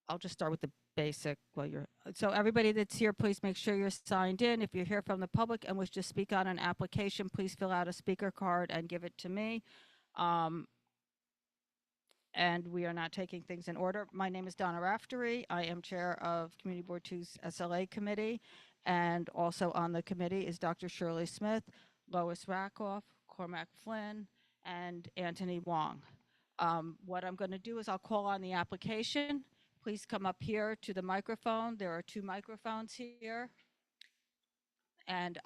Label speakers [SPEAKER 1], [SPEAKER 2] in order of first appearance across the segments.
[SPEAKER 1] I'll just start with the basic while you're, so everybody that's here, please make sure you're signed in. If you're here from the public and wish to speak on an application, please fill out a speaker card and give it to me. And we are not taking things in order. My name is Donna Raftery. I am chair of Community Board 2's SLA committee. And also on the committee is Dr. Shirley Smith, Lois Rakoff, Cormac Flynn, and Anthony Wong. What I'm going to do is I'll call on the application. Please come up here to the microphone. There are 2 microphones here. And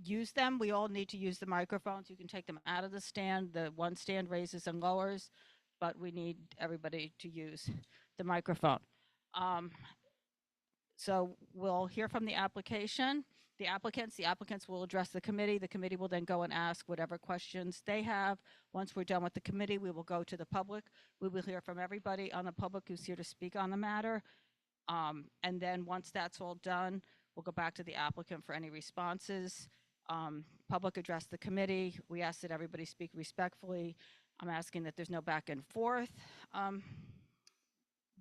[SPEAKER 1] use them. We all need to use the microphones. You can take them out of the stand. The one stand raises and lowers, but we need everybody to use the microphone. So we'll hear from the application. The applicants will address the committee. The committee will then go and ask whatever questions they have. Once we're done with the committee, we will go to the public. We will hear from everybody on the public who's here to speak on the matter. And then once that's all done, we'll go back to the applicant for any responses. Public address the committee. We ask that everybody speak respectfully. I'm asking that there's no back and forth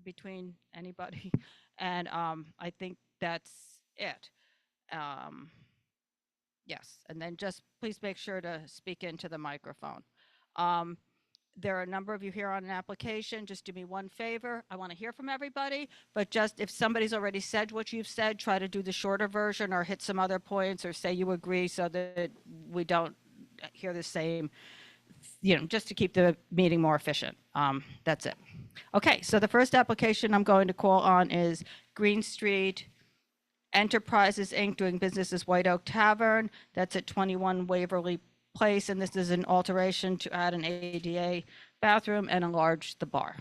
[SPEAKER 1] between anybody. And I think that's it. Yes, and then just please make sure to speak into the microphone. There are a number of you here on an application. Just do me one favor. I want to hear from everybody, but just if somebody's already said what you've said, try to do the shorter version or hit some other points or say you agree so that we don't hear the same, just to keep the meeting more efficient. That's it. Okay, so the first application I'm going to call on is Greene Street Enterprises, Inc., doing business as White Oak Tavern. That's at 21 Waverly Place, and this is an alteration to add an ADA bathroom and enlarge the bar.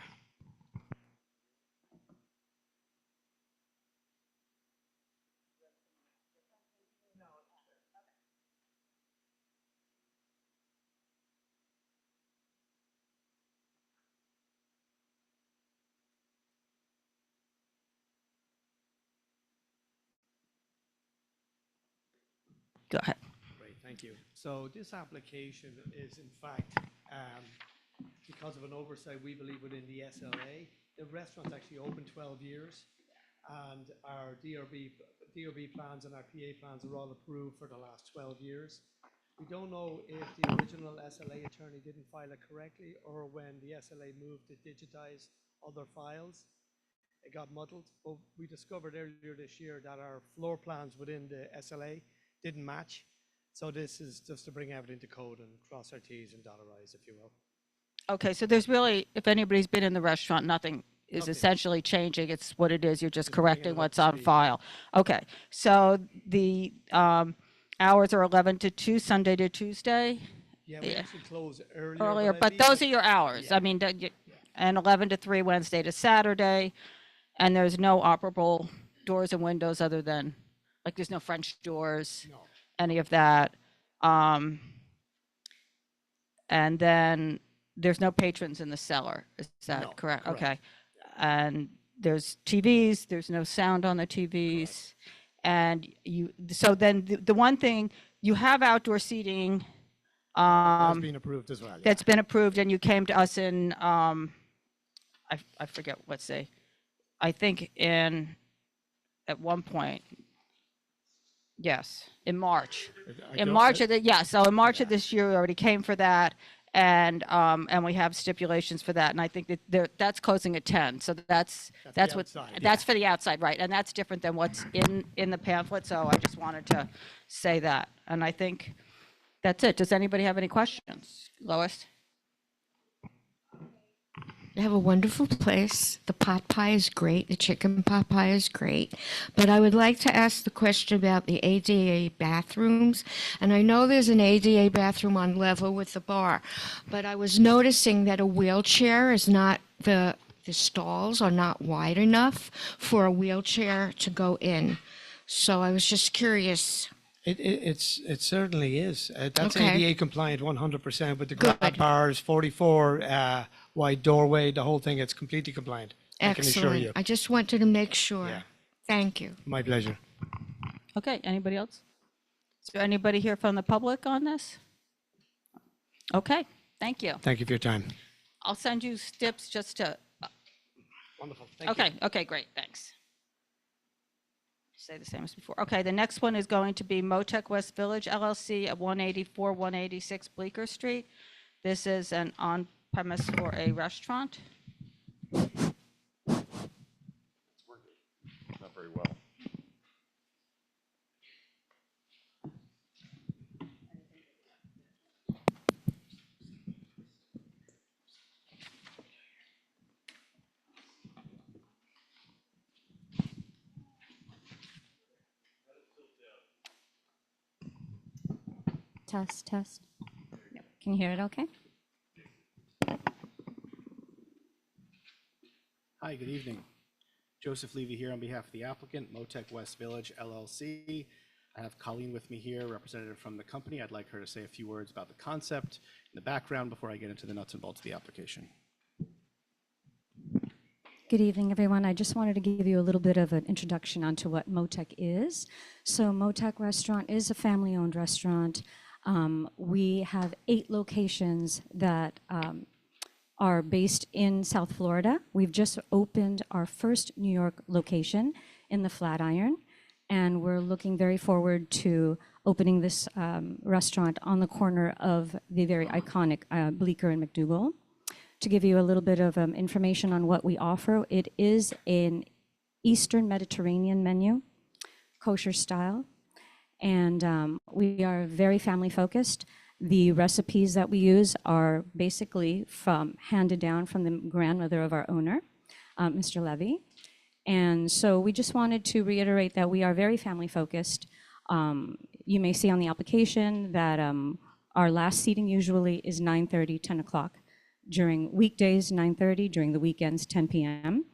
[SPEAKER 1] Go ahead.
[SPEAKER 2] Great, thank you. So this application is in fact, because of an oversight, we believe within the SLA, the restaurant's actually open 12 years and our DRB plans and our PA plans are all approved for the last 12 years. We don't know if the original SLA attorney didn't file it correctly or when the SLA moved to digitize other files, it got muddled. But we discovered earlier this year that our floor plans within the SLA didn't match. So this is just to bring everything to code and cross our T's and dot our I's, if you will.
[SPEAKER 1] Okay, so there's really, if anybody's been in the restaurant, nothing is essentially changing. It's what it is. You're just correcting what's on file. Okay, so the hours are 11 to 2, Sunday to Tuesday.
[SPEAKER 2] Yeah, we actually close earlier.
[SPEAKER 1] Earlier, but those are your hours. Yeah. I mean, and 11 to 3, Wednesday to Saturday. And there's no operable doors and windows other than, like, there's no French doors,
[SPEAKER 2] No.
[SPEAKER 1] any of that. And then there's no patrons in the cellar. Is that correct? Okay. And there's TVs, there's no sound on the TVs. Correct. And so then the one thing, you have outdoor seating.
[SPEAKER 2] That's been approved as well. Yeah.
[SPEAKER 1] That's been approved, and you came to us in, I forget what day. I think at one point, yes, in March. In March of this year, we already came for that, and we have stipulations for that, and I think that that's closing at 10. So that's what outside, that's for the outside, right? And that's different than what's in the pamphlet. So I just wanted to say that, and I think that's it. Does anybody have any questions, Lois?
[SPEAKER 3] They have a wonderful place. The pot pie is great. The chicken pot pie is great. But I would like to ask the question about the ADA bathrooms. And I know there's an ADA bathroom on level with the bar, but I was noticing that a wheelchair is not, the stalls are not wide enough for a wheelchair to go in. So I was just curious.
[SPEAKER 2] It certainly is. That's
[SPEAKER 3] Okay.
[SPEAKER 2] ADA compliant 100% with the grab bars, 44 wide doorway, the whole thing. It's completely compliant. I can assure you.
[SPEAKER 3] I just wanted to make sure.
[SPEAKER 2] Yeah.
[SPEAKER 3] Thank you.
[SPEAKER 2] My pleasure.
[SPEAKER 1] Okay, anybody else? Is there anybody here from the public on this? Okay, thank you.
[SPEAKER 2] Thank you for your time.
[SPEAKER 1] I'll send you steps just to,
[SPEAKER 2] Wonderful. Thank you.
[SPEAKER 1] Okay, great, thanks. Say the same as before. Okay, the next one is going to be Motec West Village LLC at 184, 186 Bleecker Street. This is an on-premise for a restaurant.
[SPEAKER 4] Not very well.
[SPEAKER 5] Test, test. Yep. Can you hear it okay?
[SPEAKER 6] Hi, good evening. Joseph Levy here on behalf of the applicant, Motec West Village LLC. I have Colleen with me here, representative from the company. I'd like her to say a few words about the concept and the background before I get into the nuts and bolts of the application.
[SPEAKER 5] Good evening, everyone. I just wanted to give you a little bit of an introduction onto what Motec is. So Motec Restaurant is a family-owned restaurant. We have 8 locations that are based in South Florida. We've just opened our first New York location in the Flatiron, and we're looking very forward to opening this restaurant on the corner of the very iconic Bleecker and McDougal. To give you a little bit of information on what we offer, it is an Eastern Mediterranean menu, kosher style, and we are very family focused. The recipes that we use are basically handed down from the grandmother of our owner, Mr. Levy. And so we just wanted to reiterate that we are very family focused. You may see on the application that our last seating usually is 9:30, 10 o'clock. During weekdays, 9:30, during the weekends, 10 p.m.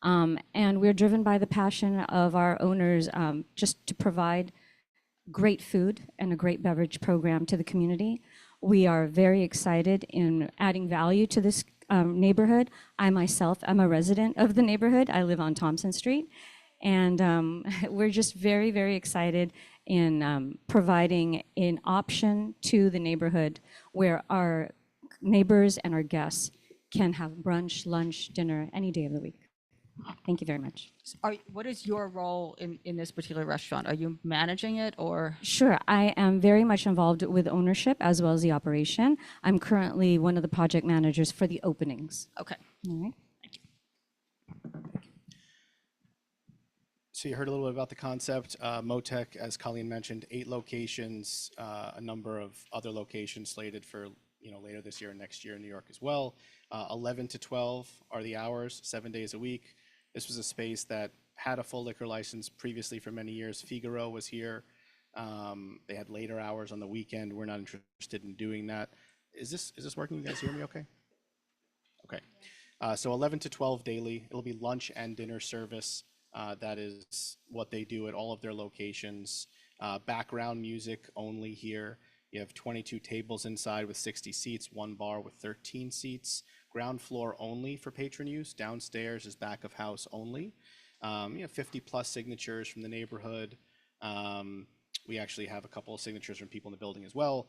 [SPEAKER 5] And we're driven by the passion of our owners just to provide great food and a great beverage program to the community. We are very excited in adding value to this neighborhood. I myself am a resident of the neighborhood. I live on Thompson Street. And we're just very, very excited in providing an option to the neighborhood where our neighbors and our guests can have brunch, lunch, dinner, any day of the week. Thank you very much.
[SPEAKER 1] What is your role in this particular restaurant? Are you managing it or?
[SPEAKER 5] Sure, I am very much involved with ownership as well as the operation. I'm currently one of the project managers for the openings.
[SPEAKER 1] Okay.
[SPEAKER 5] All right.
[SPEAKER 6] So you heard a little bit about the concept. Motec, as Colleen mentioned, 8 locations, a number of other locations slated for later this year and next year in New York as well. 11 to 12 are the hours, 7 days a week. This was a space that had a full liquor license previously for many years. Figaro was here. They had later hours on the weekend. We're not interested in doing that. Is this working? You guys hear me okay? Okay. So 11 to 12 daily. It'll be lunch and dinner service. That is what they do at all of their locations. Background music only here. You have 22 tables inside with 60 seats, 1 bar with 13 seats. Ground floor only for patron use. Downstairs is back of house only. 50 plus signatures from the neighborhood. We actually have a couple of signatures from people in the building as well.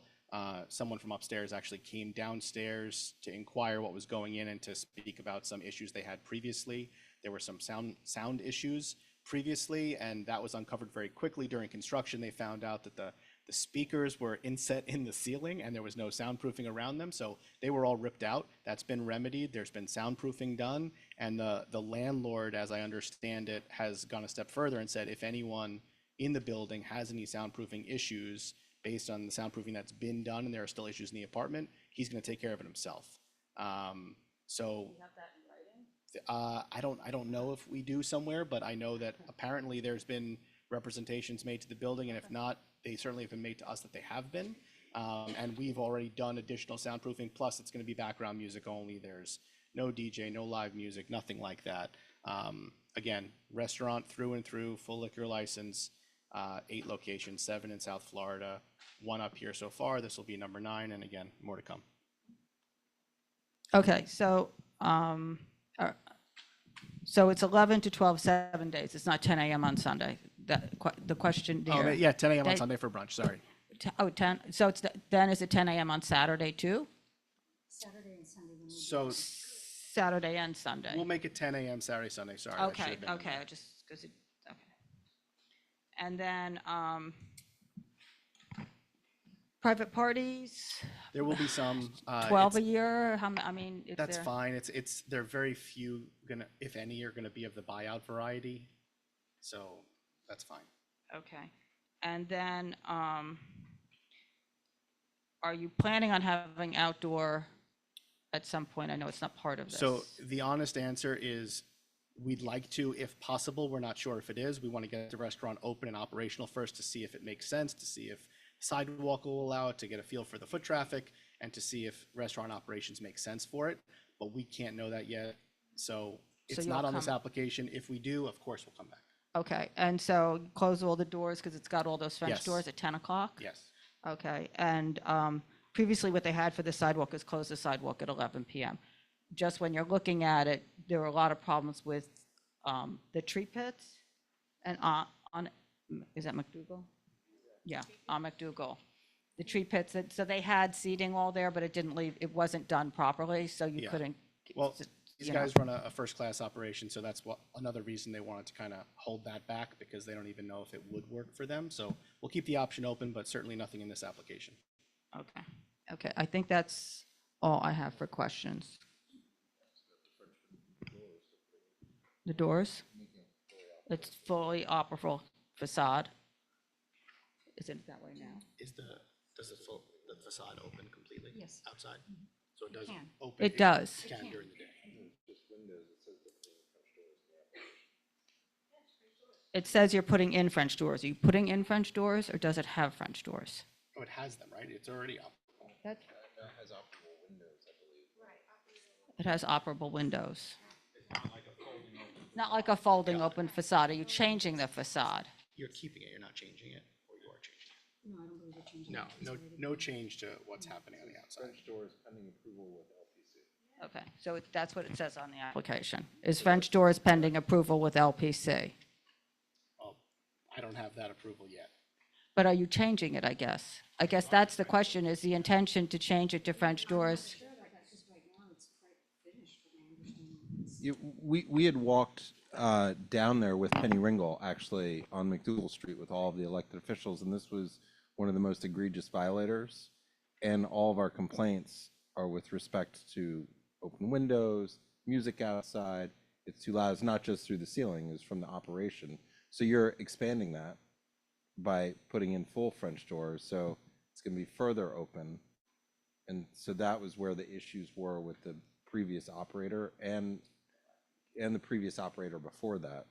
[SPEAKER 6] Someone from upstairs actually came downstairs to inquire what was going in and to speak about some issues they had previously. There were some sound issues previously, and that was uncovered very quickly during construction. They found out that the speakers were inset in the ceiling and there was no soundproofing around them, so they were all ripped out. That's been remedied. There's been soundproofing done, and the landlord, as I understand it, has gone a step further and said if anyone in the building has any soundproofing issues based on the soundproofing that's been done and there are still issues in the apartment, he's going to take care of it himself. So you have that in writing? I don't know if we do somewhere, but I know that apparently there's been representations made to the building, and if not, they certainly have been made to us that they have been. And we've already done additional soundproofing, plus it's going to be background music only. There's no DJ, no live music, nothing like that. Again, restaurant through and through, full liquor license, 8 locations, 7 in South Florida, 1 up here so far. This will be number 9, and again, more to come.
[SPEAKER 1] Okay, so it's 11 to 12, 7 days. It's not 10 a.m. on Sunday. The question here.
[SPEAKER 6] Oh, yeah, 10 a.m. on Sunday for brunch, sorry.
[SPEAKER 1] 10, so then is it 10 a.m. on Saturday too?
[SPEAKER 5] Saturday and Sunday.
[SPEAKER 6] So
[SPEAKER 1] Saturday and Sunday.
[SPEAKER 6] We'll make it 10 a.m. Saturday, Sunday, sorry. that should
[SPEAKER 1] Okay,
[SPEAKER 6] have been in
[SPEAKER 1] okay,
[SPEAKER 6] there.
[SPEAKER 1] I just, because it, okay. And then, private parties,
[SPEAKER 6] There will be some.
[SPEAKER 1] 12
[SPEAKER 6] it's-
[SPEAKER 1] a year, how, I mean, is
[SPEAKER 6] That's
[SPEAKER 1] there?
[SPEAKER 6] fine. There are very few gonna, if any, are gonna be of the buyout variety. So that's fine.
[SPEAKER 1] Okay, and then, are you planning on having outdoor at some point? I know it's not part of this.
[SPEAKER 6] So the honest answer is we'd like to, if possible. We're not sure if it is. We want to get the restaurant open and operational first to see if it makes sense, to see if Sidewalk will allow it, to get a feel for the foot traffic, and to see if restaurant operations make sense for it. But we can't know that yet. So it's
[SPEAKER 1] you'll
[SPEAKER 6] not on this
[SPEAKER 1] come-
[SPEAKER 6] application. If we do, of course, we'll come back.
[SPEAKER 1] Okay, and so close all the doors because it's got all those French
[SPEAKER 6] Yes.
[SPEAKER 1] doors at 10 o'clock?
[SPEAKER 6] Yes.
[SPEAKER 1] Okay, and previously what they had for the sidewalk is close the sidewalk at 11 PM. Just when you're looking at it, there were a lot of problems with the tree pits and on, is that McDougal? Yeah, on McDougal. The tree pits, so they had seating all there, but it wasn't done properly, so you
[SPEAKER 6] Yeah.
[SPEAKER 1] couldn't.
[SPEAKER 6] Well,
[SPEAKER 1] you
[SPEAKER 6] these
[SPEAKER 1] know.
[SPEAKER 6] guys run a first-class operation, so that's another reason they wanted to kind of hold that back, because they don't even know if it would work for them. So we'll keep the option open, but certainly nothing in this application.
[SPEAKER 1] Okay, okay, I think that's all I have for questions. The doors? It's fully operable facade. Is it that way now?
[SPEAKER 6] Does the facade open completely?
[SPEAKER 5] Yes.
[SPEAKER 6] Outside? So it does
[SPEAKER 5] can.
[SPEAKER 6] open?
[SPEAKER 1] It does.
[SPEAKER 6] Can during the day.
[SPEAKER 1] It says you're putting in French doors. Are you putting in French doors, or does it have French doors?
[SPEAKER 6] Oh, it has them, right? It's already up.
[SPEAKER 1] It has operable windows. Not like a folding open facade. Are you changing the facade?
[SPEAKER 6] You're keeping it, you're not changing it, or you are changing it? No, I don't believe you're changing it. No change to what's happening on the outside.
[SPEAKER 1] Okay, so that's what it says on the application. Is French doors pending approval with LPC?
[SPEAKER 6] Well, I don't have that approval yet.
[SPEAKER 1] But are you changing it, I guess? I guess that's the question, is the intention to change it to French doors?
[SPEAKER 4] We had walked down there with Penny Ringle, actually, on McDougal Street with all of the elected officials, and this was one of the most egregious violators. And all of our complaints are with respect to open windows, music outside. It's too loud. It's not just through the ceiling, it's from the operation. So you're expanding that by putting in full French doors, so it's going to be further open. And so that was where the issues were with the previous operator and the previous operator before that.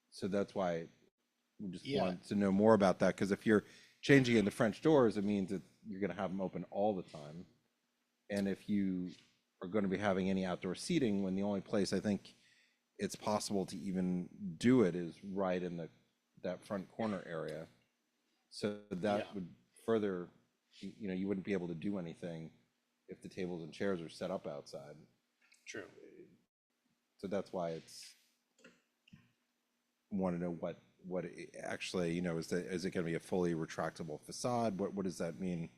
[SPEAKER 4] So that's why we just
[SPEAKER 6] Yeah.
[SPEAKER 4] wanted to know more about that, because if you're changing into French doors, it means that you're going to have them open all the time. And if you are going to be having any outdoor seating, when the only place I think it's possible to even do it is right in that front corner area. So that
[SPEAKER 6] Yeah.
[SPEAKER 4] would further, you wouldn't be able to do anything if the tables and chairs are set up outside.
[SPEAKER 6] True.
[SPEAKER 4] So that's why want to know what it actually, is it going to be a fully retractable facade? What does that mean?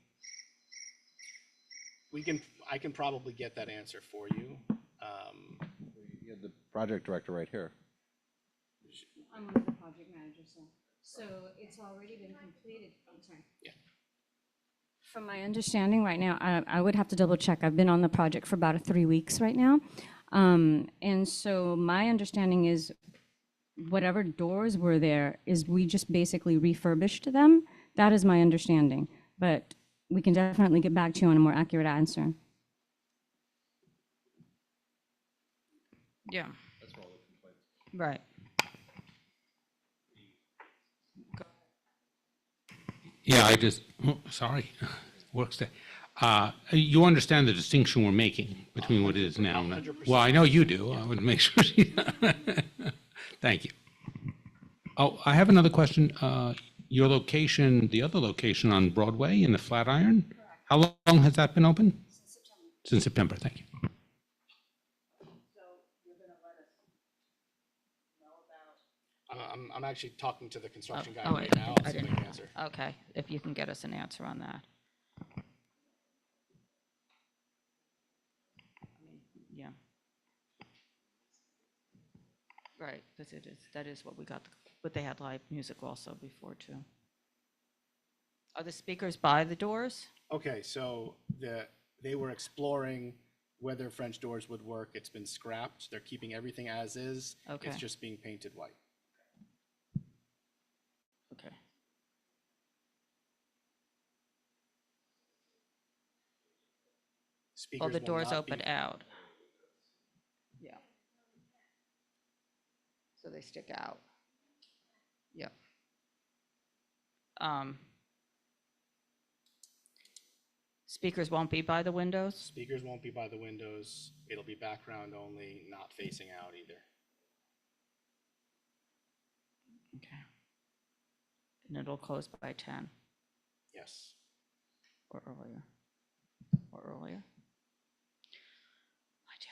[SPEAKER 6] I can probably get that answer for you.
[SPEAKER 4] You have the project director right here.
[SPEAKER 5] I'm one of the project managers, so it's already been completed. I'm sorry.
[SPEAKER 6] Yeah.
[SPEAKER 5] From my understanding right now, I would have to double check. I've been on the project for about 3 weeks right now. And so my understanding is whatever doors were there is we just basically refurbished them. That is my understanding, but we can definitely get back to you on a more accurate answer.
[SPEAKER 1] Yeah. Right.
[SPEAKER 7] Yeah, sorry, works there. You understand the distinction we're making between what it is now and,
[SPEAKER 6] 100%.
[SPEAKER 7] well, I know you do. I would make sure. Thank you. Oh, I have another question. Your location, the other location on Broadway in the Flatiron, how long has that been open? Since September, thank you.
[SPEAKER 6] I'm actually talking to the construction guy
[SPEAKER 1] Oh,
[SPEAKER 6] right
[SPEAKER 1] I
[SPEAKER 6] now.
[SPEAKER 1] didn't-
[SPEAKER 6] I'll see if I can answer.
[SPEAKER 1] Okay, if you can get us an answer on that. I mean, yeah. Right, because that is what we got, but they had live music also before too. Are the speakers by the doors?
[SPEAKER 6] Okay, so they were exploring whether French doors would work. It's been scrapped. They're keeping everything as is.
[SPEAKER 1] Okay.
[SPEAKER 6] It's just being painted white.
[SPEAKER 1] Okay.
[SPEAKER 6] Speakers
[SPEAKER 1] Well, the
[SPEAKER 6] will
[SPEAKER 1] doors
[SPEAKER 6] not be-
[SPEAKER 1] open out. Yeah. So they stick out. Yep. Speakers won't be by the windows?
[SPEAKER 6] Speakers won't be by the windows. It'll be background only, not facing out either.
[SPEAKER 1] Okay. And it'll close by 10
[SPEAKER 6] Yes.
[SPEAKER 1] or earlier? Or earlier? By 10.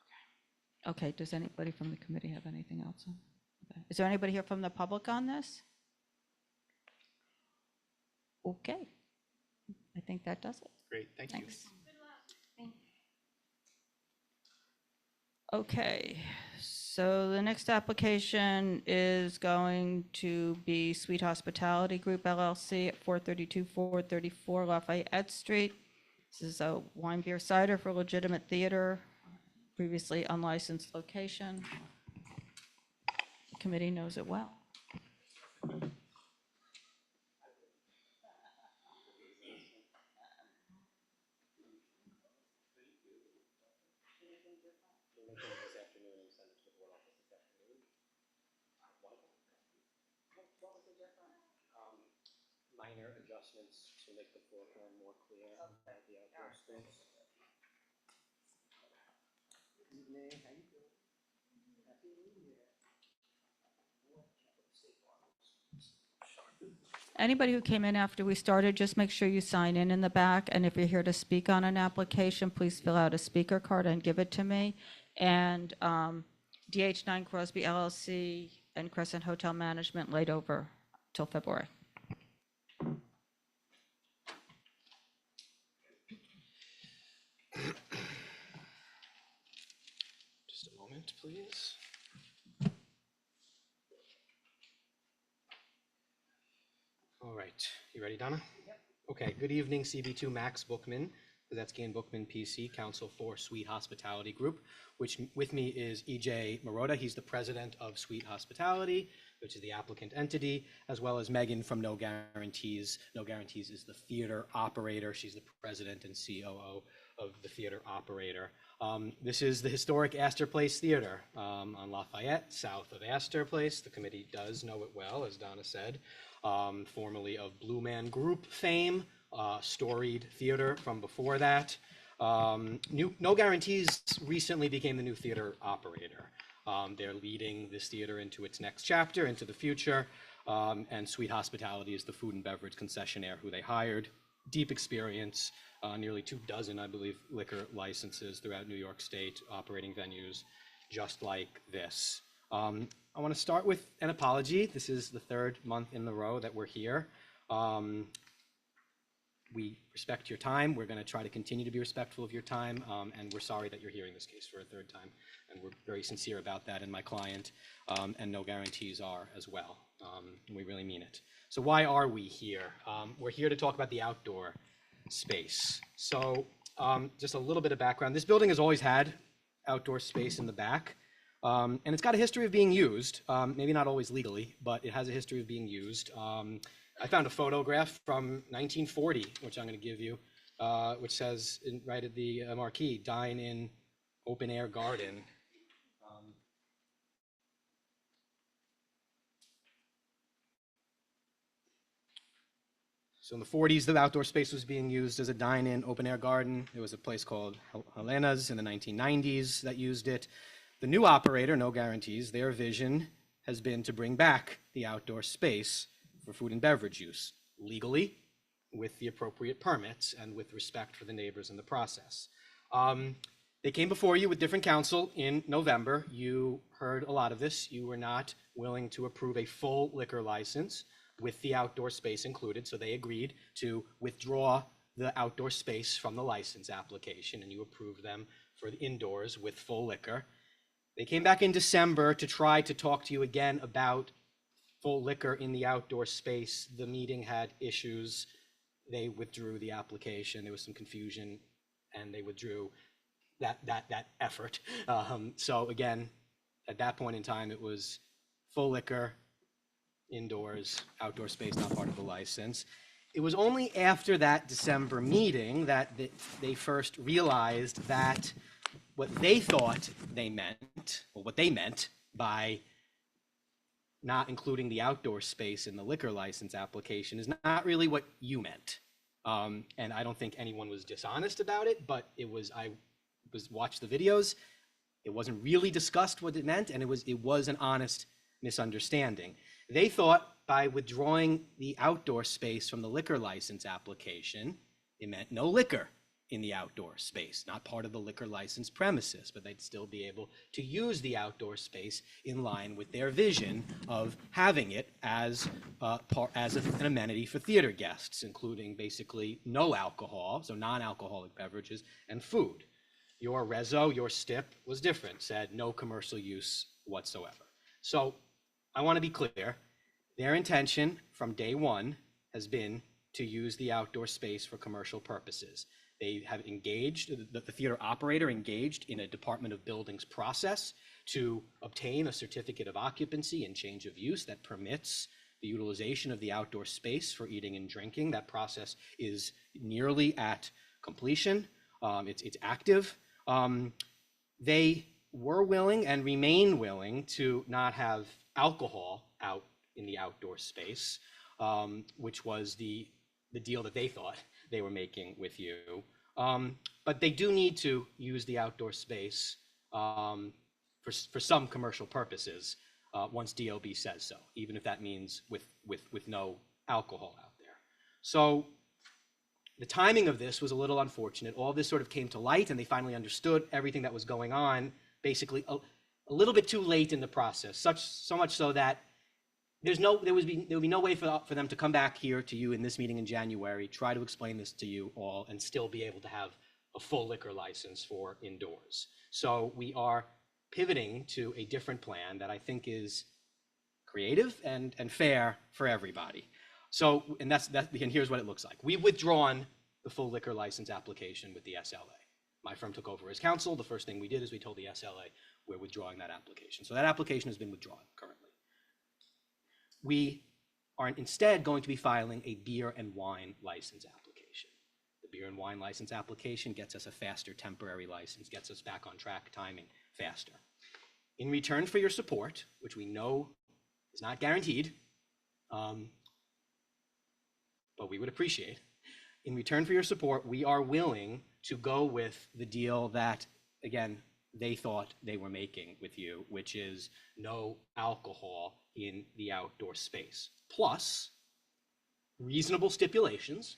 [SPEAKER 1] Okay. Okay, does anybody from the committee have anything else on? Okay. Is there anybody here from the public on this? Okay. I think that does it.
[SPEAKER 6] Great, thank you.
[SPEAKER 1] Thanks. Okay, so the next application is going to be Sweet Hospitality Group LLC at 434 Lafayette Street. This is a wine beer cider for legitimate theater, previously unlicensed location. The committee knows it well.
[SPEAKER 8] Minor adjustments to make the floor plan more clear at the outdoor space. Evening, how you doing? Happy New Year.
[SPEAKER 1] Anybody who came in after we started, just make sure you sign in the back. And if you're here to speak on an application, please fill out a speaker card and give it to me. And DH9 Crosby LLC and Crescent Hotel Management laid over till February.
[SPEAKER 6] Just a moment, please. All right, you ready, Donna? Yep. Okay, good evening, CB2 Max Bookman, Kazetsky and Bookman PC, Counsel for Sweet Hospitality Group, which with me is EJ Marotta. He's the president of Sweet Hospitality, which is the applicant entity, as well as Megan from No Guarantees. No Guarantees is the theater operator. She's the president and COO of the theater operator. This is the historic Astor Place Theater on Lafayette, south of Astor Place. The committee does know it well, as Donna said. Formerly of Blue Man Group fame, storied theater from before that. No Guarantees recently became the new theater operator. They're leading this theater into its next chapter, into the future, and Sweet Hospitality is the food and beverage concessionaire who they hired. Deep experience, nearly 24, I believe, liquor licenses throughout New York State, operating venues just like this. I want to start with an apology. This is the third month in a row that we're here. We respect your time. We're going to try to continue to be respectful of your time, and we're sorry that you're hearing this case for a third time, and we're very sincere about that, and my client and No Guarantees are as well. We really mean it. So why are we here? We're here to talk about the outdoor space. So just a little bit of background. This building has always had outdoor space in the back. And it's got a history of being used, maybe not always legally, but it has a history of being used. I found a photograph from 1940, which I'm going to give you, which says right at the marquee, "Dine in open air garden." So in the 40s, the outdoor space was being used as a dine-in open air garden. There was a place called Helena's in the 1990s that used it. The new operator, No Guarantees, their vision has been to bring back the outdoor space for food and beverage use legally, with the appropriate permits and with respect for the neighbors in the process. They came before you with different counsel in November. You heard a lot of this. You were not willing to approve a full liquor license with the outdoor space included, so they agreed to withdraw the outdoor space from the license application, and you approved them for the indoors with full liquor.
[SPEAKER 9] They came back in December to try to talk to you again about full liquor in the outdoor space. The meeting had issues. They withdrew the application. There was some confusion, and they withdrew that effort. So again, at that point in time, it was full liquor, indoors, outdoor space, not part of the license. It was only after that December meeting that they first realized that what they thought they meant, or what they meant by not including the outdoor space in the liquor license application is not really what you meant. And I don't think anyone was dishonest about it, but I watched the videos. It wasn't really discussed what it meant, and it was an honest misunderstanding. They thought by withdrawing the outdoor space from the liquor license application, it meant no liquor in the outdoor space, not part of the liquor license premises, but they'd still be able to use the outdoor space in line with their vision of having it as an amenity for theater guests, including basically no alcohol, so non-alcoholic beverages, and food. Your reso, your stip was different, said no commercial use whatsoever. So I want to be clear, their intention from day one has been to use the outdoor space for commercial purposes. They have engaged, the theater operator engaged in a Department of Buildings process to obtain a certificate of occupancy and change of use that permits the utilization of the outdoor space for eating and drinking. That process is nearly at completion. It's active. They were willing and remain willing to not have alcohol out in the outdoor space, which was the deal that they thought they were making with you. But they do need to use the outdoor space for some commercial purposes once DOB says so, even if that means with no alcohol out there. So the timing of this was a little unfortunate. All this sort of came to light, and they finally understood everything that was going on, basically a little bit too late in the process, so much so that there would be no way for them to come back here to you in this meeting in January, try to explain this to you all, and still be able to have a full liquor license for indoors. So we are pivoting to a different plan that I think is creative and fair for everybody. So, and here's what it looks like. We've withdrawn the full liquor license application with the SLA. My firm took over as counsel. The first thing we did is we told the SLA we're withdrawing that application. So that application has been withdrawn currently. We are instead going to be filing a beer and wine license application. The beer and wine license application gets us a faster temporary license, gets us back on track timing faster. In return for your support, which we know is not guaranteed, but we would appreciate, in return for your support, we are willing to go with the deal that, again, they thought they were making with you, which is no alcohol in the outdoor space, plus reasonable stipulations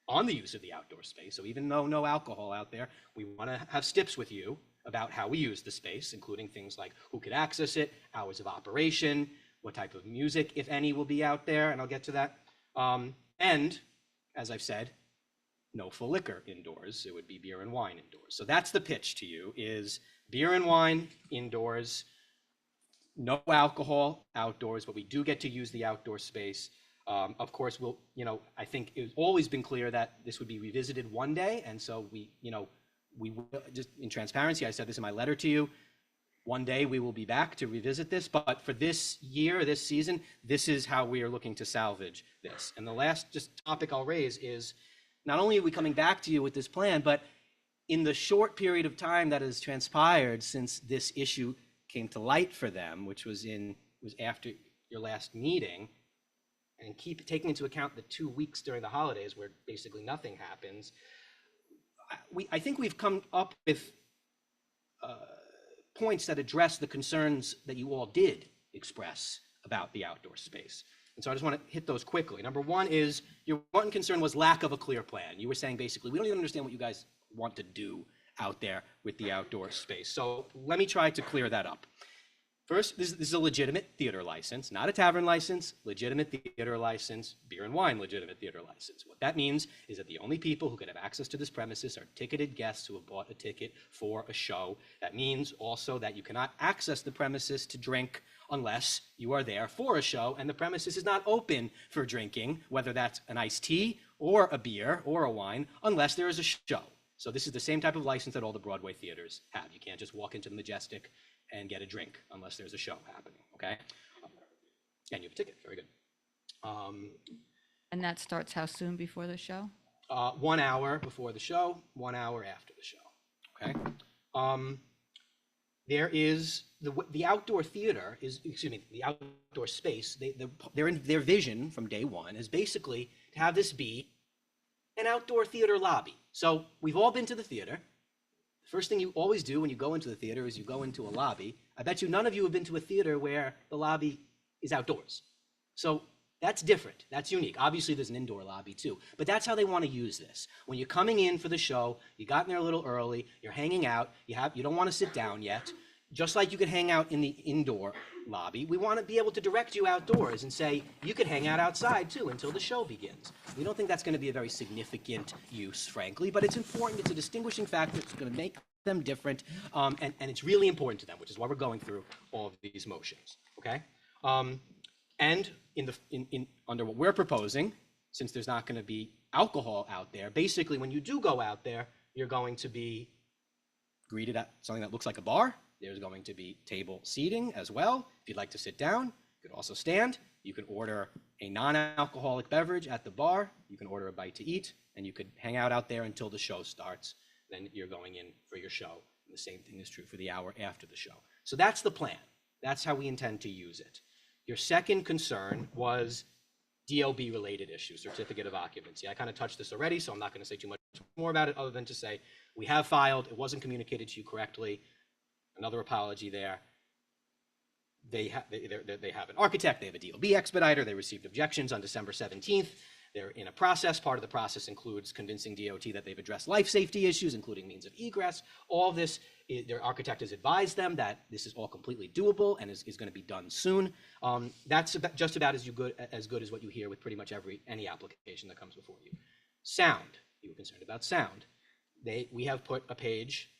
[SPEAKER 9] on the use of the outdoor space. So even though no alcohol out there, we want to have stips with you about how we use the space, including things like who could access it, hours of operation, what type of music, if any, will be out there, and I'll get to that. And as I've said, no full liquor indoors. It would be beer and wine indoors. So that's the pitch to you, is beer and wine indoors, no alcohol outdoors, but we do get to use the outdoor space. Of course, I think it's always been clear that this would be revisited one day. And so we will, just in transparency, I said this in my letter to you, one day we will be back to revisit this, but for this year, this season, this is how we are looking to salvage this. And the last just topic I'll raise is, not only are we coming back to you with this plan, but in the short period of time that has transpired since this issue came to light for them, which was after your last meeting, and keep taking into account the 2 weeks during the holidays where basically nothing happens, I think we've come up with points that address the concerns that you all did express about the outdoor space. And so I just want to hit those quickly. Number one is, your one concern was lack of a clear plan. You were saying basically, we don't even understand what you guys want to do out there with the outdoor space. So let me try to clear that up. First, this is a legitimate theater license, not a tavern license, legitimate theater license, beer and wine legitimate theater license. What that means is that the only people who could have access to this premises are ticketed guests who have bought a ticket for a show. That means also that you cannot access the premises to drink unless you are there for a show, and the premises is not open for drinking, whether that's an iced tea or a beer or a wine, unless there is a show. So this is the same type of license that all the Broadway theaters have. You can't just walk into the Majestic and get a drink unless there's a show happening, okay? And you have a ticket, very good.
[SPEAKER 1] And that starts how soon before the show?
[SPEAKER 9] 1 hour before the show, 1 hour after the show, okay? There is, the outdoor theater is, excuse me, the outdoor space, their vision from day one is basically to have this be an outdoor theater lobby. So we've all been to the theater. First thing you always do when you go into the theater is you go into a lobby. I bet you none of you have been to a theater where the lobby is outdoors. So that's different. That's unique. Obviously, there's an indoor lobby too, but that's how they want to use this. When you're coming in for the show, you got in there a little early, you're hanging out, you don't want to sit down yet. Just like you could hang out in the indoor lobby, we want to be able to direct you outdoors and say, you could hang out outside too until the show begins. We don't think that's going to be a very significant use, frankly, but it's important. It's a distinguishing factor. It's going to make them different, and it's really important to them, which is why we're going through all of these motions, okay? And under what we're proposing, since there's not going to be alcohol out there, basically when you do go out there, you're going to be greeted at something that looks like a bar. There's going to be table seating as well. If you'd like to sit down, you could also stand. You can order a non-alcoholic beverage at the bar. You can order a bite to eat, and you could hang out there until the show starts. Then you're going in for your show. And the same thing is true for the hour after the show. So that's the plan. That's how we intend to use it. Your second concern was DOB-related issues, certificate of occupancy. I kind of touched this already, so I'm not going to say too much more about it other than to say we have filed. It wasn't communicated to you correctly. Another apology there. They have an architect, they have a DOB expediter, they received objections on December 17th. They're in a process. Part of the process includes convincing DOT that they've addressed life safety issues, including means of egress. All of this, their architect has advised them that this is all completely doable and is going to be done soon. That's just about as good as what you hear with pretty much any application that comes before you. Sound, you were concerned about sound. We have put a page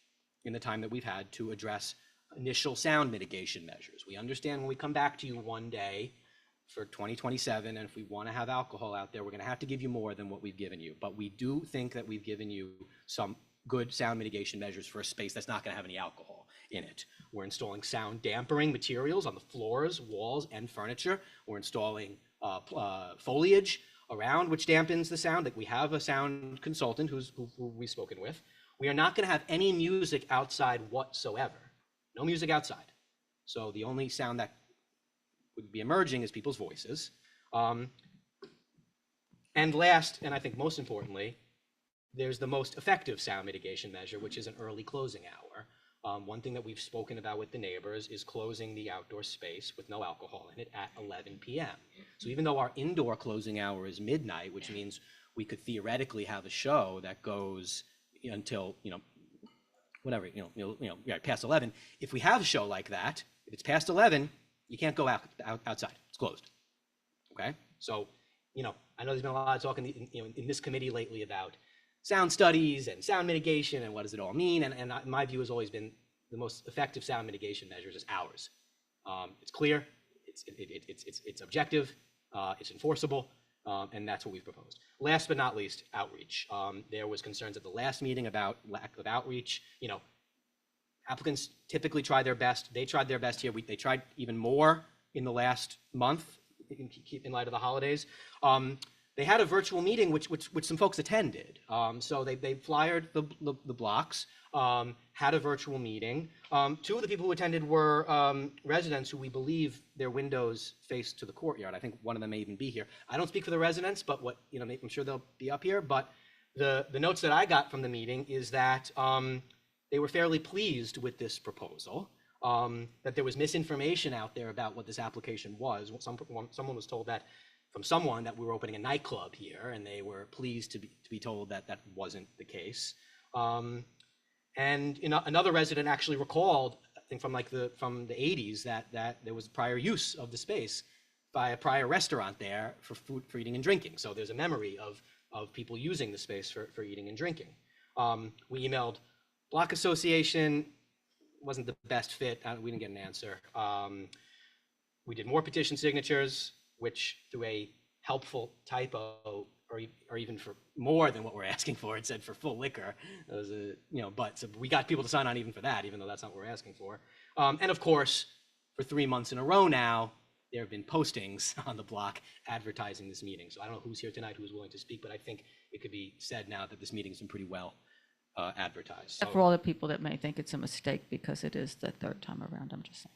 [SPEAKER 9] in the time that we've had to address initial sound mitigation measures. We understand when we come back to you one day for 2027, and if we want to have alcohol out there, we're going to have to give you more than what we've given you. But we do think that we've given you some good sound mitigation measures for a space that's not going to have any alcohol in it. We're installing sound dampering materials on the floors, walls, and furniture. We're installing foliage around, which dampens the sound. Like we have a sound consultant who we've spoken with. We are not going to have any music outside whatsoever. No music outside. So the only sound that would be emerging is people's voices. And last, and I think most importantly, there's the most effective sound mitigation measure, which is an early closing hour. One thing that we've spoken about with the neighbors is closing the outdoor space with no alcohol in it at 11 p.m. So even though our indoor closing hour is midnight, which means we could theoretically have a show that goes until, whatever, past 11. If we have a show like that, if it's past 11, you can't go outside. It's closed. Okay? So, I know there's been a lot of talk in this committee lately about sound studies and sound mitigation and what does it all mean. And my view has always been the most effective sound mitigation measures is ours. It's clear, it's objective, it's enforceable, and that's what we've proposed. Last but not least, outreach. There was concerns at the last meeting about lack of outreach. Applicants typically try their best. They tried their best here. They tried even more in the last month in light of the holidays. They had a virtual meeting, which some folks attended. So they flyered the blocks, had a virtual meeting. Two of the people who attended were residents who we believe their windows face to the courtyard. I think one of them may even be here. I don't speak for the residents, but I'm sure they'll be up here. But the notes that I got from the meeting is that they were fairly pleased with this proposal, that there was misinformation out there about what this application was. Someone was told that from someone that we were opening a nightclub here, and they were pleased to be told that that wasn't the case. And another resident actually recalled think from the 80s that there was prior use of the space by a prior restaurant there for food, for eating and drinking. So there's a memory of people using the space for eating and drinking. We emailed Block Association, wasn't the best fit. We didn't get an answer. We did more petition signatures, which through a helpful typo, or even for more than what we're asking for, it said for full liquor. It was but so we got people to sign on even for that, even though that's not what we're asking for. And of course, for 3 months in a row now, there have been postings on the block advertising this meeting. So I don't know who's here tonight, who's willing to speak, but I think it could be said now that this meeting's been pretty well advertised.
[SPEAKER 1] For
[SPEAKER 9] So,
[SPEAKER 1] all the people that may think it's a mistake because it is the third time around, I'm just saying.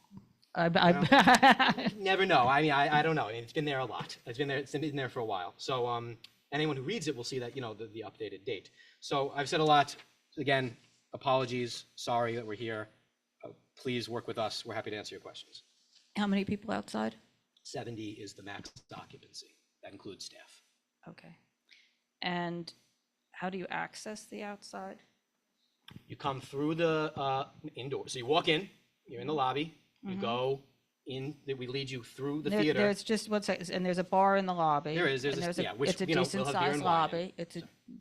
[SPEAKER 9] never know. I mean, I don't know. I mean, it's been there a lot. It's been there for a while. So anyone who reads it will see that, the updated date. So I've said a lot. Again, apologies. Sorry that we're here. Please work with us. We're happy to answer your questions.
[SPEAKER 1] How many people outside?
[SPEAKER 9] 70 is the max occupancy. That includes staff.
[SPEAKER 1] Okay. And how do you access the outside?
[SPEAKER 9] You come through the indoor. So you walk in, you're in the lobby, you go in, we lead you through the theater.
[SPEAKER 1] There's just one second, and there's a bar in the lobby.
[SPEAKER 9] There is,
[SPEAKER 1] and
[SPEAKER 9] yeah, which,
[SPEAKER 1] it's a
[SPEAKER 9] we'll
[SPEAKER 1] decent
[SPEAKER 9] have beer
[SPEAKER 1] sized
[SPEAKER 9] and wine in.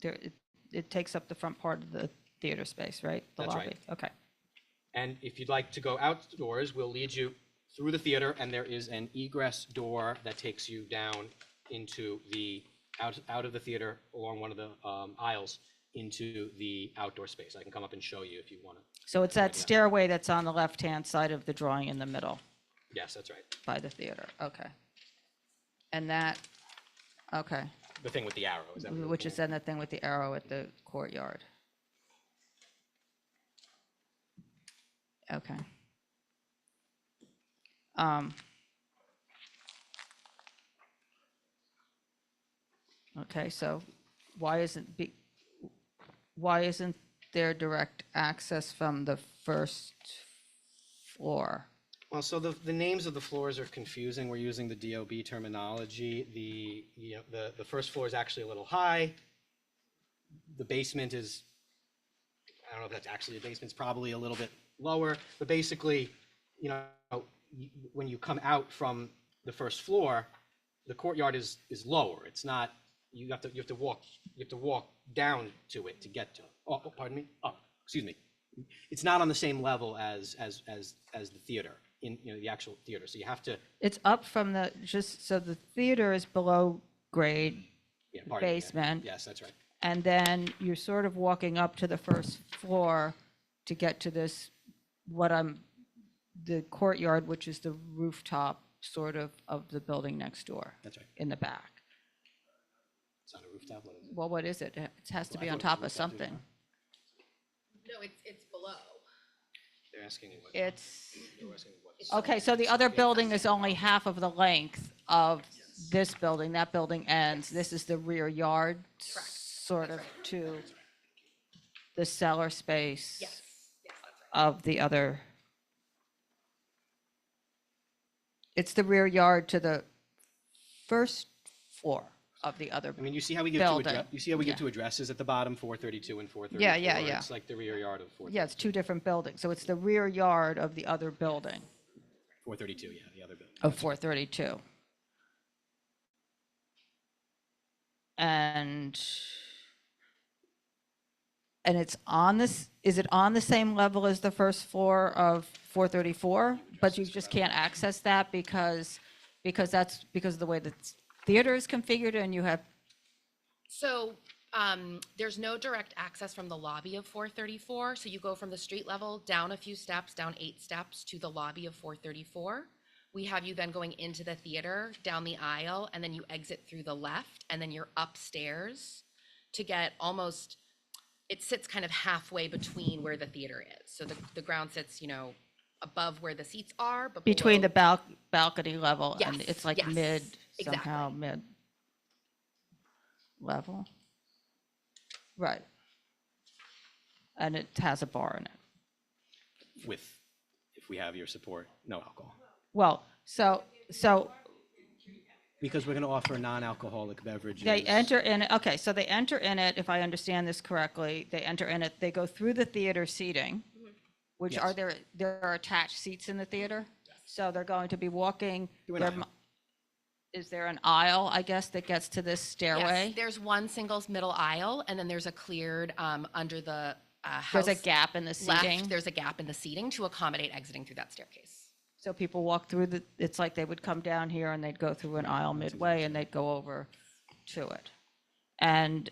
[SPEAKER 1] lobby. It takes up the front part of the theater space, right? The
[SPEAKER 9] That's
[SPEAKER 1] lobby.
[SPEAKER 9] right.
[SPEAKER 1] Okay.
[SPEAKER 9] And if you'd like to go outdoors, we'll lead you through the theater, and there is an egress door that takes you down into the, out of the theater along one of the aisles into the outdoor space. I can come up and show you if you want to.
[SPEAKER 1] So it's that stairway that's on the left-hand side of the drawing in the middle
[SPEAKER 9] Yes, that's right.
[SPEAKER 1] by the theater. Okay. And that, okay,
[SPEAKER 9] The thing with the arrow. Is that what you're
[SPEAKER 1] which
[SPEAKER 9] looking
[SPEAKER 1] is then the thing with the arrow at the courtyard. Okay. Okay, so why isn't there direct access from the first floor?
[SPEAKER 9] Well, so the names of the floors are confusing. We're using the DOB terminology. The first floor is actually a little high. The basement is, I don't know if that's actually the basement, it's probably a little bit lower, but basically, when you come out from the first floor, the courtyard is lower. It's not, you have to walk down to it to get to it. Oh, pardon me. Oh, excuse me. It's not on the same level as the theater, in the actual theater. So you have to.
[SPEAKER 1] It's up from so the theater is below grade
[SPEAKER 9] Pardon me, yeah.
[SPEAKER 1] basement.
[SPEAKER 9] Yes, that's right.
[SPEAKER 1] And then you're sort of walking up to the first floor to get to this, the courtyard, which is the rooftop sort of the building next door.
[SPEAKER 9] That's right.
[SPEAKER 1] In the back.
[SPEAKER 9] It's not a rooftop. What is it?
[SPEAKER 1] Well, what is it? It has to
[SPEAKER 9] Well,
[SPEAKER 1] be
[SPEAKER 9] I
[SPEAKER 1] on
[SPEAKER 9] thought it
[SPEAKER 1] top
[SPEAKER 9] was
[SPEAKER 1] of
[SPEAKER 9] rooftop too,
[SPEAKER 1] something.
[SPEAKER 10] No, it's below.
[SPEAKER 9] They're asking you what.
[SPEAKER 1] It's,
[SPEAKER 9] They're asking you what.
[SPEAKER 1] okay, so the other building is only half of the length of this building. That building ends. This is the rear yard, sort of to the cellar space
[SPEAKER 10] Yes, yes, that's right.
[SPEAKER 1] of the other. It's the rear yard to the first floor of the other.
[SPEAKER 9] I mean, you see how we give
[SPEAKER 1] Building.
[SPEAKER 9] give two addresses at the bottom, 432 and 434.
[SPEAKER 1] Yeah, yeah, yeah.
[SPEAKER 9] It's like the rear yard of 432.
[SPEAKER 1] Yeah, it's two different buildings. So it's the rear yard of the other building
[SPEAKER 9] 432, yeah, the other building.
[SPEAKER 1] of 432. And it's on this, is it on the same level as the first floor of 434? But you just can't access that because that's because of the way the theater is configured and you have,
[SPEAKER 10] So there's no direct access from the lobby of 434. So you go from the street level down a few steps, down 8 steps to the lobby of 434. We have you then going into the theater, down the aisle, and then you exit through the left, and then you're upstairs to get almost, it sits kind of halfway between where the theater is. So the ground sits, above where the seats are, but
[SPEAKER 1] between the
[SPEAKER 10] below.
[SPEAKER 1] balcony level and
[SPEAKER 10] Yes,
[SPEAKER 1] it's like
[SPEAKER 10] yes,
[SPEAKER 1] mid,
[SPEAKER 10] exactly.
[SPEAKER 1] somehow mid level. Right. And it has a bar in it.
[SPEAKER 9] If we have your support, no alcohol.
[SPEAKER 1] Well, so
[SPEAKER 9] Because we're going to offer non-alcoholic beverages.
[SPEAKER 1] they enter in, okay, so they enter in it, if I understand this correctly, they enter in it, they go through the theater seating, which
[SPEAKER 9] Yes.
[SPEAKER 1] there are attached seats in the theater? So they're going to be walking.
[SPEAKER 9] Through an
[SPEAKER 1] there
[SPEAKER 9] aisle.
[SPEAKER 1] mu- Is there an aisle, I guess, that gets to this
[SPEAKER 10] Yes,
[SPEAKER 1] stairway?
[SPEAKER 10] there's one single middle aisle, and then there's a cleared under the
[SPEAKER 1] There's a
[SPEAKER 10] house
[SPEAKER 1] gap in the seating?
[SPEAKER 10] left. There's a gap in the seating to accommodate exiting through that staircase.
[SPEAKER 1] So people walk through it's like they would come down here and they'd go through an aisle midway and they'd go over to it. And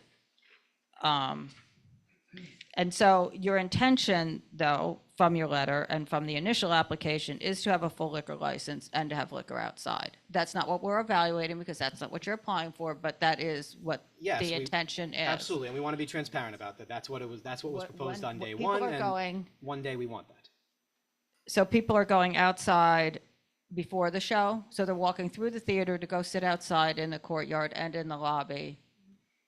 [SPEAKER 1] so your intention, though, from your letter and from the initial application is to have a full liquor license and to have liquor outside. That's not what we're evaluating because that's not what you're applying for, but that is what
[SPEAKER 9] Yes,
[SPEAKER 1] the
[SPEAKER 9] we-
[SPEAKER 1] intention is.
[SPEAKER 9] Absolutely, and we want to be transparent about that. That's what was proposed on day
[SPEAKER 1] people
[SPEAKER 9] one,
[SPEAKER 1] are
[SPEAKER 9] and
[SPEAKER 1] going,
[SPEAKER 9] one day we want that.
[SPEAKER 1] so people are going outside before the show? So they're walking through the theater to go sit outside in the courtyard and in the lobby?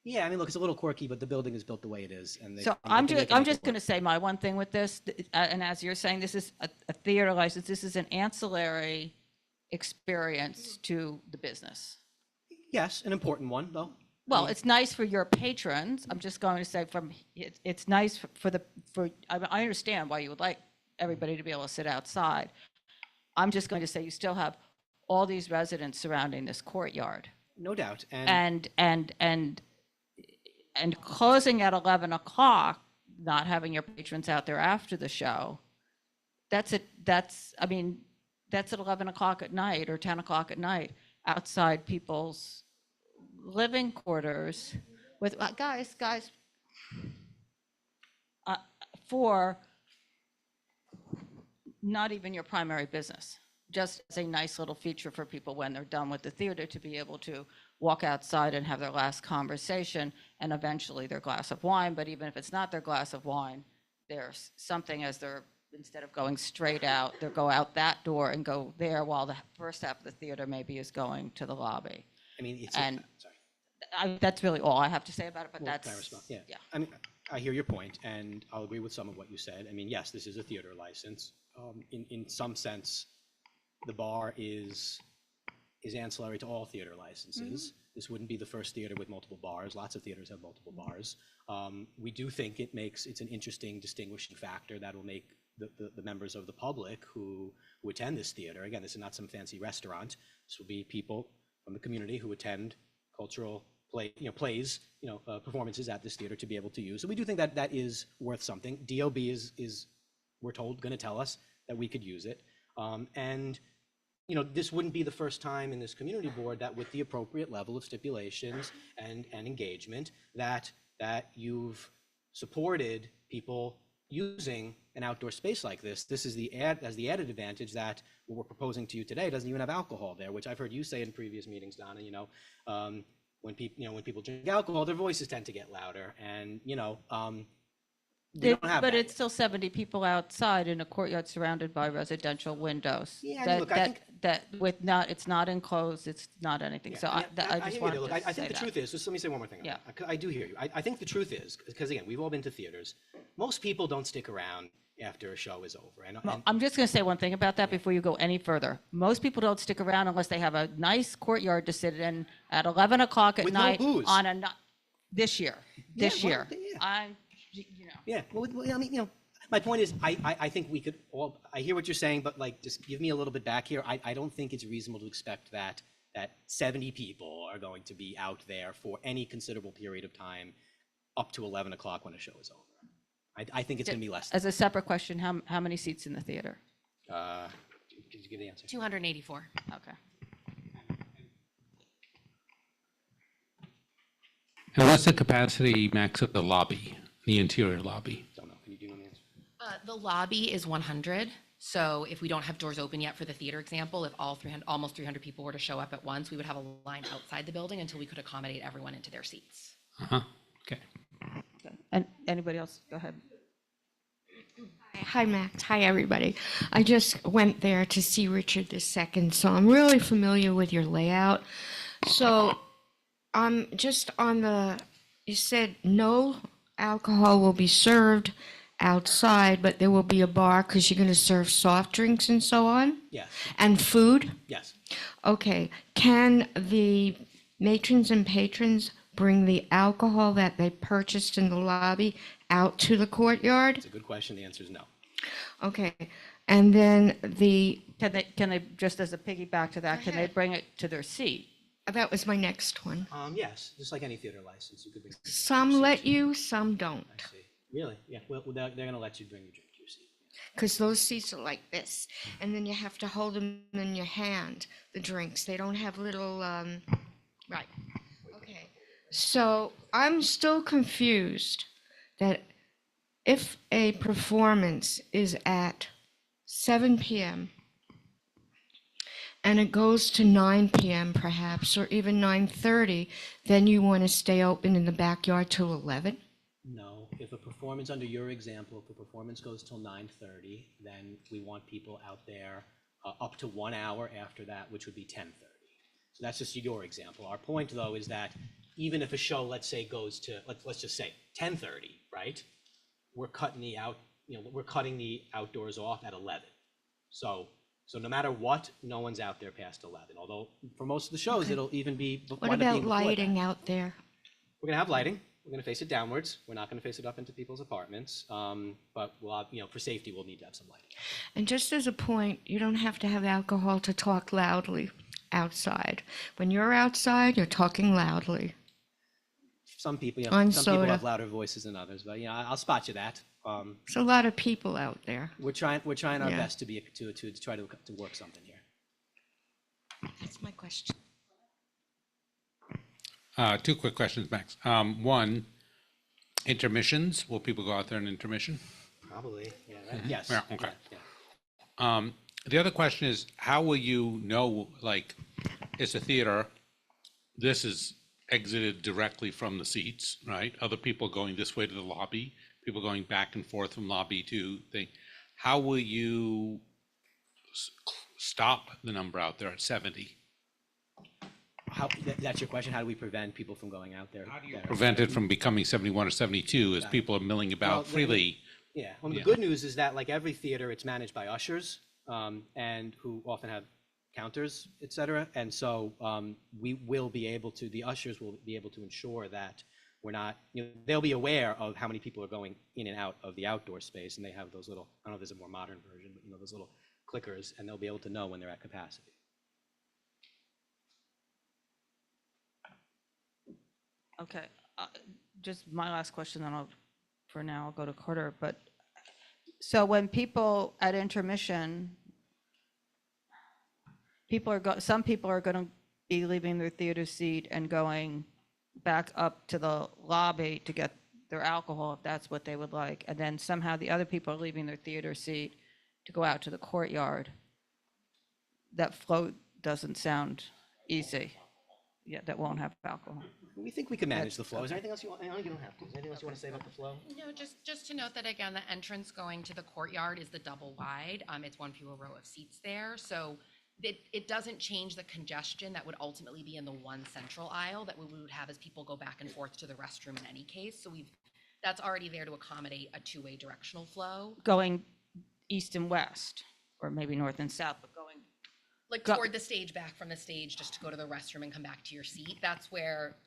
[SPEAKER 9] Yeah, I mean, look, it's a little quirky, but the building is built the way it is, and they.
[SPEAKER 1] So
[SPEAKER 9] they
[SPEAKER 1] I'm
[SPEAKER 9] can
[SPEAKER 1] just,
[SPEAKER 9] make it
[SPEAKER 1] going
[SPEAKER 9] work.
[SPEAKER 1] to say my one thing with this, and as you're saying, this is a theater license, this is an ancillary experience to the business.
[SPEAKER 9] Yes, an important one, though.
[SPEAKER 1] Well, it's nice for your patrons. I'm just going to say it's nice I understand why you would like everybody to be able to sit outside. I'm just going to say you still have all these residents surrounding this courtyard.
[SPEAKER 9] No doubt, and
[SPEAKER 1] And closing at 11 o'clock, not having your patrons out there after the show, that's at 11 o'clock at night or 10 o'clock at night outside people's living quarters with, guys, for not even your primary business, just as a nice little feature for people when they're done with the theater to be able to walk outside and have their last conversation and eventually their glass of wine. But even if it's not their glass of wine, there's something as they're, instead of going straight out, they'll go out that door and go there while the first half of the theater maybe is going to the lobby.
[SPEAKER 9] I mean, it's.
[SPEAKER 1] and-
[SPEAKER 9] Sorry.
[SPEAKER 1] That's really all I have to say about it, but
[SPEAKER 9] Well,
[SPEAKER 1] that's.
[SPEAKER 9] can I respond? Yeah. I mean, I hear your point, and I'll agree with some of what you said. I mean, yes, this is a theater license. In some sense, the bar is ancillary to all theater licenses. This wouldn't be the first theater with multiple bars. Lots of theaters have multiple bars. We do think it's an interesting distinguishing factor that will make the members of the public who attend this theater. Again, this is not some fancy restaurant. This will be people from the community who attend cultural plays, performances at this theater to be able to use. So we do think that is worth something. DOB is we're told, going to tell us that we could use it. And this wouldn't be the first time in this community board that with the appropriate level of stipulations and engagement that you've supported people using an outdoor space like this. This is the added advantage that what we're proposing to you today doesn't even have alcohol there, which I've heard you say in previous meetings, Donna. When people drink alcohol, their voices tend to get louder, and we don't have
[SPEAKER 1] But
[SPEAKER 9] that
[SPEAKER 1] it's
[SPEAKER 9] yet.
[SPEAKER 1] still 70 people outside in a courtyard surrounded by residential windows.
[SPEAKER 9] Yeah, I mean, look, I think-
[SPEAKER 1] It's not enclosed, it's not anything. So I
[SPEAKER 9] hear
[SPEAKER 1] just
[SPEAKER 9] you.
[SPEAKER 1] wanted
[SPEAKER 9] Look,
[SPEAKER 1] to
[SPEAKER 9] I
[SPEAKER 1] say
[SPEAKER 9] think the
[SPEAKER 1] that.
[SPEAKER 9] truth is, just let me say one more thing.
[SPEAKER 1] Yeah.
[SPEAKER 9] I do hear you. I think the truth is, because again, we've all been to theaters. Most people don't stick around after a show is over. And
[SPEAKER 1] I'm just going to say one thing about that before you go any further. Most people don't stick around unless they have a nice courtyard to sit in at 11 o'clock at
[SPEAKER 9] With no
[SPEAKER 1] night
[SPEAKER 9] booze.
[SPEAKER 1] on this year. This
[SPEAKER 9] well,
[SPEAKER 1] year.
[SPEAKER 9] yeah. Yeah, well, I mean, my point is, I think we could all, I hear what you're saying, but just give me a little bit back here. I don't think it's reasonable to expect that 70 people are going to be out there for any considerable period of time up to 11 o'clock when a show is over. I think it's going to be less.
[SPEAKER 1] As a separate question, how many seats in the theater?
[SPEAKER 9] Could you give the answer?
[SPEAKER 10] 284.
[SPEAKER 1] Okay.
[SPEAKER 7] And what's the capacity max of the lobby, the interior lobby?
[SPEAKER 9] Don't know. Do you know the answer?
[SPEAKER 10] The lobby is 100. So if we don't have doors open yet for the theater example, if almost 300 people were to show up at once, we would have a line outside the building until we could accommodate everyone into their seats.
[SPEAKER 7] Okay.
[SPEAKER 1] And anybody else? Go ahead.
[SPEAKER 3] Hi, Max. Hi, everybody. I just went there to see Richard II, so I'm really familiar with your layout. So just on you said no alcohol will be served outside, but there will be a bar because you're going to serve soft drinks and so on?
[SPEAKER 9] Yes.
[SPEAKER 3] And food?
[SPEAKER 9] Yes.
[SPEAKER 3] Okay. Can the matrons and patrons bring the alcohol that they purchased in the lobby out to the courtyard?
[SPEAKER 9] It's a good question. The answer is no.
[SPEAKER 3] Okay, and then
[SPEAKER 1] Can they, just as a piggyback to that,
[SPEAKER 3] Go
[SPEAKER 1] can they
[SPEAKER 3] ahead.
[SPEAKER 1] bring it to their seat?
[SPEAKER 3] that was my next one.
[SPEAKER 9] Yes, just like any theater license, you could bring.
[SPEAKER 3] Some let you, some don't,
[SPEAKER 9] I see. Really? Yeah, well, they're gonna let you bring your drink to your seat.
[SPEAKER 3] because those seats are like this, and then you have to hold them in your hand, the drinks. They don't have little, right. Okay, so I'm still confused that if a performance is at 7 p.m. and it goes to 9 p.m. perhaps, or even 9:30, then you want to stay open in the backyard till 11?
[SPEAKER 9] No, if a performance, under your example, if a performance goes till 9:30, then we want people out there up to 1 hour after that, which would be 10:30. So that's just your example. Our point, though, is that even if a show, let's say, goes to, let's just say 10:30, right? We're cutting the outdoors off at 11. So no matter what, no one's out there past 11. Although for most of the shows, it'll even be.
[SPEAKER 3] What about lighting out there?
[SPEAKER 9] We're gonna have lighting. We're gonna face it downwards. We're not gonna face it up into people's apartments. But we'll have, for safety, we'll need to have some lighting.
[SPEAKER 3] And just as a point, you don't have to have alcohol to talk loudly outside. When you're outside, you're talking loudly.
[SPEAKER 9] Some people,
[SPEAKER 3] On
[SPEAKER 9] some people
[SPEAKER 3] soda.
[SPEAKER 9] have louder voices than others, but I'll spot you that.
[SPEAKER 3] There's a lot of people out there.
[SPEAKER 9] We're trying our
[SPEAKER 3] Yeah.
[SPEAKER 9] best to try to work something here.
[SPEAKER 3] That's my question.
[SPEAKER 7] Two quick questions, Max. One, intermissions. Will people go out there in intermission?
[SPEAKER 9] Probably, yeah. Yes.
[SPEAKER 7] Yeah, okay.
[SPEAKER 9] Yeah.
[SPEAKER 7] The other question is, how will you know, like, it's a theater, this is exited directly from the seats, right? Other people going this way to the lobby, people going back and forth from lobby to thing. How will you stop the number out there at 70?
[SPEAKER 9] That's your question? How do we prevent people from going out there?
[SPEAKER 7] How do you prevent it from becoming 71 or 72 as people are milling
[SPEAKER 9] Well,
[SPEAKER 7] about freely?
[SPEAKER 9] Yeah, well, the
[SPEAKER 7] Yeah.
[SPEAKER 9] good news is that, like every theater, it's managed by ushers, and who often have counters, et cetera. And so we will be able to, the ushers will be able to ensure that we're not, they'll be aware of how many people are going in and out of the outdoor space, and they have those little, I don't know if there's a more modern version, but those little clickers, and they'll be able to know when they're at capacity.
[SPEAKER 1] Okay, just my last question, then for now, I'll go to Carter. But so when people at intermission, some people are going to be leaving their theater seat and going back up to the lobby to get their alcohol, if that's what they would like. And then somehow the other people are leaving their theater seat to go out to the courtyard. That flow doesn't sound easy. Yeah, that won't have alcohol.
[SPEAKER 9] We think we can manage the flow. Is there anything else you want? I know you don't have to. Is there anything else you want to say about the flow?
[SPEAKER 10] No, just to note that again, the entrance going to the courtyard is the double wide. It's one fewer row of seats there. So it doesn't change the congestion that would ultimately be in the one central aisle that we would have as people go back and forth to the restroom in any case. So that's already there to accommodate a two-way directional flow.
[SPEAKER 1] Going east and west, or maybe north and south, but going
[SPEAKER 10] Like toward the stage, back from the stage, just to go to the restroom and come back to your seat. That's where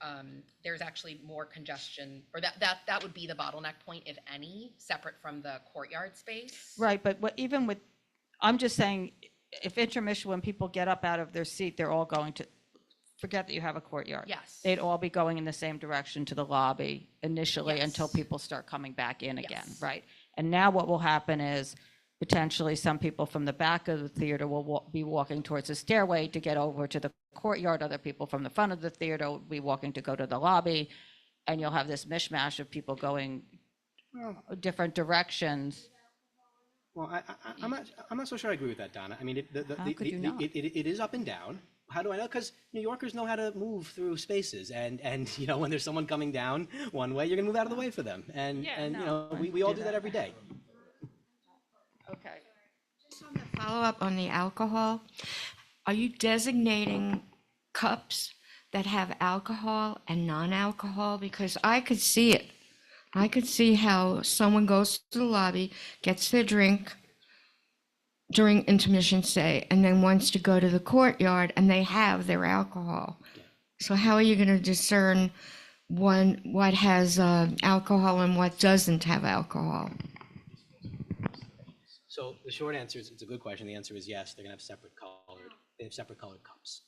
[SPEAKER 10] there's actually more congestion, or that would be the bottleneck point, if any, separate from the courtyard space.
[SPEAKER 1] right. But I'm just saying, if intermission, when people get up out of their seat, they're all going to, forget that you have a courtyard.
[SPEAKER 10] Yes.
[SPEAKER 1] They'd all be going in the same direction to the lobby initially
[SPEAKER 10] Yes.
[SPEAKER 1] until people start coming back in again,
[SPEAKER 10] Yes.
[SPEAKER 1] right? And now what will happen is potentially some people from the back of the theater will be walking towards the stairway to get over to the courtyard. Other people from the front of the theater will be walking to go to the lobby. And you'll have this mishmash of people going different directions.
[SPEAKER 9] Well, I'm not so sure I agree with that, Donna. I mean,
[SPEAKER 1] How could you not?
[SPEAKER 9] it is up and down. How do I know? Because New Yorkers know how to move through spaces, and when there's someone coming down one way, you're gonna move out of the way for them, and we all do that every day.
[SPEAKER 1] Okay.
[SPEAKER 3] Just on the follow-up on the alcohol, are you designating cups that have alcohol and non-alcohol? Because I could see it. I could see how someone goes to the lobby, gets their drink during intermission, say, and then wants to go to the courtyard and they have their alcohol. So how are you going to discern what has alcohol and what doesn't have alcohol?
[SPEAKER 9] So the short answer is, it's a good question. The answer is yes, they're gonna have they have separate colored cups.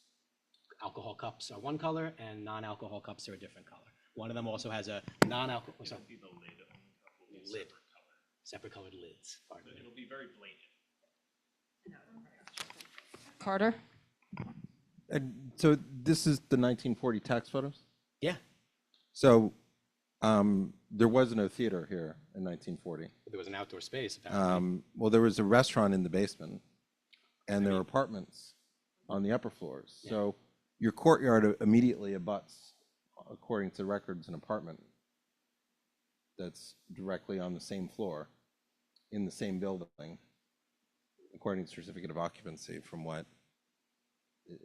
[SPEAKER 9] Alcohol cups are one color and non-alcohol cups are a different color. One of them also has a non-alcohol, lid, separate colored lids. Pardon me.
[SPEAKER 8] It'll be very blatant.
[SPEAKER 1] Carter?
[SPEAKER 4] So this is the 1940 tax photos?
[SPEAKER 9] Yeah,
[SPEAKER 4] So there was no theater here in 1940.
[SPEAKER 9] there was an outdoor space apparently.
[SPEAKER 4] Well, there was a restaurant in the basement, and there were apartments on the upper floors.
[SPEAKER 9] Yeah.
[SPEAKER 4] So your courtyard immediately abuts, according to records, an apartment that's directly on the same floor, in the same building, according to certificate of occupancy from what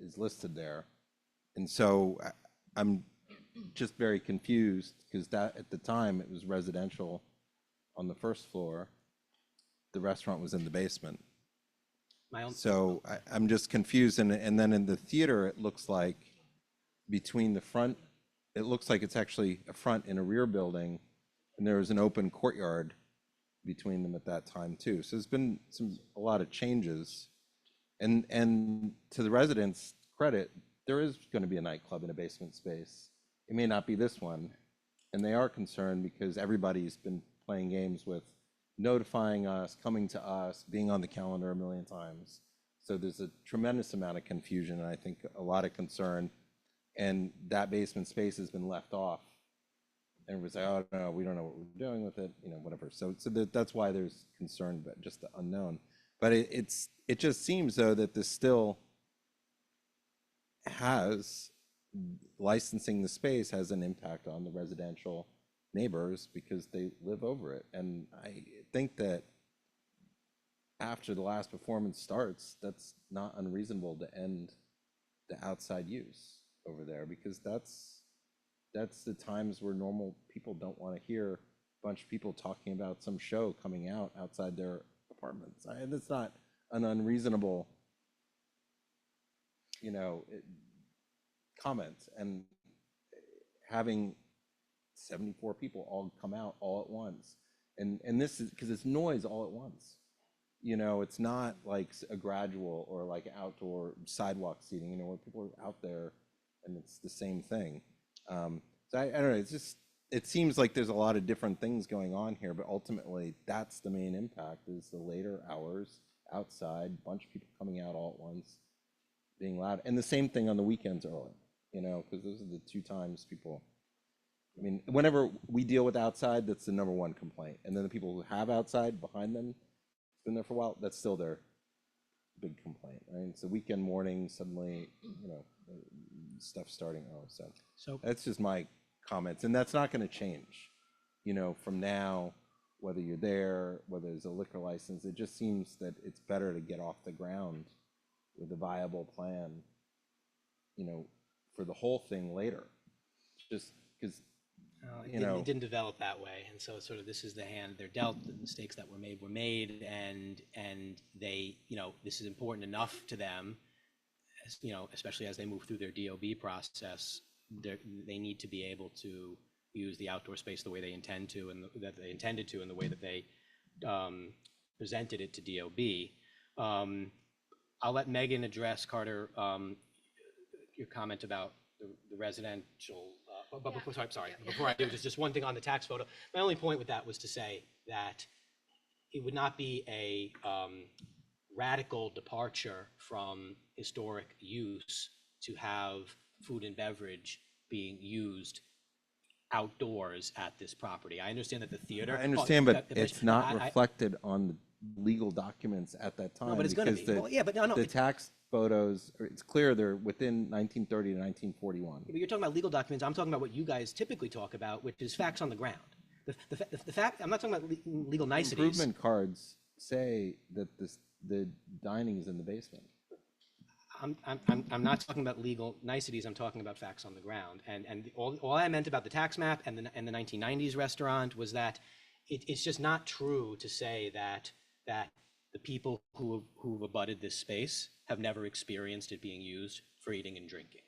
[SPEAKER 4] is listed there. And so I'm just very confused because that at the time it was residential on the first floor. The restaurant was in the basement.
[SPEAKER 9] My own,
[SPEAKER 4] So I'm just confused. And then in the theater, it looks like between the front, it looks like it's actually a front and a rear building. And there was an open courtyard between them at that time too. So there's been a lot of changes. And to the residents' credit, there is going to be a nightclub in a basement space. It may not be this one. And they are concerned because everybody's been playing games with notifying us, coming to us, being on the calendar a million times. So there's a tremendous amount of confusion and I think a lot of concern. And that basement space has been left off. Everybody's like, oh no, we don't know what we're doing with it, you know, whatever. So that's why there's concern, but just the unknown. But it just seems though that this still has, licensing the space has an impact on the residential neighbors because they live over it. And I think that after the last performance starts, that's not unreasonable to end the outside use over there, because that's the times where normal people don't want to hear a bunch of people talking about some show coming out outside their apartments. And it's not an unreasonable, you know, comment. And having 74 people all come out all at once, and this is because it's noise all at once. You know, it's not like a gradual or like outdoor sidewalk seating, you know, where people are out there and it's the same thing. So I don't know, it's just, it seems like there's a lot of different things going on here, but ultimately that's the main impact, is the later hours outside, bunch of people coming out all at once, being loud. And the same thing on the weekends early, you know, because those are the two times people, I mean, whenever we deal with outside, that's the number one complaint. And then the people who have outside behind them, been there for a while, that's still their big complaint, right? So weekend morning, suddenly, you know, stuff starting early. So that's just my comments, and that's not going to change, you know, from now, whether you're there, whether there's a liquor license. It just seems that it's better to get off the ground with a viable plan, you know, for the whole thing later, just because, you know,
[SPEAKER 9] it didn't develop that way, and so sort of this is the hand they're dealt. The mistakes that were made, and they, you know, this is important enough to them, as, you know, especially as they move through their DOB process. They need to be able to use the outdoor space the way they intend to, and that they intended to, and the way that they presented it to DOB. I'll let Megan address, Carter, your comment about the residential. But before, sorry, before I do, just one thing on the tax photo. My only point with that was to say that it would not be a radical departure from historic use to have food and beverage being used outdoors at this property. I understand that the theater.
[SPEAKER 4] I understand, but it's not reflected on the legal documents at that time.
[SPEAKER 9] No, but it's going to be. Well, yeah, but no.
[SPEAKER 4] The tax photos, it's clear they're within 1930 to 1941.
[SPEAKER 9] But you're talking about legal documents. I'm talking about what you guys typically talk about, which is facts on the ground. The fact, I'm not talking about legal niceties.
[SPEAKER 4] Improvement cards say that the dining is in the basement.
[SPEAKER 9] I'm not talking about legal niceties. I'm talking about facts on the ground. And all I meant about the tax map and the 1990s restaurant was that it's just not true to say that the people who've abutted this space have never experienced it being used for eating and drinking.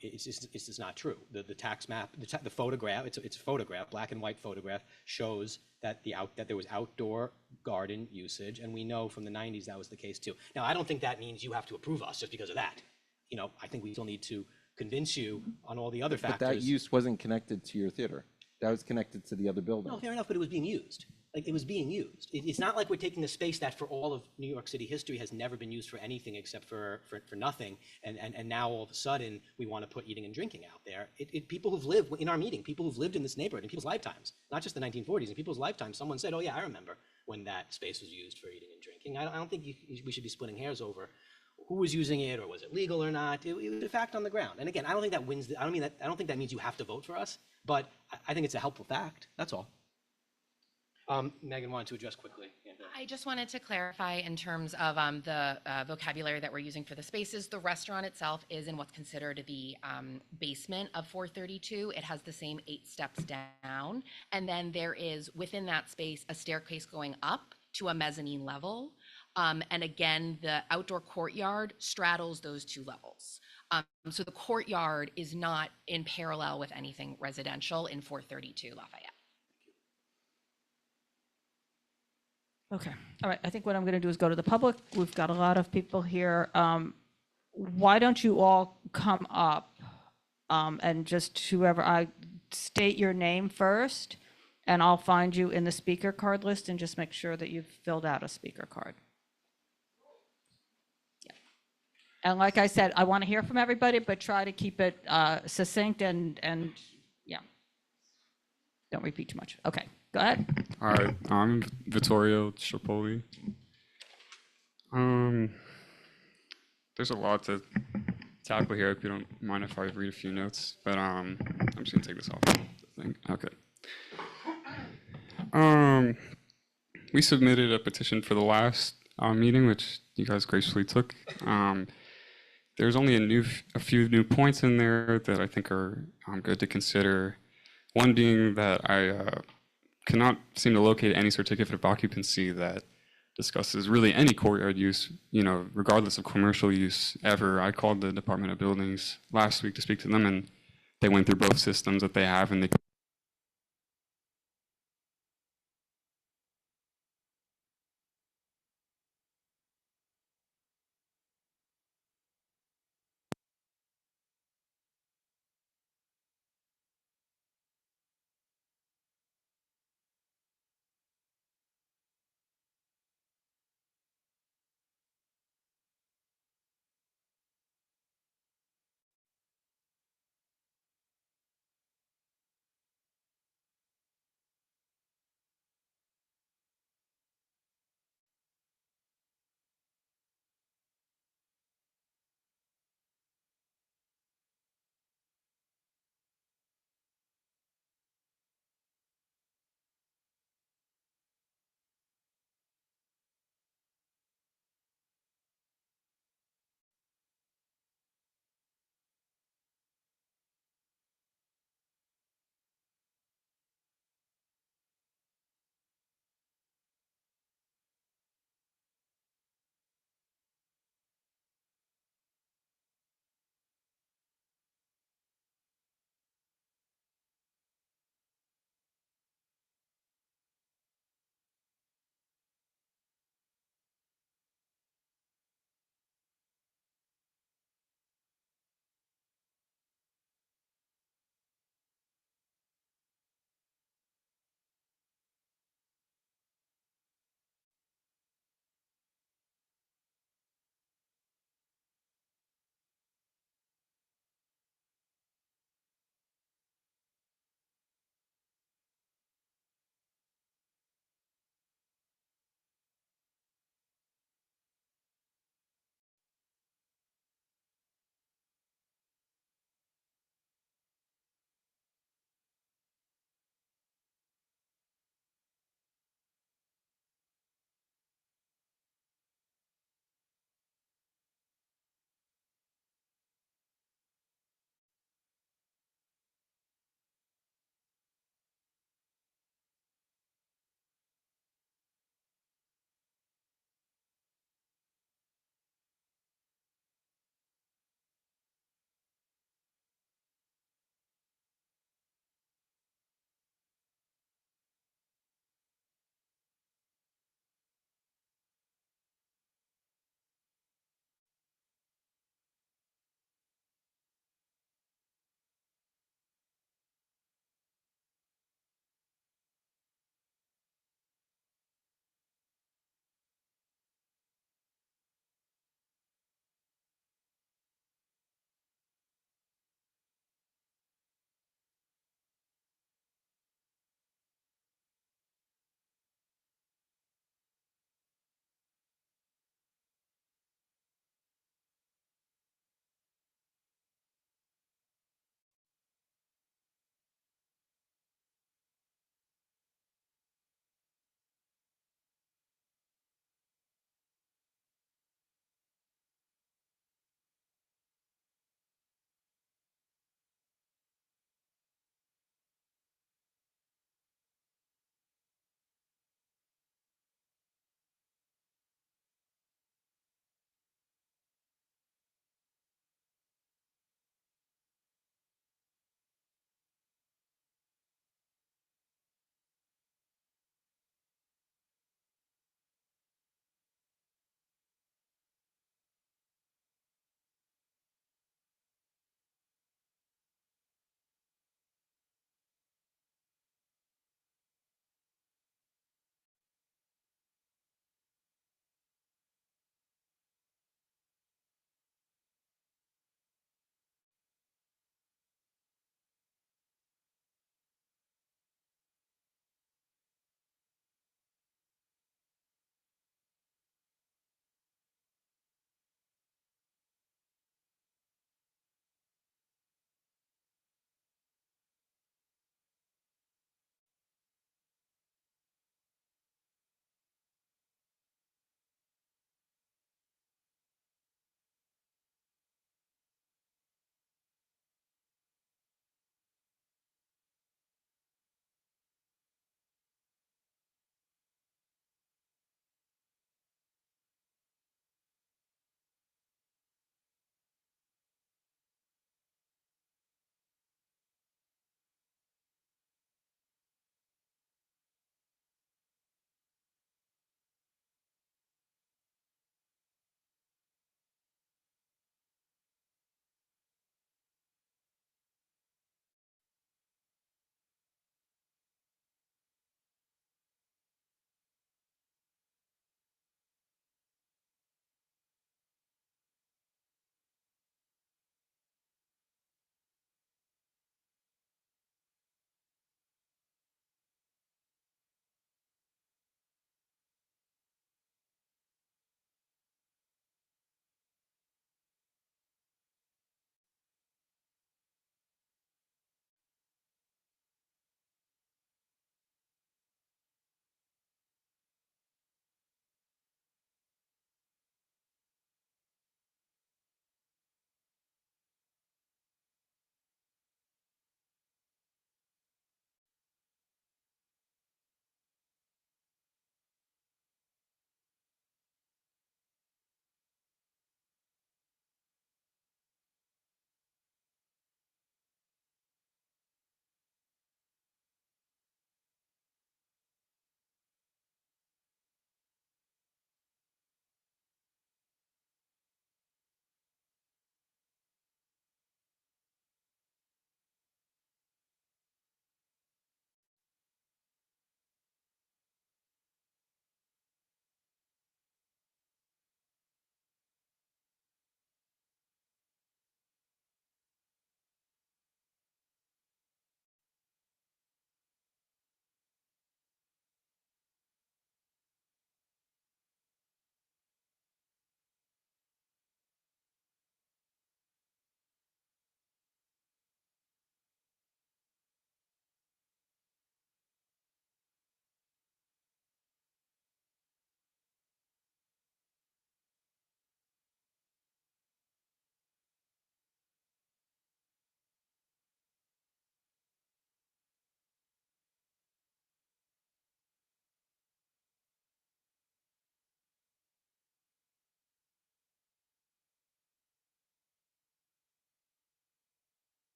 [SPEAKER 9] It's just not true. The tax map, the photograph, it's a photograph, black and white photograph, shows that there was outdoor garden usage, and we know from the 90s that was the case too. Now, I don't think that means you have to approve us just because of that. You know, I think we still need to convince you on all the other
[SPEAKER 4] But
[SPEAKER 9] factors.
[SPEAKER 4] that use wasn't connected to your theater. That was connected to the other building.
[SPEAKER 9] No, fair enough, but it was being used. Like, it was being used. It's not like we're taking a space that for all of New York City history has never been used for anything except for nothing. And now all of a sudden we want to put eating and drinking out there. People who've lived in our meeting, people who've lived in this neighborhood in people's lifetimes, not just the 1940s, in people's lifetimes, someone said, oh yeah, I remember when that space was used for eating and drinking. I don't think we should be splitting hairs over who was using it or was it legal or not. It was a fact on the ground. And again, I don't think that wins. I don't think that means you have to vote for us, but I think it's a helpful fact. That's all. Megan wanted to address quickly. Yeah.
[SPEAKER 10] I just wanted to clarify in terms of the vocabulary that we're using for the spaces. The restaurant itself is in what's considered the basement of 432. It has the same 8 steps down. And then there is within that space a staircase going up to a mezzanine level. And again, the outdoor courtyard straddles those 2 levels. So the courtyard is not in parallel with anything residential in 432 Lafayette.
[SPEAKER 1] Okay, all right, I think what I'm gonna do is go to the public. We've got a lot of people here. Why don't you all come up and just whoever, state your name first, and I'll find you in the speaker card list and just make sure that you've filled out a speaker card. Yeah. And like I said, I wanna hear from everybody, but try to keep it succinct and yeah. Don't repeat too much. Okay, go ahead.
[SPEAKER 11] All right, I'm Vittorio Tripoli. There's a lot to tackle here. If you don't mind if I read a few notes, but I'm just gonna take this off the thing. Okay. We submitted a petition for the last meeting, which you guys graciously took. There's only a few new points in there that I think are good to consider. One being that I cannot seem to locate any certificate of occupancy that discusses really any courtyard use, you know, regardless of commercial use ever. I called the Department of Buildings last week to speak to them, and they went through both systems that they have, and they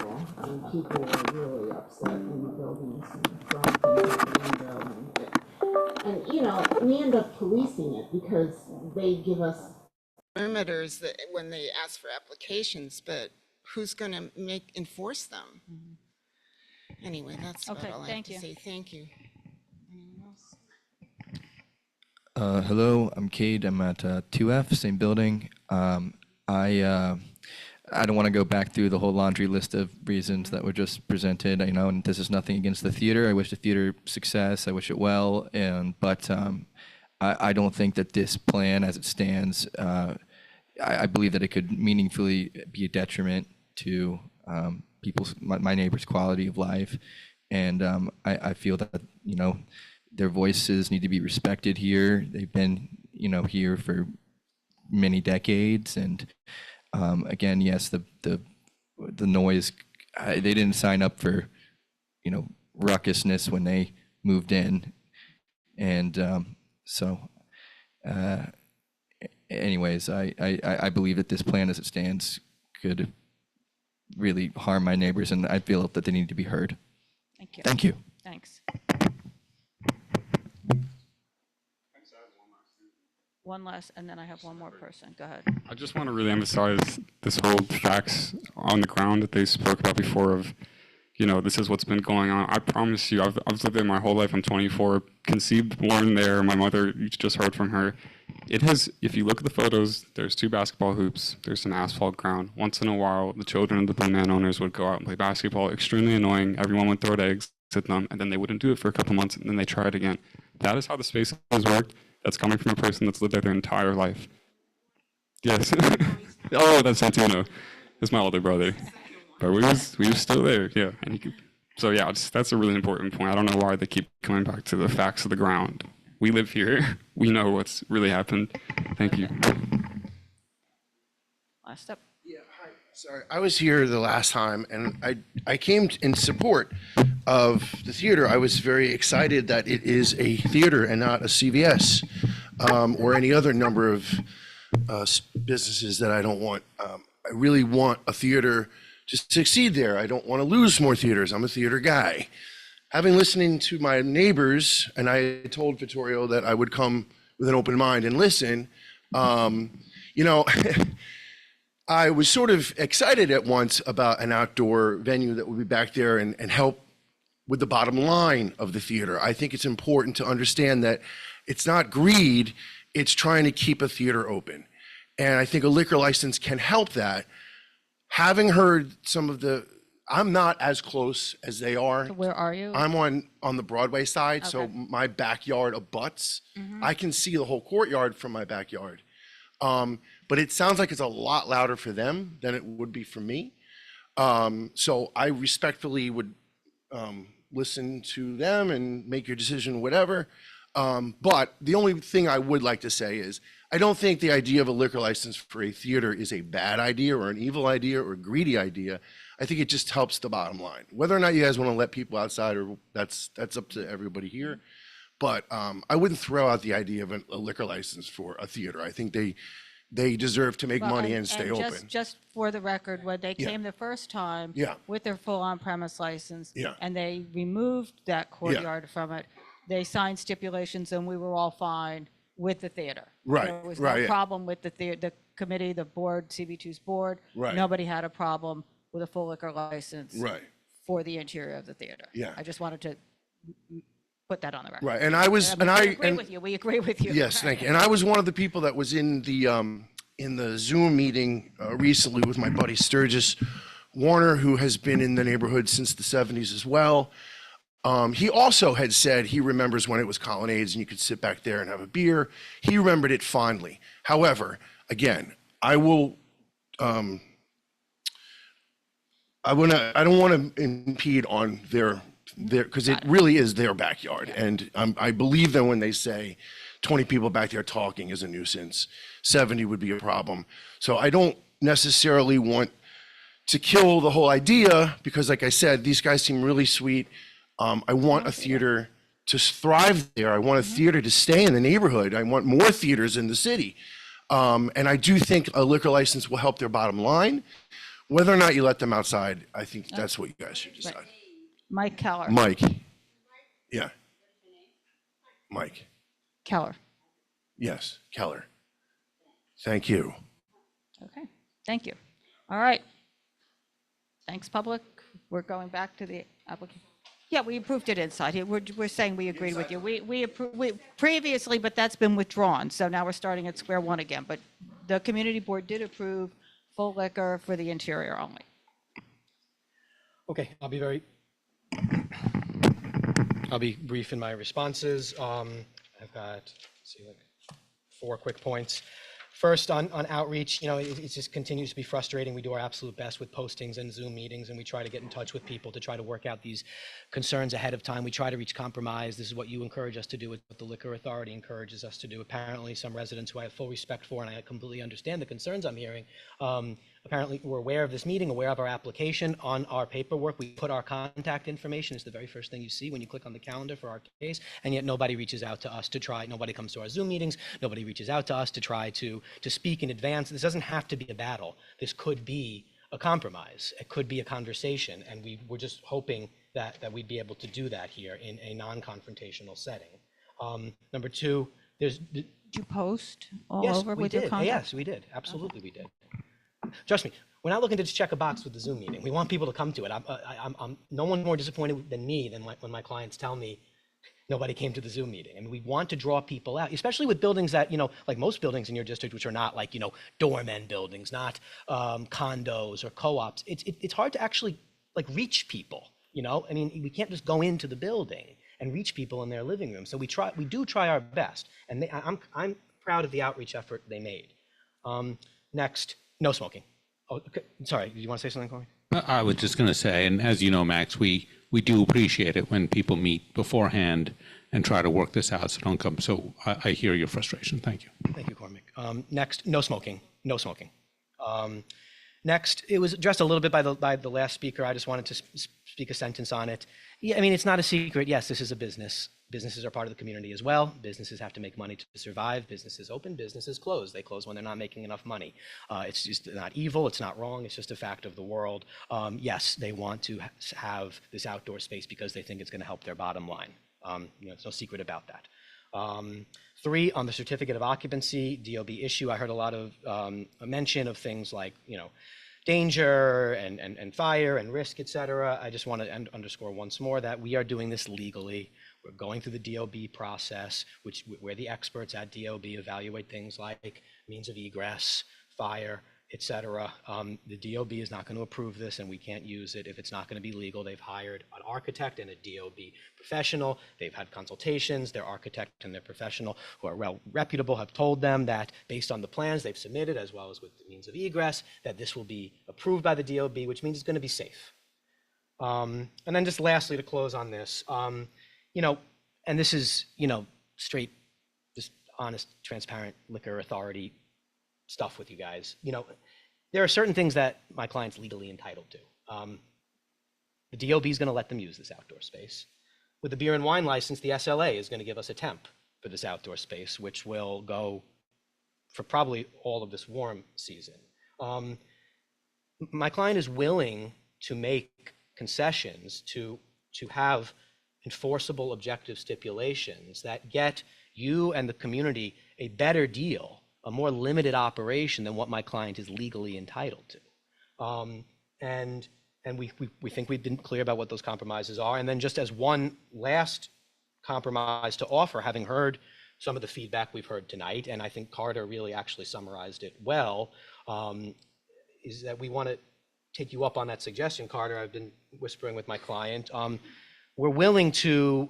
[SPEAKER 12] people. I mean, people were really upset in the buildings and throwing things out the window. And, you know, we end up policing it because they give us perimeters that when they ask for applications, but who's going to enforce them? Anyway, that's about
[SPEAKER 1] Okay,
[SPEAKER 12] all I have
[SPEAKER 1] thank
[SPEAKER 12] to
[SPEAKER 1] you.
[SPEAKER 12] say. Thank you. Anyone else?
[SPEAKER 13] Hello, I'm Cade. I'm at 2F, same building. I don't want to go back through the whole laundry list of reasons that were just presented. You know, and this is nothing against the theater. I wish the theater success. I wish it well. But I don't think that this plan, as it stands, I believe that it could meaningfully be a detriment to my neighbors' quality of life. And I feel that, you know, their voices need to be respected here. They've been, you know, here for many decades. And again, yes, the noise, they didn't sign up for, you know, ruckusness when they moved in. And anyways, I believe that this plan as it stands could really harm my neighbors, and I feel that they need to be heard.
[SPEAKER 1] Thank you.
[SPEAKER 13] Thank you.
[SPEAKER 1] Thanks. One last, and then I have one more person. Go ahead.
[SPEAKER 11] I just want to really emphasize this whole facts on the ground that they spoke about before of, you know, this is what's been going on. I promise you, I've lived there my whole life. I'm 24, conceived, born there. My mother, you just heard from her. It has, if you look at the photos, there's 2 basketball hoops, there's some asphalt ground. Once in a while, the children of the Blond owners would go out and play basketball. Extremely annoying. Everyone would throw eggs at them, and then they wouldn't do it for a couple months, and then they try it again. That is how the space has worked. That's coming from a person that's lived there their entire life. Yes. Oh, that's Santino. That's my older brother. But we was still there, yeah. And so yeah, that's a really important point. I don't know why they keep coming back to the facts of the ground. We live here. We know what's really happened. Thank you.
[SPEAKER 1] Last up.
[SPEAKER 14] Yeah, hi. Sorry, I was here the last time, and I came in support of the theater. I was very excited that it is a theater and not a CVS or any other number of businesses that I don't want. I really want a theater to succeed there. I don't want to lose more theaters. I'm a theater guy. Having listening to my neighbors, and I told Vittorio that I would come with an open mind and listen, you know, I was sort of excited at once about an outdoor venue that would be back there and help with the bottom line of the theater. I think it's important to understand that it's not greed, it's trying to keep a theater open. And I think a liquor license can help that. Having heard some of I'm not as close as they are.
[SPEAKER 1] So where are you?
[SPEAKER 14] I'm on the Broadway side, so
[SPEAKER 1] Okay.
[SPEAKER 14] my backyard abuts. I can see the whole courtyard from my backyard. But it sounds like it's a lot louder for them than it would be for me. So I respectfully would listen to them and make your decision, whatever. But the only thing I would like to say is, I don't think the idea of a liquor license for a theater is a bad idea or an evil idea or a greedy idea. I think it just helps the bottom line. Whether or not you guys want to let people outside, or that's up to everybody here. But I wouldn't throw out the idea of a liquor license for a theater. I think they deserve to make
[SPEAKER 1] Well,
[SPEAKER 14] money and stay open.
[SPEAKER 1] Just for the record, when they
[SPEAKER 14] Yeah.
[SPEAKER 1] came the first time
[SPEAKER 14] Yeah.
[SPEAKER 1] with their full on-premise license,
[SPEAKER 14] Yeah.
[SPEAKER 1] and they removed that courtyard from it, they signed stipulations, and we were all fine with the theater.
[SPEAKER 14] Right,
[SPEAKER 1] There was
[SPEAKER 14] right,
[SPEAKER 1] no
[SPEAKER 14] yeah.
[SPEAKER 1] problem with the committee, the board, CB2's board.
[SPEAKER 14] Right.
[SPEAKER 1] Nobody had a problem with a full liquor license
[SPEAKER 14] Right.
[SPEAKER 1] for the interior of the theater.
[SPEAKER 14] Yeah.
[SPEAKER 1] I just wanted to put that on the record.
[SPEAKER 14] Right, and I was,
[SPEAKER 1] We
[SPEAKER 14] and I,
[SPEAKER 1] agree
[SPEAKER 14] and
[SPEAKER 1] with you. We agree with you.
[SPEAKER 14] yes, thank you. And I was one of the people that was in the Zoom meeting recently with my buddy Sturgis Warner, who has been in the neighborhood since the 70s as well. He also had said he remembers when it was Colonnades and you could sit back there and have a beer. He remembered it fondly. However, again, I don't want to impede on their, because it really is their backyard. And I believe them when they say 20 people back there talking is a nuisance. 70 would be a problem. So I don't necessarily want to kill the whole idea, because like I said, these guys seem really sweet. I want a theater to thrive there. I want a theater to stay in the neighborhood. I want more theaters in the city. And I do think a liquor license will help their bottom line. Whether or not you let them outside, I think that's what you guys should decide.
[SPEAKER 1] Mike Keller.
[SPEAKER 14] Mike. Yeah. Mike.
[SPEAKER 1] Keller.
[SPEAKER 14] Yes, Keller. Thank you.
[SPEAKER 1] Okay, thank you. All right. Thanks, public. We're going back to the application. Yeah, we approved it inside. We're saying we agreed with you. We approved previously, but that's been withdrawn. So now we're starting at square one again. But the community board did approve full liquor for the interior only.
[SPEAKER 9] Okay, I'll be brief in my responses. I've got, let's see, like 4 quick points. First, on outreach, it just continues to be frustrating. We do our absolute best with postings and Zoom meetings, and we try to get in touch with people to try to work out these concerns ahead of time. We try to reach compromise. This is what you encourage us to do. It's what the Liquor Authority encourages us to do. Apparently, some residents who I have full respect for, and I completely understand the concerns I'm hearing, apparently were aware of this meeting, aware of our application. On our paperwork, we put our contact information. It's the very first thing you see when you click on the calendar for our case, and yet nobody reaches out to us to try. Nobody comes to our Zoom meetings. Nobody reaches out to us to try to speak in advance. This doesn't have to be a battle. This could be a compromise. It could be a conversation, and we're just hoping that we'd be able to do that here in a non-confrontational setting. Number 2,
[SPEAKER 1] Did you post all over with your contact?
[SPEAKER 9] Yes, we did. Absolutely, we did. Trust me, we're not looking to just check a box with the Zoom meeting. We want people to come to it. I'm no one more disappointed than me than when my clients tell me nobody came to the Zoom meeting. I mean, we want to draw people out, especially with buildings that, like most buildings in your district, which are not like, doorman buildings, not condos or co-ops. It's hard to actually like reach people, I mean, we can't just go into the building and reach people in their living room. So we do try our best. And I'm proud of the outreach effort they made. Next, no smoking. Oh, okay. Sorry, do you want to say something, Corey?
[SPEAKER 7] I was just going to say, and as you know, Max, we do appreciate it when people meet beforehand and try to work this out, so don't come. So I hear your frustration. Thank you.
[SPEAKER 9] Thank you, Cormac. Next, no smoking. No smoking. Next, it was addressed a little bit by the last speaker. I just wanted to speak a sentence on it. Yeah, I mean, it's not a secret. Yes, this is a business. Businesses are part of the community as well. Businesses have to make money to survive. Businesses open, businesses close. They close when they're not making enough money. It's just not evil. It's not wrong. It's just a fact of the world. Yes, they want to have this outdoor space because they think it's going to help their bottom line. There's no secret about that. 3, on the certificate of occupancy, DOB issue, I heard a lot of mention of things like, danger and fire and risk, et cetera. I just want to underscore once more that we are doing this legally. We're going through the DOB process, where the experts at DOB evaluate things like means of egress, fire, et cetera. The DOB is not going to approve this, and we can't use it if it's not going to be legal. They've hired an architect and a DOB professional. They've had consultations. Their architect and their professional, who are well reputable, have told them that based on the plans they've submitted, as well as with the means of egress, that this will be approved by the DOB, which means it's going to be safe. And then just lastly, to close on this, and this is, straight, just honest, transparent Liquor Authority stuff with you guys. There are certain things that my client's legally entitled to. The DOB is going to let them use this outdoor space. With the beer and wine license, the SLA is going to give us a temp for this outdoor space, which will go for probably all of this warm season. My client is willing to make concessions to have enforceable objective stipulations that get you and the community a better deal, a more limited operation than what my client is legally entitled to. And we think we've been clear about what those compromises are. And then just as one last compromise to offer, having heard some of the feedback we've heard tonight, and I think Carter really actually summarized it well, is that we want to take you up on that suggestion, Carter. I've been whispering with my client. We're willing to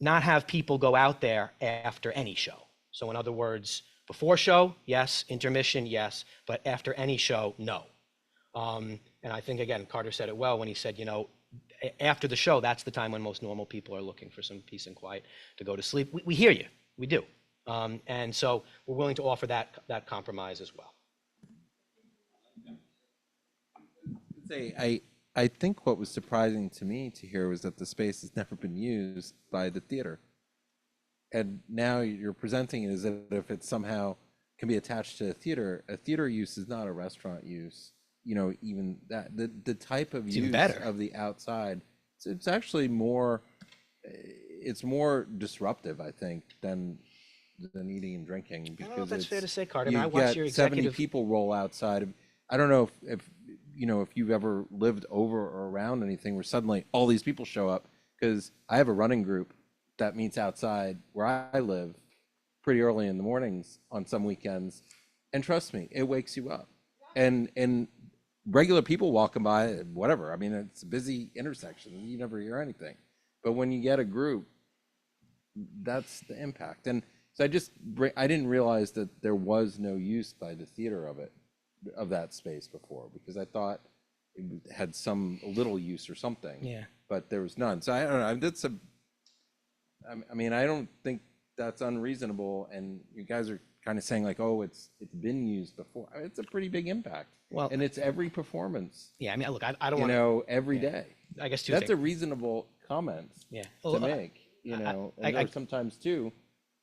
[SPEAKER 9] not have people go out there after any show. So in other words, before show, yes. Intermission, yes. But after any show, no. And I think, again, Carter said it well when he said, after the show, that's the time when most normal people are looking for some peace and quiet to go to sleep. We hear you. We do. And so we're willing to offer that compromise as well.
[SPEAKER 4] I think what was surprising to me to hear was that the space has never been used by the theater. And now you're presenting it as if it's somehow can be attached to a theater use is not a restaurant use. You know, even that, the type of
[SPEAKER 9] It's even
[SPEAKER 4] use
[SPEAKER 9] better.
[SPEAKER 4] of the outside, it's actually more, it's more disruptive, I think, than eating and drinking.
[SPEAKER 9] I don't know if
[SPEAKER 4] Because
[SPEAKER 9] that's fair to say, Carter. I
[SPEAKER 4] you
[SPEAKER 9] mean, I watched
[SPEAKER 4] get
[SPEAKER 9] your
[SPEAKER 4] 70
[SPEAKER 9] executive.
[SPEAKER 4] people roll outside. I don't know if you know, if you've ever lived over or around anything where suddenly all these people show up, because I have a running group that meets outside where I live pretty early in the mornings on some weekends, and trust me, it wakes you up. And regular people walking by, whatever. I mean, it's a busy intersection. You never hear anything, but when you get a group, that's the impact. And so I didn't realize that there was no use by the theater of that space before, because I thought it had some little use or something.
[SPEAKER 9] Yeah.
[SPEAKER 4] But there was none. So I don't know. I mean, I don't think that's unreasonable. And you guys are kind of saying like, oh, it's been used before. It's a pretty big impact.
[SPEAKER 9] Well,
[SPEAKER 4] and it's every performance.
[SPEAKER 9] Yeah, I mean, look, I don't
[SPEAKER 4] You
[SPEAKER 9] want
[SPEAKER 4] know, every day.
[SPEAKER 9] I guess two
[SPEAKER 4] That's a
[SPEAKER 9] things.
[SPEAKER 4] reasonable comment
[SPEAKER 9] Yeah.
[SPEAKER 4] to
[SPEAKER 9] Well,
[SPEAKER 4] make. You know,
[SPEAKER 9] I-
[SPEAKER 4] and there are sometimes too.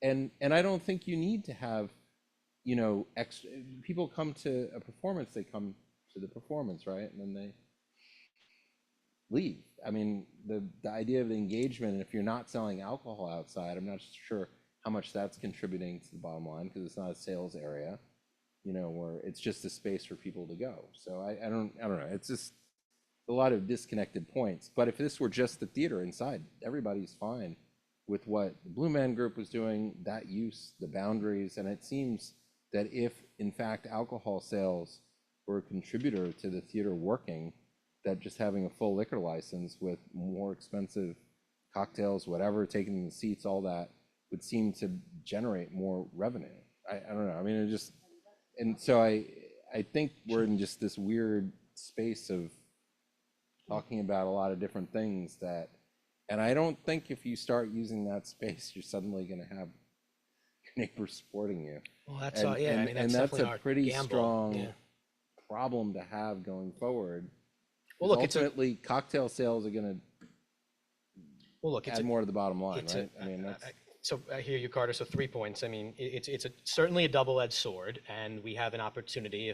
[SPEAKER 4] And I don't think you need to have, you know, extra. People come to a performance, they come to the performance, right? And then they leave. I mean, the idea of the engagement, and if you're not selling alcohol outside, I'm not sure how much that's contributing to the bottom line, because it's not a sales area, you know, where it's just a space for people to go. So I don't know. It's just a lot of disconnected points. But if this were just the theater inside, everybody's fine with what the Blue Man Group was doing, that use, the boundaries. And it seems that if, in fact, alcohol sales were a contributor to the theater working, that just having a full liquor license with more expensive cocktails, whatever, taking the seats, all that, would seem to generate more revenue. I don't know. I mean, it just, and so I think we're in just this weird space of talking about a lot of different things that, and I don't think if you start using that space, you're suddenly going to have your neighbors supporting you.
[SPEAKER 9] Well, that's
[SPEAKER 4] and,
[SPEAKER 9] all. Yeah,
[SPEAKER 4] and,
[SPEAKER 9] I mean, that's
[SPEAKER 4] and that's
[SPEAKER 9] definitely
[SPEAKER 4] a
[SPEAKER 9] our
[SPEAKER 4] pretty
[SPEAKER 9] gamble.
[SPEAKER 4] strong
[SPEAKER 9] Yeah.
[SPEAKER 4] problem to have going forward.
[SPEAKER 9] Well, look, it's
[SPEAKER 4] ultimately cocktail sales are going to
[SPEAKER 9] Well, look,
[SPEAKER 4] add more to the bottom line,
[SPEAKER 9] it's
[SPEAKER 4] right? I mean, that's
[SPEAKER 9] so I hear you, Carter. So 3 points. I mean, it's certainly a double-edged sword, and we have an opportunity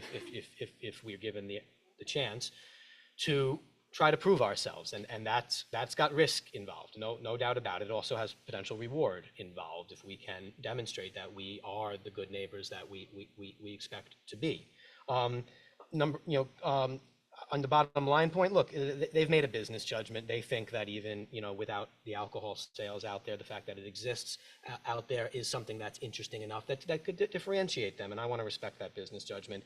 [SPEAKER 9] if we're given the chance to try to prove ourselves, and that's got risk involved. No doubt about it. It also has potential reward involved if we can demonstrate that we are the good neighbors that we expect to be. On the bottom line point, look, they've made a business judgment. They think that even, you know, without the alcohol sales out there, the fact that it exists out there is something that's interesting enough that could differentiate them. And I want to respect that business judgment.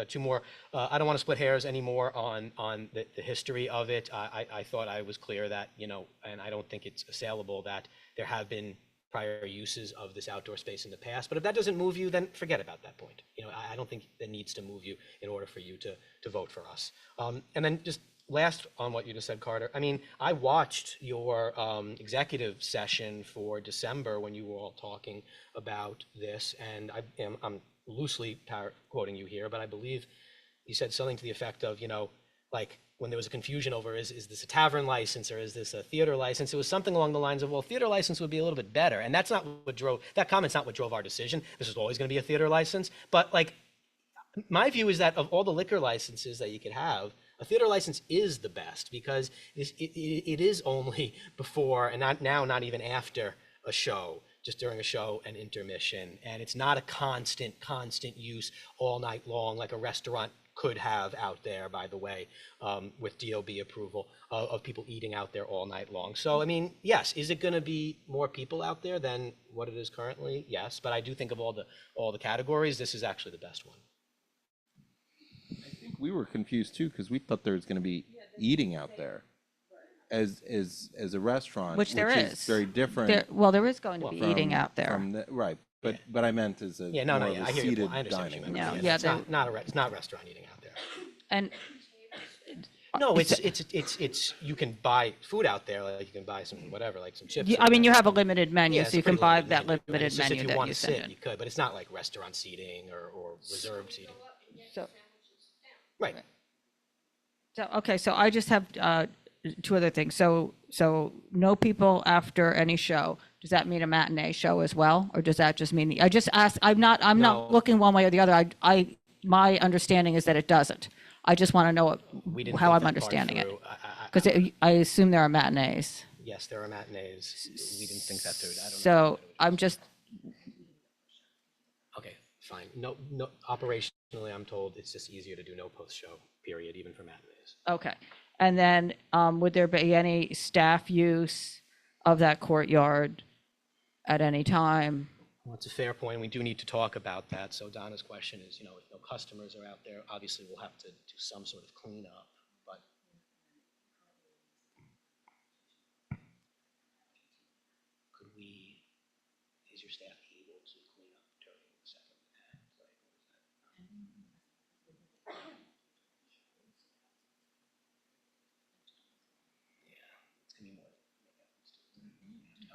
[SPEAKER 9] Two more. I don't want to split hairs anymore on the history of it. I thought I was clear that, you know, and I don't think it's assailable that there have been prior uses of this outdoor space in the past. But if that doesn't move you, then forget about that point. You know, I don't think that needs to move you in order for you to vote for us. And then just last on what you just said, Carter, I mean, I watched your executive session for December when you were all talking about this, and I'm loosely quoting you here, but I believe you said something to the effect of, you know, like, when there was a confusion over is this a tavern license or is this a theater license, it was something along the lines of, well, theater license would be a little bit better. And that's not what drove, that comment's not what drove our decision. This is always going to be a theater license. But like, my view is that of all the liquor licenses that you could have, a theater license is the best, because it is only before and not even after a show, just during a show and intermission. And it's not a constant use all night long like a restaurant could have out there, by the way, with DOB approval of people eating out there all night long. So, I mean, yes, is it going to be more people out there than what it is currently? Yes, but I do think of all the categories, this is actually the best one.
[SPEAKER 4] I think we were confused too, because we thought there was going to be eating out there as a restaurant,
[SPEAKER 1] Which there is.
[SPEAKER 4] very different.
[SPEAKER 1] There is going to be eating out there.
[SPEAKER 4] Right. But I meant as a
[SPEAKER 9] Yeah, no,
[SPEAKER 4] more
[SPEAKER 9] no,
[SPEAKER 4] of
[SPEAKER 9] yeah,
[SPEAKER 4] a
[SPEAKER 9] I hear your
[SPEAKER 4] seated
[SPEAKER 9] point. I understand what you
[SPEAKER 4] dining.
[SPEAKER 9] meant.
[SPEAKER 1] No, yeah,
[SPEAKER 9] it's not restaurant eating out there.
[SPEAKER 1] And
[SPEAKER 9] No, it's you can buy food out there, like you can buy some whatever, like some chips.
[SPEAKER 1] I mean, you have a limited menu,
[SPEAKER 9] Yeah,
[SPEAKER 1] so
[SPEAKER 9] it's
[SPEAKER 1] you
[SPEAKER 9] a
[SPEAKER 1] can
[SPEAKER 9] pretty
[SPEAKER 1] buy
[SPEAKER 9] limited
[SPEAKER 1] that
[SPEAKER 9] menu, and
[SPEAKER 1] limited
[SPEAKER 9] it's just
[SPEAKER 1] menu
[SPEAKER 9] if you
[SPEAKER 1] that
[SPEAKER 9] want
[SPEAKER 1] you
[SPEAKER 9] to
[SPEAKER 1] send
[SPEAKER 9] sit,
[SPEAKER 1] in.
[SPEAKER 9] you could, but it's not like restaurant seating or reserved seating.
[SPEAKER 1] So,
[SPEAKER 9] Right.
[SPEAKER 1] okay, so I just have two other things. So no people after any show Does that mean a matinee show as well? Or does that just mean, I just asked, I'm
[SPEAKER 9] No.
[SPEAKER 1] not looking one way or the other. My understanding is that it doesn't. I just want to know
[SPEAKER 9] We didn't
[SPEAKER 1] how
[SPEAKER 9] think
[SPEAKER 1] I'm
[SPEAKER 9] that far
[SPEAKER 1] understanding it.
[SPEAKER 9] through.
[SPEAKER 1] Because I assume there are matinees.
[SPEAKER 9] Yes, there are matinees. We didn't think that through. I don't know.
[SPEAKER 1] So I'm just,
[SPEAKER 9] Okay, fine. No, operationally, I'm told it's just easier to do no post-show, period, even for matinees.
[SPEAKER 1] okay. And then would there be any staff use of that courtyard at any time?
[SPEAKER 9] Well, it's a fair point. We do need to talk about that. So Donna's question is, if no customers are out there, obviously we'll have to do some sort of cleanup, but is your staff able to clean up during the second act? It's gonna be more.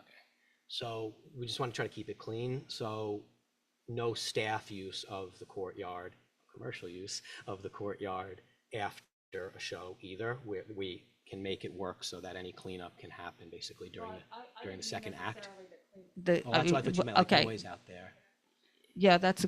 [SPEAKER 9] Okay. So we just want to try to keep it clean. So no staff use of the courtyard, commercial use of the courtyard after a show either. We can make it work so that any cleanup can happen basically during the second act.
[SPEAKER 1] That's
[SPEAKER 9] what I thought you meant, like
[SPEAKER 1] okay.
[SPEAKER 9] noise out there.
[SPEAKER 1] Yeah, that's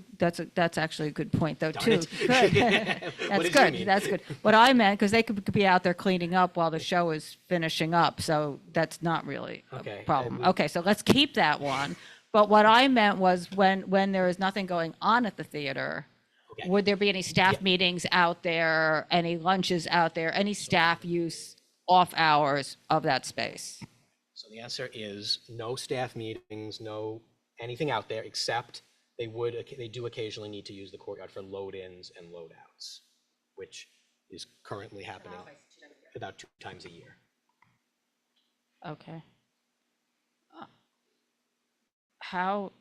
[SPEAKER 1] actually a good point though,
[SPEAKER 9] Darn
[SPEAKER 1] too.
[SPEAKER 9] it.
[SPEAKER 1] Good.
[SPEAKER 9] What
[SPEAKER 1] That's
[SPEAKER 9] did you
[SPEAKER 1] good.
[SPEAKER 9] mean?
[SPEAKER 1] That's good. What I meant, because they could be out there cleaning up while the show is finishing up, so that's not really
[SPEAKER 9] Okay,
[SPEAKER 1] a problem.
[SPEAKER 9] and-
[SPEAKER 1] Okay, so let's keep that one. But what I meant was when there is nothing going on at the theater,
[SPEAKER 9] Okay.
[SPEAKER 1] would there be any staff meetings out there, any lunches out there, any staff use off hours of that space?
[SPEAKER 9] So the answer is no staff meetings, no anything out there, except they do occasionally need to use the courtyard for load-ins and load-outs, which is currently happening about 2 times a year.
[SPEAKER 1] Okay. How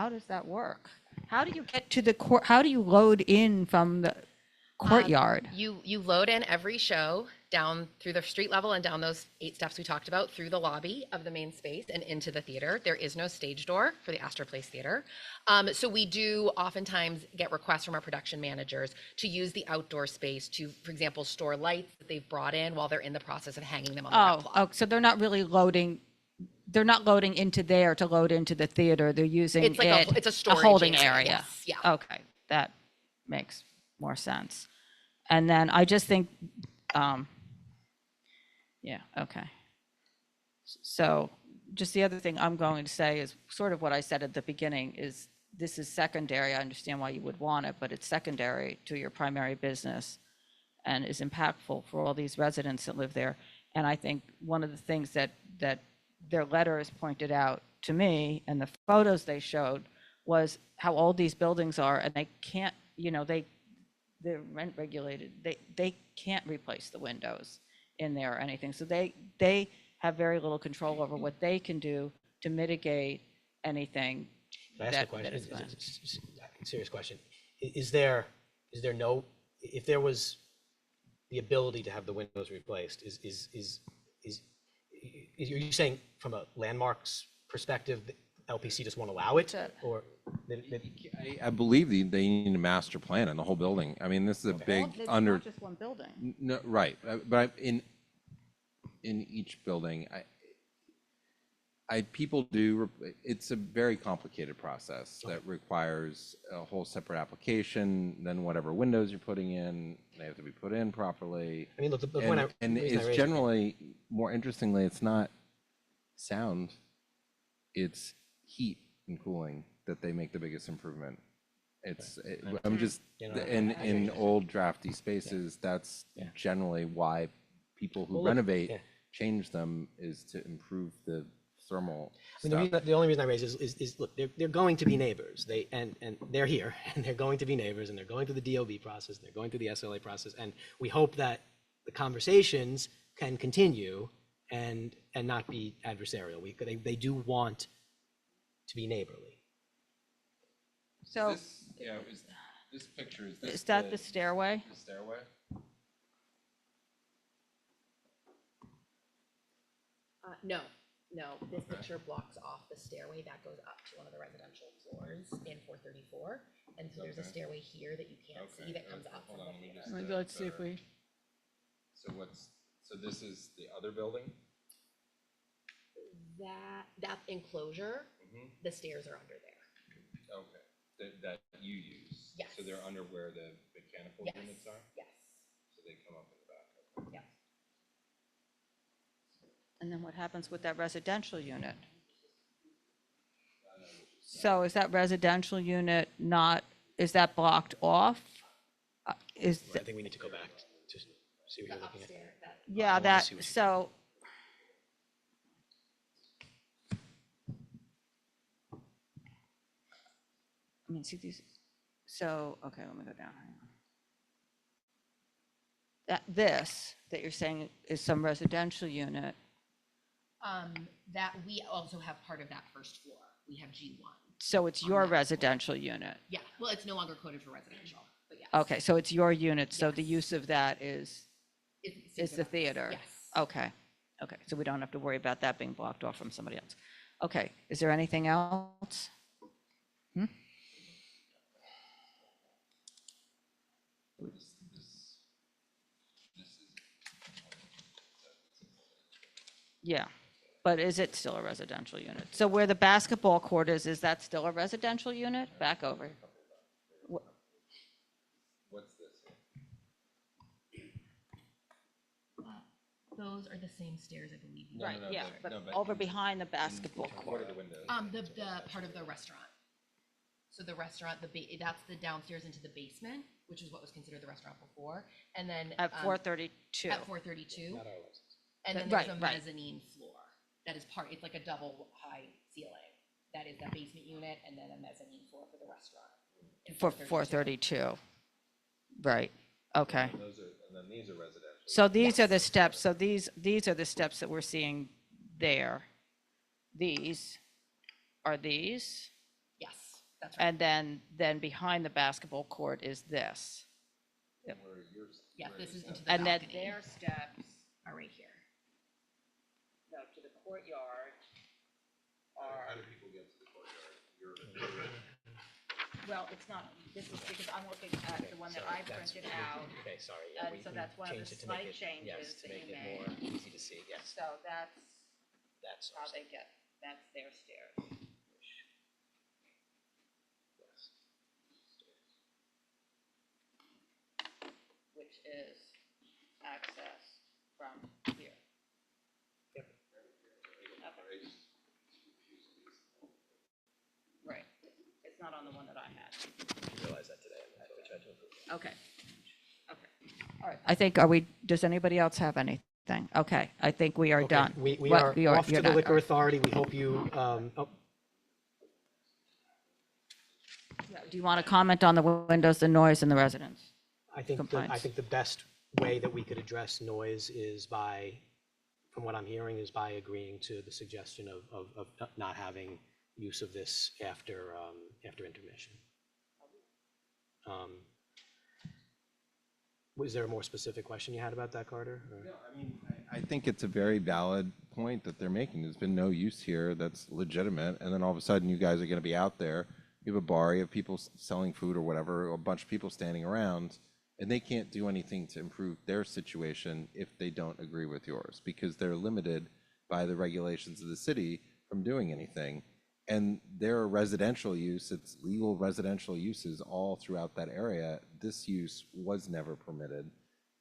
[SPEAKER 1] does that work? How do you get to the court? How do you load in from the courtyard?
[SPEAKER 10] You load in every show down through the street level and down those 8 steps we talked about through the lobby of the main space and into the theater. There is no stage door for the Astor Place Theater. So we do oftentimes get requests from our production managers to use the outdoor space to, for example, store lights that they've brought in while they're in the process of hanging them on the red cloth.
[SPEAKER 1] So they're not really loading. They're not loading into there to load into the theater. They're using
[SPEAKER 10] It's like it's a storage
[SPEAKER 1] holding
[SPEAKER 10] area,
[SPEAKER 1] area.
[SPEAKER 10] yes, yeah.
[SPEAKER 1] Okay, that makes more sense. And then I just think, yeah, okay. So just the other thing I'm going to say is sort of what I said at the beginning is this is secondary. I understand why you would want it, but it's secondary to your primary business and is impactful for all these residents that live there. And I think one of the things that their letters pointed out to me and the photos they showed was how old these buildings are, and they can't, they're rent regulated. They can't replace the windows in there or anything. So they have very little control over what they can do to mitigate anything.
[SPEAKER 9] Can I ask a question? Serious question. Is there no, if there was the ability to have the windows replaced, are you saying from a landmarks perspective, LPC just won't allow it, or?
[SPEAKER 4] I believe they need a master plan in the whole building. I mean, this is a big
[SPEAKER 1] It's
[SPEAKER 4] under.
[SPEAKER 1] not just one building.
[SPEAKER 4] No, right, but in each building, people do. It's a very complicated process that requires a whole separate application. Then whatever windows you're putting in, they have to be put in properly.
[SPEAKER 9] I mean, look, the point
[SPEAKER 4] and it's generally more interestingly, it's not sound, it's heat and cooling that they make the biggest improvement. I'm just in old drafty spaces. That's generally why people who renovate change them, is to improve the thermal.
[SPEAKER 9] I mean, the only reason I raise is look, they're going to be neighbors. And they're here, and they're going to be neighbors, and they're going through the DOB process, and they're going through the SLA process, and we hope that the conversations can continue and not be adversarial. They do want to be neighborly.
[SPEAKER 1] So
[SPEAKER 4] This picture
[SPEAKER 1] is that the stairway?
[SPEAKER 4] The stairway.
[SPEAKER 10] No, this picture blocks off the stairway that goes up to one of the residential floors in 434. And so there's a stairway here that you can't see that comes up from the theater.
[SPEAKER 1] Let's see if we.
[SPEAKER 4] So this is the other building?
[SPEAKER 10] that enclosure,
[SPEAKER 4] Mhm.
[SPEAKER 10] the stairs are under there.
[SPEAKER 4] Okay, that you use?
[SPEAKER 10] Yes.
[SPEAKER 4] So they're under where the mechanical
[SPEAKER 10] Yes.
[SPEAKER 4] units are?
[SPEAKER 10] Yes.
[SPEAKER 4] So they come up in the back?
[SPEAKER 10] Yes.
[SPEAKER 1] And then what happens with that residential unit? So is that residential unit not, is that blocked off? Is,
[SPEAKER 9] I think we need to go back to see what you're looking at.
[SPEAKER 1] yeah,
[SPEAKER 9] I wanna
[SPEAKER 1] that,
[SPEAKER 9] see what you-
[SPEAKER 1] so. I mean, see these, so, okay, let me go down. Hang on. This, that you're saying is some residential unit,
[SPEAKER 10] That we also have part of that first floor. We have G1.
[SPEAKER 1] so it's your residential unit?
[SPEAKER 10] Yeah, well, it's no longer coded for residential, but yes.
[SPEAKER 1] Okay, so it's your unit, so the
[SPEAKER 10] Yes.
[SPEAKER 1] use of that is the theater?
[SPEAKER 10] Yes.
[SPEAKER 1] Okay, okay, so we don't have to worry about that being blocked off from somebody else. Okay, is there anything else? Yeah, but is it still a residential unit? So where the basketball court is that still a residential unit? Back over. Wh-
[SPEAKER 4] What's this?
[SPEAKER 10] Those are the same stairs, I believe. you
[SPEAKER 1] Right,
[SPEAKER 10] were-
[SPEAKER 1] yeah, but
[SPEAKER 4] no, but
[SPEAKER 1] over
[SPEAKER 4] in-
[SPEAKER 1] behind the basketball
[SPEAKER 4] What
[SPEAKER 1] court.
[SPEAKER 4] are the windows?
[SPEAKER 10] The part of the restaurant. So the restaurant, that's the downstairs into the basement, which is what was considered the restaurant before. And then.
[SPEAKER 1] At 432.
[SPEAKER 10] At 432.
[SPEAKER 9] Not our license.
[SPEAKER 10] And then
[SPEAKER 1] Right,
[SPEAKER 10] there's a
[SPEAKER 1] right.
[SPEAKER 10] mezzanine floor. That is it's like a double high ceiling. That is the basement unit and then a mezzanine floor for the restaurant. in
[SPEAKER 1] For 432. Right, okay.
[SPEAKER 4] And those are, and then these are residential.
[SPEAKER 1] So these are the steps, so these are the steps that we're seeing there. These are these,
[SPEAKER 10] Yes, that's right.
[SPEAKER 1] and then behind the basketball court is this.
[SPEAKER 4] And where yours-
[SPEAKER 10] Yeah,
[SPEAKER 4] where
[SPEAKER 10] this
[SPEAKER 4] the
[SPEAKER 10] is into
[SPEAKER 4] steps-
[SPEAKER 10] the
[SPEAKER 1] And then
[SPEAKER 10] balcony.
[SPEAKER 1] their steps
[SPEAKER 10] Are right here.
[SPEAKER 1] go to the courtyard
[SPEAKER 4] How
[SPEAKER 1] are,
[SPEAKER 4] do people get to the courtyard?
[SPEAKER 1] well, it's not, this is because I'm looking at the one that I printed out.
[SPEAKER 9] Okay, sorry. Yeah,
[SPEAKER 1] And so that's one of the
[SPEAKER 9] changed it to make
[SPEAKER 1] slight
[SPEAKER 9] it-
[SPEAKER 1] changes
[SPEAKER 9] yes, to
[SPEAKER 1] that
[SPEAKER 9] make
[SPEAKER 1] you
[SPEAKER 9] it
[SPEAKER 1] made.
[SPEAKER 9] more easy to see. Yes,
[SPEAKER 1] So that's
[SPEAKER 9] that's
[SPEAKER 1] how they get, that's their stairs. Which is access from here.
[SPEAKER 9] Yep.
[SPEAKER 1] Okay. Right, it's not on the one that I had.
[SPEAKER 9] I realized that today. I tried to improve it.
[SPEAKER 1] Okay. Okay. All right. I think, does anybody else have anything? Okay, I think we are
[SPEAKER 9] Okay,
[SPEAKER 1] done.
[SPEAKER 9] We
[SPEAKER 1] What-
[SPEAKER 9] are off
[SPEAKER 1] you're
[SPEAKER 9] to the
[SPEAKER 1] done.
[SPEAKER 9] liquor authority. We hope you,
[SPEAKER 1] Do you want to comment on the windows, the noise, and the residents?
[SPEAKER 9] I think
[SPEAKER 1] Compliance.
[SPEAKER 9] the best way that we could address noise is by, from what I'm hearing, is by agreeing to the suggestion of not having use of this after intermission. Was there a more specific question you had about that, Carter? or-
[SPEAKER 4] No, I mean, I think it's a very valid point that they're making. There's been no use here that's legitimate, and then all of a sudden you guys are gonna be out there. You have a bar, you have people selling food or whatever, a bunch of people standing around, and they can't do anything to improve their situation if they don't agree with yours, because they're limited by the regulations of the city from doing anything. And their residential use, it's legal residential uses all throughout that area. This use was never permitted.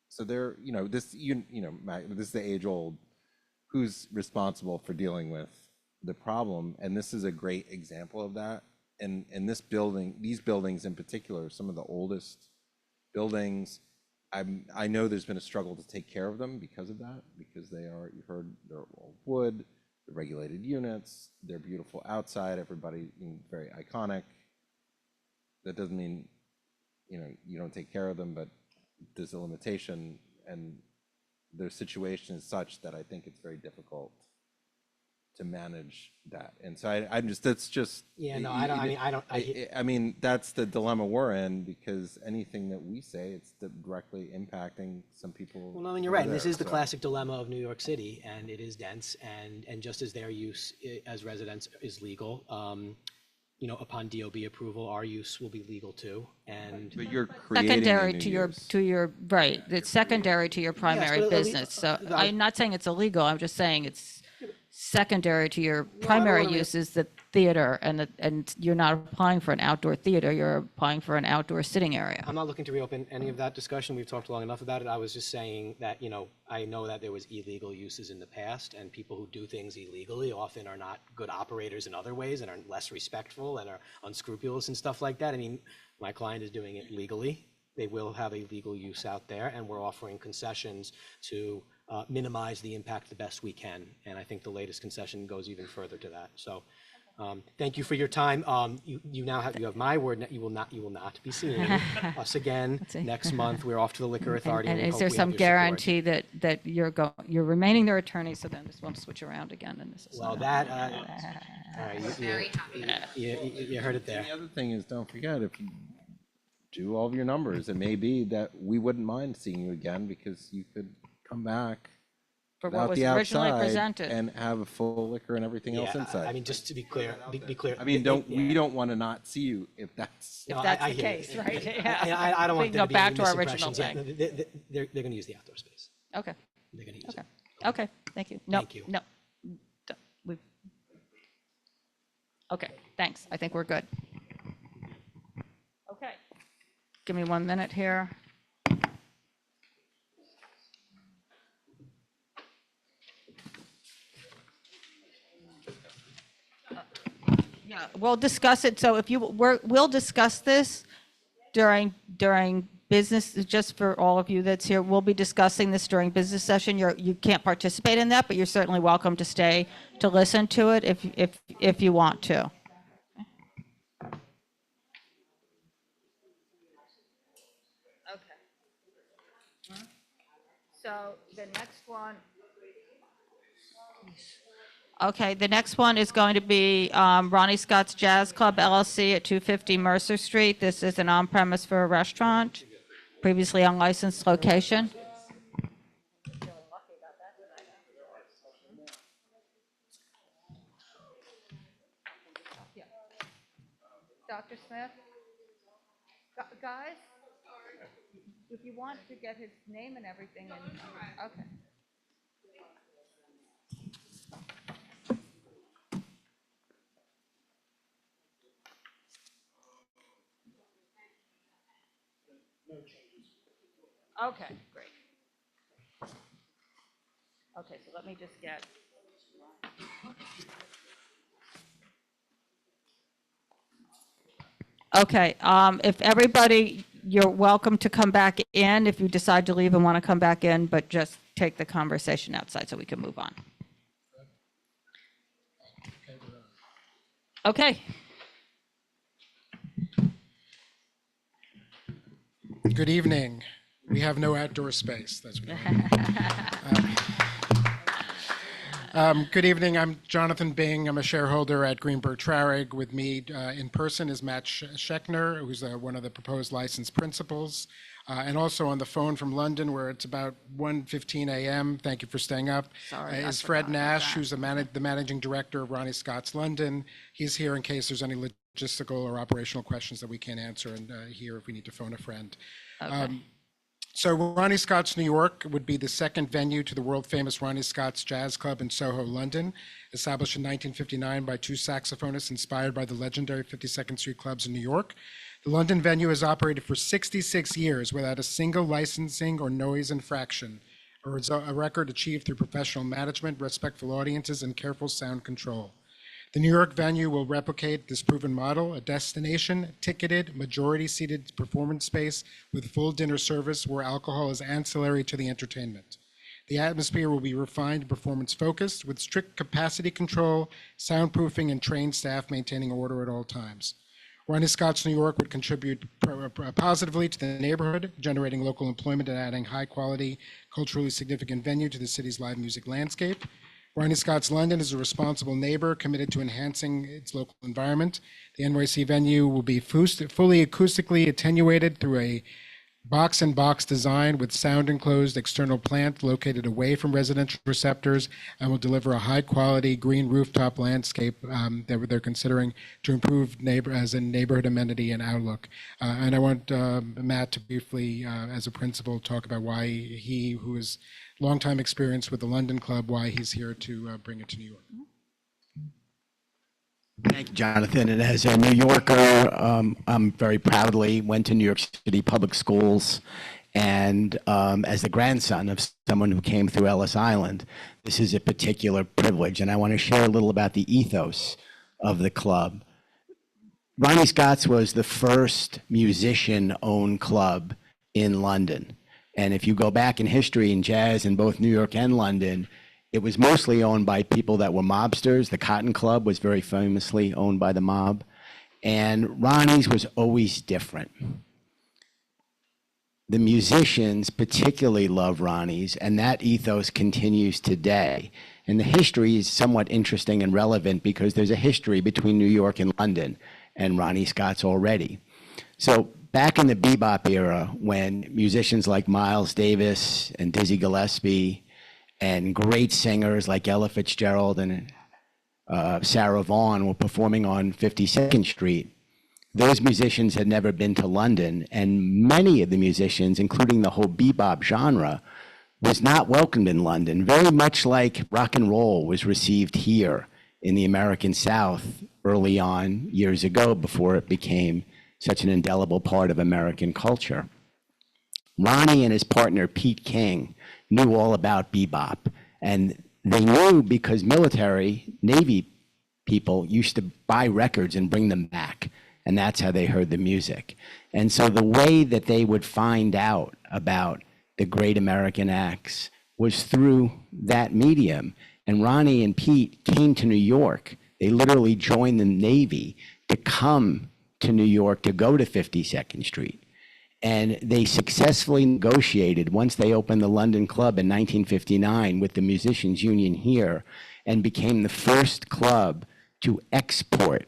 [SPEAKER 4] So they're, this is the age old, who's responsible for dealing with the problem? And this is a great example of that. And this building, these buildings in particular, are some of the oldest buildings. I know there's been a struggle to take care of them because of that, because they are, you heard, they're all wood, they're regulated units, they're beautiful outside, everybody, very iconic. That doesn't mean, you don't take care of them, but there's a limitation, and their situation is such that I think it's very difficult to manage that. And so that's just.
[SPEAKER 9] Yeah, no, I don't, I mean, I don't,
[SPEAKER 4] I mean, that's the dilemma we're in, because anything that we say, it's directly impacting some people.
[SPEAKER 9] well, no, and you're right. And this
[SPEAKER 4] there,
[SPEAKER 9] is the
[SPEAKER 4] so.
[SPEAKER 9] classic dilemma of New York City, and it is dense, and just as their use as residents is legal, upon DOB approval, our use will be legal too. And
[SPEAKER 4] But you're creating a
[SPEAKER 1] Secondary
[SPEAKER 4] new use.
[SPEAKER 1] to your, right, it's secondary to your primary
[SPEAKER 9] but at least-
[SPEAKER 1] business. So
[SPEAKER 9] the-
[SPEAKER 1] I'm not saying it's illegal, I'm just saying it's secondary to your primary use is the theater, and you're not applying for an outdoor theater, you're applying for an outdoor sitting area.
[SPEAKER 9] I'm not looking to reopen any of that discussion. We've talked long enough about it. I was just saying that, I know that there was illegal uses in the past, and people who do things illegally often are not good operators in other ways and are less respectful and are unscrupulous and stuff like that. I mean, my client is doing it legally. They will have a legal use out there, and we're offering concessions to minimize the impact the best we can. And I think the latest concession goes even further to that. So thank you for your time. You have my word. You will not be seeing us again next month. We're off to the Liquor Authority.
[SPEAKER 1] And
[SPEAKER 9] we
[SPEAKER 1] is
[SPEAKER 9] hope
[SPEAKER 1] there
[SPEAKER 9] we have
[SPEAKER 1] some
[SPEAKER 9] your support.
[SPEAKER 1] guarantee that you're remaining their attorney, so then this won't switch around again, and this is.
[SPEAKER 9] Well, that, all right, you heard it there.
[SPEAKER 4] The other thing is, don't forget, if you do all of your numbers, it may be that we wouldn't mind seeing you again, because you could come back
[SPEAKER 1] For what
[SPEAKER 4] without
[SPEAKER 1] was
[SPEAKER 4] the
[SPEAKER 1] originally
[SPEAKER 4] outside
[SPEAKER 1] presented.
[SPEAKER 4] and have a full liquor and everything else
[SPEAKER 9] Yeah,
[SPEAKER 4] inside.
[SPEAKER 9] I mean, just to be clear, be clear.
[SPEAKER 4] I mean, we don't want to not see you if that's.
[SPEAKER 1] If
[SPEAKER 9] No,
[SPEAKER 1] that's
[SPEAKER 9] I
[SPEAKER 1] the
[SPEAKER 9] hear you.
[SPEAKER 1] case, right?
[SPEAKER 9] I don't
[SPEAKER 1] We
[SPEAKER 9] want
[SPEAKER 1] can
[SPEAKER 9] there
[SPEAKER 1] go
[SPEAKER 9] to be
[SPEAKER 1] back
[SPEAKER 9] any
[SPEAKER 1] to our original
[SPEAKER 9] misimpressions. Yeah,
[SPEAKER 1] thing.
[SPEAKER 9] they're going to use the outdoor space.
[SPEAKER 1] Okay,
[SPEAKER 9] They're going to use it.
[SPEAKER 1] okay, thank you. No,
[SPEAKER 9] Thank you.
[SPEAKER 1] no. Okay, thanks. I think we're good. Okay. Give me 1 minute here. Yeah, we'll discuss it. So if we'll discuss this during business, just for all of you that's here, we'll be discussing this during business session. You can't participate in that, but you're certainly welcome to stay to listen to it if you want to. Okay. So the next one. Okay, the next one is going to be Ronnie Scott's Jazz Club LLC at 250 Mercer Street. This is an on-premise for a restaurant, previously unlicensed location. Dr. Smith? Guys, if you want to get his name and everything, okay. Okay, great. Okay, so let me just get. Okay, if everybody, you're welcome to come back in if you decide to leave and want to come back in, but just take the conversation outside so we can move on. Okay.
[SPEAKER 15] Good evening. We have no outdoor space. That's what good evening. I'm Jonathan Bing. I'm a shareholder at Greenberg Traurig. With me in person is Matt Schechner, who's one of the proposed license principals, and also on the phone from London, where it's about 1:15 a.m. Thank you for staying up.
[SPEAKER 1] Sorry,
[SPEAKER 15] is Fred Nash, who's the managing director of Ronnie Scott's London. He's here in case there's any logistical or operational questions that we can't answer, and here if we need to phone a friend.
[SPEAKER 1] Okay.
[SPEAKER 15] So Ronnie Scott's New York would be the second venue to the world-famous Ronnie Scott's Jazz Club in Soho, London, established in 1959 by two saxophonists inspired by the legendary 52nd Street clubs in New York. The London venue has operated for 66 years without a single licensing or noise infraction, a record achieved through professional management, respectful audiences, and careful sound control. The New York venue will replicate this proven model, a destination, ticketed, majority-seated performance space with full dinner service where alcohol is ancillary to the entertainment. The atmosphere will be refined and performance-focused with strict capacity control, soundproofing, and trained staff maintaining order at all times. Ronnie Scott's New York would contribute positively to the neighborhood, generating local employment and adding high-quality, culturally significant venue to the city's live music landscape. Ronnie Scott's London is a responsible neighbor committed to enhancing its local environment. The NYC venue will be fully acoustically attenuated through a Box and box design with sound enclosed external plant located away from residential receptors and will deliver a high quality green rooftop landscape that they're considering to improve as a neighborhood amenity and outlook. And I want Matt to briefly, as a principal, talk about why he, who has longtime experience with the London Club, why he's here to bring it to New York.
[SPEAKER 16] Thank you, Jonathan. And as a New Yorker, I'm very proudly went to New York City public schools. And as the grandson of someone who came through Ellis Island, this is a particular privilege. And I want to share a little about the ethos of the club. Ronnie Scott's was the first musician-owned club in London. And if you go back in history in jazz in both New York and London, it was mostly owned by people that were mobsters. The Cotton Club was very famously owned by the mob. And Ronnie's was always different. The musicians particularly love Ronnie's, and that ethos continues today. And the history is somewhat interesting and relevant because there's a history between New York and London and Ronnie Scott's already. So back in the bebop era, when musicians like Miles Davis and Dizzy Gillespie and great singers like Ella Fitzgerald and Sarah Vaughan were performing on 52nd Street, those musicians had never been to London, and many of the musicians, including the whole bebop genre, was not welcomed in London, very much like rock and roll was received here in the American South early on years ago before it became such an indelible part of American culture. Ronnie and his partner, Pete King, knew all about bebop. And they knew because military, Navy people used to buy records and bring them back. And that's how they heard the music. And so the way that they would find out about the great American acts was through that medium. And Ronnie and Pete came to New York. They literally joined the Navy to come to New York to go to 52nd Street. And they successfully negotiated once they opened the London Club in 1959 with the Musicians Union here and became the first club to export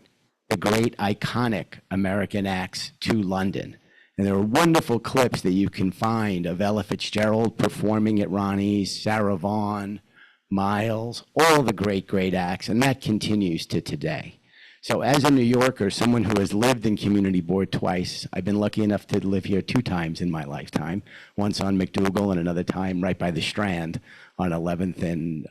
[SPEAKER 16] the great iconic American acts to London. And there are wonderful clips that you can find of Ella Fitzgerald performing at Ronnie's, Sarah Vaughan, Miles, all the great, great acts, and that continues to today. So as a New Yorker, someone who has lived in community board twice, I've been lucky enough to live here 2 times in my lifetime, once on McDougal and another time right by the Strand on 11th and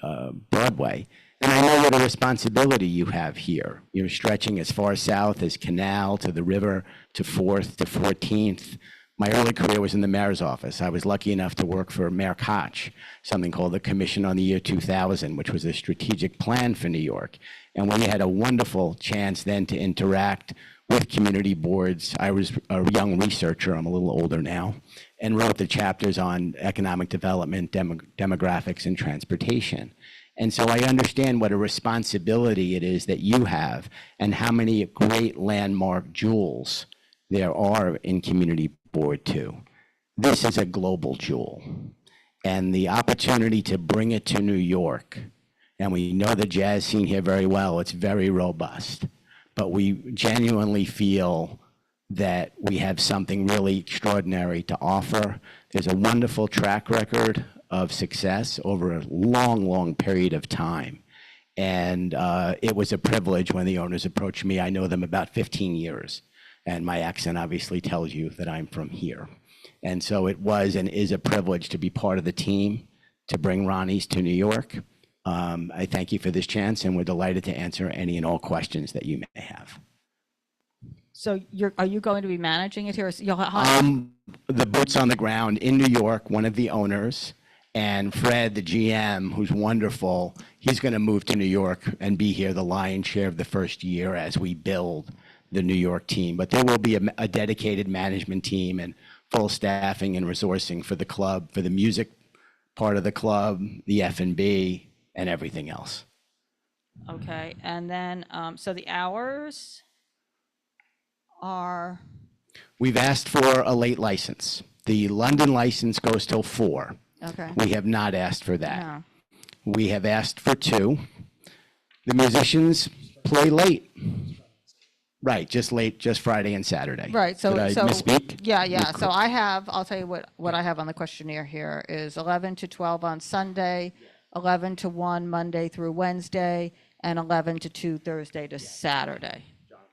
[SPEAKER 16] Broadway. And I know what a responsibility you have here. You're stretching as far south as Canal to the river to 4th to 14th. My early career was in the mayor's office. I was lucky enough to work for Mayor Koch, something called the Commission on the Year 2000, which was a strategic plan for New York. And we had a wonderful chance then to interact with community boards. I was a young researcher, I'm a little older now, and wrote the chapters on economic development, demographics, and transportation. And so I understand what a responsibility it is that you have and how many great landmark jewels there are in community board too. This is a global jewel. And the opportunity to bring it to New York, and we know the jazz scene here very well, it's very robust, but we genuinely feel that we have something really extraordinary to offer. There's a wonderful track record of success over a long, long period of time. And it was a privilege when the owners approached me. I know them about 15 years. And my accent obviously tells you that I'm from here. And so it was and is a privilege to be part of the team to bring Ronnie's to New York. I thank you for this chance, and we're delighted to answer any and all questions that you may have.
[SPEAKER 1] So are you going to be managing it here?
[SPEAKER 16] The boots on the ground in New York, one of the owners, and Fred, the GM, who's wonderful, he's going to move to New York and be here the lion's share of the first year as we build the New York team. But there will be a dedicated management team and full staffing and resourcing for the club, for the music part of the club, the F&B, and everything else.
[SPEAKER 1] Okay, and then, so the hours are?
[SPEAKER 16] We've asked for a late license. The London license goes till 4.
[SPEAKER 1] Okay.
[SPEAKER 16] We have not asked for that.
[SPEAKER 1] No.
[SPEAKER 16] We have asked for 2. The musicians play late. Right, just Friday and Saturday.
[SPEAKER 1] Right, so,
[SPEAKER 16] Did I
[SPEAKER 1] so.
[SPEAKER 16] misspeak?
[SPEAKER 1] Yeah, so I'll tell you what I have on the questionnaire here is 11 to 12 on Sunday, 11 to 1 Monday through Wednesday, and 11 to 2 Thursday to Saturday.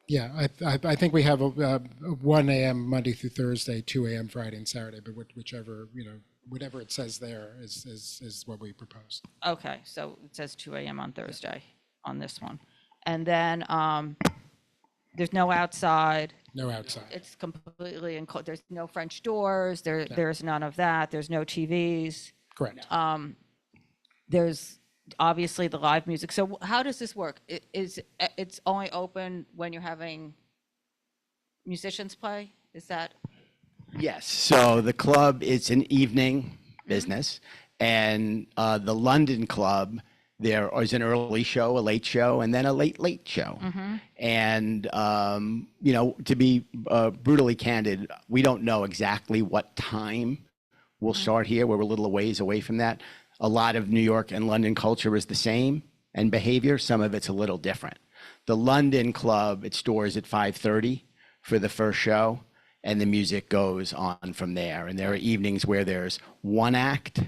[SPEAKER 15] Yeah, I think we have a 1 a.m. Monday through Thursday, 2 a.m. Friday and Saturday, but whichever, whatever it says there is what we propose.
[SPEAKER 1] Okay, so it says 2 a.m. on Thursday on this one. And then there's no outside.
[SPEAKER 15] No outside.
[SPEAKER 1] It's completely enclosed. There's no French doors. There's none of that. There's no TVs.
[SPEAKER 15] Correct.
[SPEAKER 1] There's obviously the live music. So how does this work? It's only open when you're having musicians play? Is that?
[SPEAKER 16] Yes. So the club, it's an evening business, and the London club, there is an early show, a late show, and then a late show. And to be brutally candid, we don't know exactly what time we'll start here. We're a little ways away from that. A lot of New York and London culture is the same, and behavior, some of it's a little different. The London club, it stores at 5:30 for the first show, and the music goes on from there. And there are evenings where there's one act.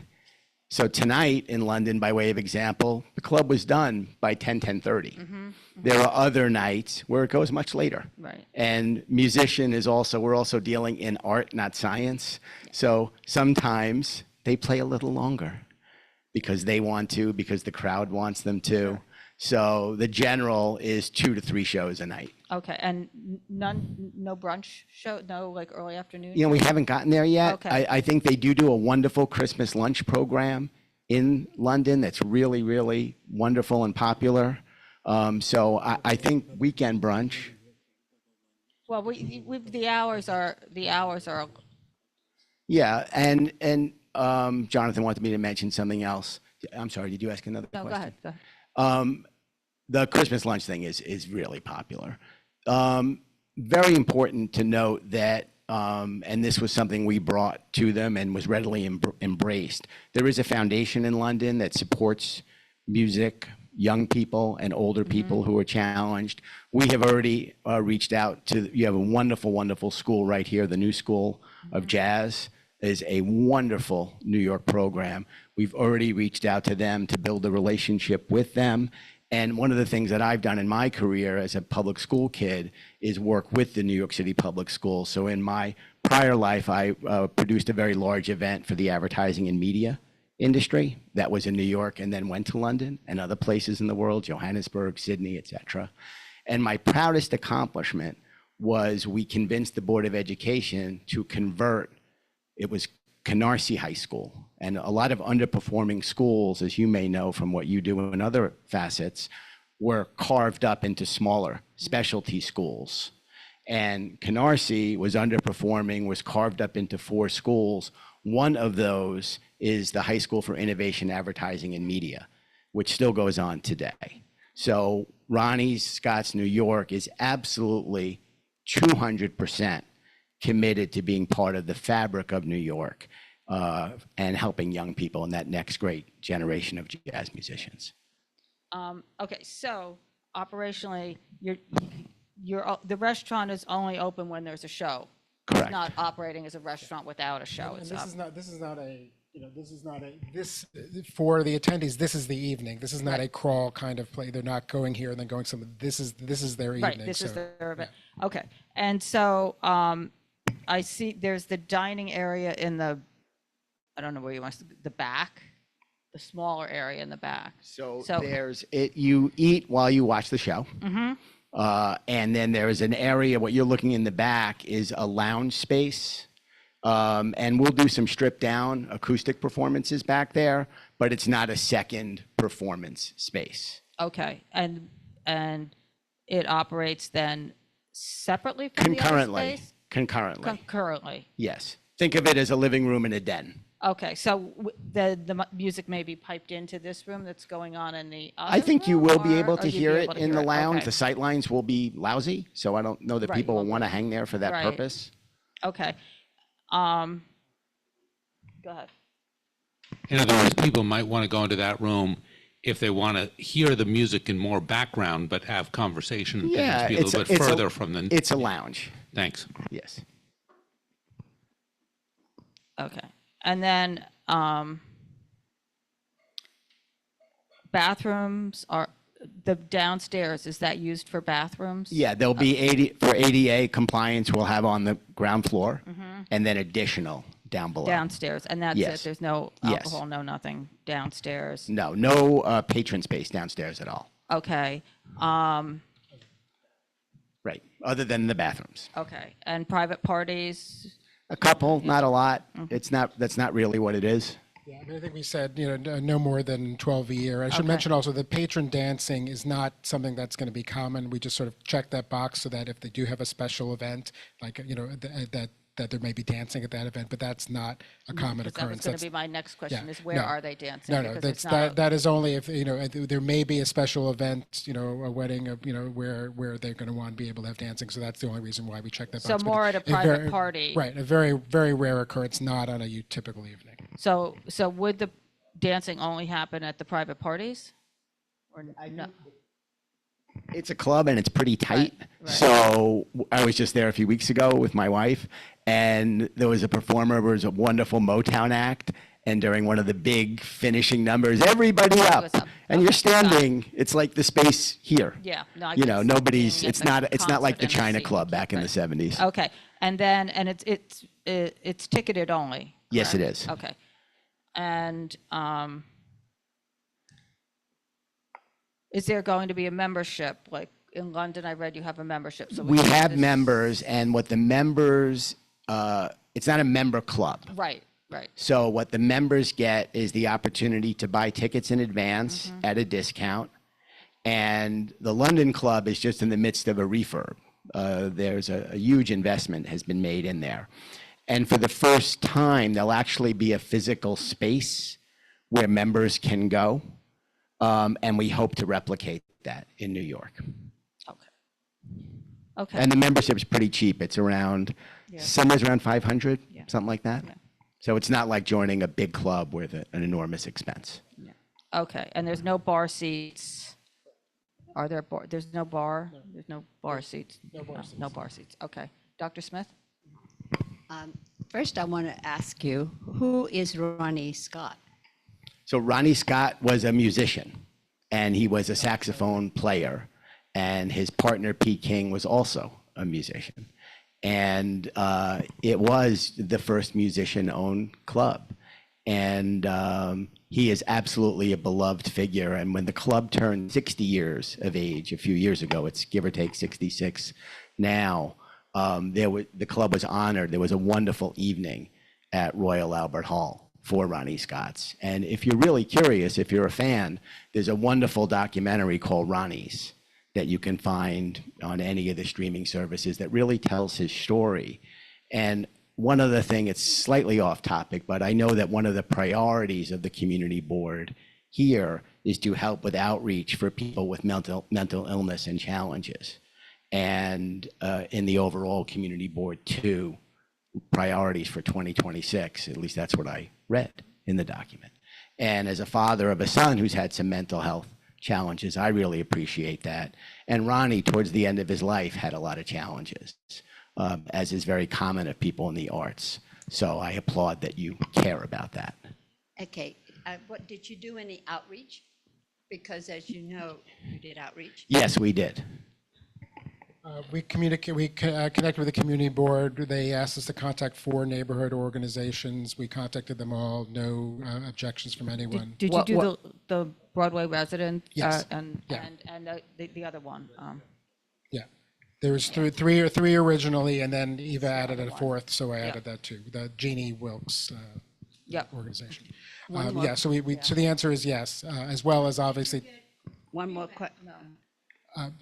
[SPEAKER 16] So tonight in London, by way of example, the club was done by 10:30. There are other nights where it goes much later.
[SPEAKER 1] Right.
[SPEAKER 16] And musician is also, we're also dealing in art, not science. So sometimes they play a little longer because they want to, because the crowd wants them to. Sure. So the general is 2 to 3 shows a night.
[SPEAKER 1] Okay, and no brunch show, no like early afternoon?
[SPEAKER 16] We haven't gotten there yet.
[SPEAKER 1] Okay.
[SPEAKER 16] I think they do a wonderful Christmas lunch program in London that's really, really wonderful and popular. So I think weekend brunch.
[SPEAKER 1] Well, the hours are.
[SPEAKER 16] Yeah, and Jonathan wanted me to mention something else. I'm sorry, did you ask another question?
[SPEAKER 1] No, go ahead.
[SPEAKER 16] The Christmas lunch thing is really popular. Very important to note that, and this was something we brought to them and was readily embraced. There is a foundation in London that supports music, young people and older people who are challenged. We have already reached out to, you have a wonderful, wonderful school right here, the New School of Jazz is a wonderful New York program. We've already reached out to them to build a relationship with them. And one of the things that I've done in my career as a public school kid is work with the New York City Public Schools. So in my prior life, I produced a very large event for the advertising and media industry that was in New York and then went to London and other places in the world, Johannesburg, Sydney, etc. And my proudest accomplishment was we convinced the Board of Education to convert, it was Canarsie High School. And a lot of underperforming schools, as you may know from what you do in other facets, were carved up into smaller specialty schools. And Canarsie was underperforming, was carved up into 4 schools. One of those is the High School for Innovation, Advertising, and Media, which still goes on today. So Ronnie Scott's New York is absolutely 200% committed to being part of the fabric of New York and helping young people in that next great generation of jazz musicians.
[SPEAKER 1] Okay, so operationally, the restaurant is only open when there's a show.
[SPEAKER 16] Correct.
[SPEAKER 1] It's not operating as a restaurant without a show.
[SPEAKER 15] And for the attendees, this is the evening. This is not a crawl kind of play. They're not going here and then going somewhere. This is their evening.
[SPEAKER 1] Right, this is their event. Yeah. Okay, and so I see there's the dining area in the, I don't know where you want to, the back, the smaller area in the back.
[SPEAKER 16] So there's it. You eat while you watch the show. And then there is an area, what you're looking in the back is a lounge space. And we'll do some stripped down acoustic performances back there, but it's not a second performance space.
[SPEAKER 1] Okay, and it operates then separately from the other space? Concurrently.
[SPEAKER 16] Yes. Think of it as a living room and a den.
[SPEAKER 1] Okay, so the music may be piped into this room that's going on in the other
[SPEAKER 16] I think you
[SPEAKER 1] room,
[SPEAKER 16] will be
[SPEAKER 1] or-
[SPEAKER 16] able
[SPEAKER 1] or
[SPEAKER 16] to
[SPEAKER 1] you'd be
[SPEAKER 16] hear it
[SPEAKER 1] able to
[SPEAKER 16] in
[SPEAKER 1] hear
[SPEAKER 16] the
[SPEAKER 1] it?
[SPEAKER 16] lounge.
[SPEAKER 1] Okay.
[SPEAKER 16] The sight lines will be lousy, so I don't know that
[SPEAKER 1] Right,
[SPEAKER 16] people will
[SPEAKER 1] well,
[SPEAKER 16] want to hang there for that
[SPEAKER 1] right.
[SPEAKER 16] purpose.
[SPEAKER 1] Okay. Go ahead.
[SPEAKER 7] In other words, people might want to go into that room if they want to hear the music in more background but have conversation, it has to be a little bit
[SPEAKER 16] it's
[SPEAKER 7] further from the.
[SPEAKER 16] It's a lounge.
[SPEAKER 7] Thanks.
[SPEAKER 16] Yes.
[SPEAKER 1] Okay. And then bathrooms are, the downstairs, is that used for bathrooms?
[SPEAKER 16] Yeah, there'll be for ADA compliance, we'll have on the ground floor, and then additional down below.
[SPEAKER 1] Downstairs, and that's
[SPEAKER 16] Yes.
[SPEAKER 1] it? There's no
[SPEAKER 16] Yes.
[SPEAKER 1] alcohol, no nothing downstairs?
[SPEAKER 16] No patron space downstairs at all.
[SPEAKER 1] Okay.
[SPEAKER 16] Right, other than the bathrooms.
[SPEAKER 1] Okay. And private parties?
[SPEAKER 16] A couple, not a lot. That's not really what it is.
[SPEAKER 15] Yeah, I think we said, no more than 12 a year. I should mention also that patron dancing is not something that's going to be common. We just sort of check that box so that if they do have a special event, like, that there may be dancing at that event, but that's not a common
[SPEAKER 1] Because that was
[SPEAKER 15] occurrence.
[SPEAKER 1] going to be my next question, is where
[SPEAKER 15] no.
[SPEAKER 1] are they dancing?
[SPEAKER 15] No,
[SPEAKER 1] Because it's
[SPEAKER 15] that is only if, there may be a special event, a wedding, where they're going to want to be able to have dancing. So that's the only reason why we check that box.
[SPEAKER 1] So
[SPEAKER 15] But
[SPEAKER 1] more at a private party.
[SPEAKER 15] Right, a very, very rare occurrence, not on a typical evening.
[SPEAKER 1] So would the dancing only happen at the private parties? Or no?
[SPEAKER 16] It's a club and it's pretty tight.
[SPEAKER 1] Right.
[SPEAKER 16] So I was just there a few weeks ago with my wife, and there was a performer. There was a wonderful Motown act, and during one of the big finishing numbers, everybody up, and you're standing. It's like the space here.
[SPEAKER 1] Yeah. No, I
[SPEAKER 16] Nobody's. It's not like
[SPEAKER 1] concert
[SPEAKER 16] the
[SPEAKER 1] and
[SPEAKER 16] China
[SPEAKER 1] seat.
[SPEAKER 16] Club back in the 70s.
[SPEAKER 1] Okay. And then, and it's ticketed only?
[SPEAKER 16] Yes, it
[SPEAKER 1] correct?
[SPEAKER 16] is.
[SPEAKER 1] Okay. And is there going to be a membership? Like in London, I read you have a membership. So
[SPEAKER 16] We
[SPEAKER 1] can do
[SPEAKER 16] have
[SPEAKER 1] this-
[SPEAKER 16] members, and what the members, it's not a member club.
[SPEAKER 1] Right, right.
[SPEAKER 16] So what the members get is the opportunity to buy tickets in advance at a discount. And the London Club is just in the midst of a refurb. There's a huge investment has been made in there. And for the first time, there'll actually be a physical space where members can go. And we hope to replicate that in New York.
[SPEAKER 1] Okay.
[SPEAKER 16] And the membership's pretty cheap. It's around, somewhere's around 500, something like that. So it's not like joining a big club with an enormous expense.
[SPEAKER 1] Okay. And there's no bar seats? Are there there's no bar? There's no bar seats?
[SPEAKER 15] No bar seats.
[SPEAKER 1] No bar seats. Okay. Dr. Smith?
[SPEAKER 17] First, I want to ask you, who is Ronnie Scott?
[SPEAKER 16] So Ronnie Scott was a musician, and he was a saxophone player, and his partner Pete King was also a musician. And it was the first musician-owned club. And he is absolutely a beloved figure. And when the club turned 60 years of age a few years ago, it's give or take 66 now, the club was honored. There was a wonderful evening at Royal Albert Hall for Ronnie Scott's. And if you're really curious, if you're a fan, there's a wonderful documentary called Ronnie's that you can find on any of the streaming services that really tells his story. And one other thing, it's slightly off topic, but I know that one of the priorities of the community board here is to help with outreach for people with mental illness and challenges. And in the overall community board too, priorities for 2026, at least that's what I read in the document. And as a father of a son who's had some mental health challenges, I really appreciate that. And Ronnie, towards the end of his life, had a lot of challenges, as is very common of people in the arts. So I applaud that you care about that.
[SPEAKER 17] Okay, what, did you do any outreach? Because as you know, you did outreach.
[SPEAKER 16] Yes, we did.
[SPEAKER 15] We connected with the community board. They asked us to contact 4 neighborhood organizations. We contacted them all. No objections from anyone.
[SPEAKER 1] Did you do the Broadway resident?
[SPEAKER 15] Yes.
[SPEAKER 1] And
[SPEAKER 15] Yeah.
[SPEAKER 1] the other one?
[SPEAKER 15] Yeah, there was three originally, and then Eva added a 4th, so I added that too. The Jeannie Wilkes organization.
[SPEAKER 17] One more.
[SPEAKER 15] Yeah, so so the answer is yes, as well as obviously
[SPEAKER 17] One more question.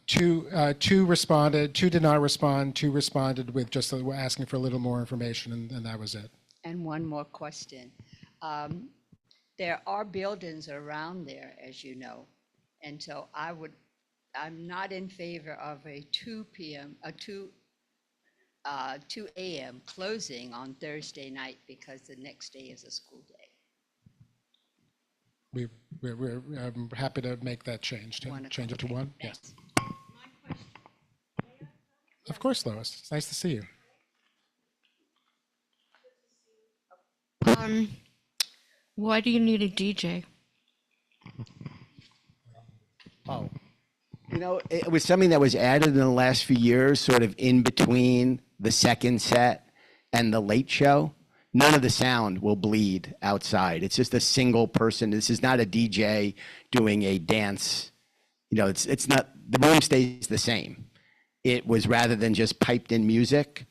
[SPEAKER 15] two responded, 2 did not respond, 2 responded with just asking for a little more information, and that was it.
[SPEAKER 17] And one more question. There are buildings around there, as you know, and so I'm not in favor of a 2 a.m. closing on Thursday night because the next day is a school day.
[SPEAKER 15] we're happy to make that change, to change it to one. Yes. Of course, Lois. It's nice to see you.
[SPEAKER 3] Why do you need a DJ?
[SPEAKER 16] Oh, you know, it was something that was added in the last few years, sort of in between the second set and the late show. None of the sound will bleed outside. It's just a single person. This is not a DJ doing a dance. You know, it's not, the room stays the same. It was, rather than just piped in music,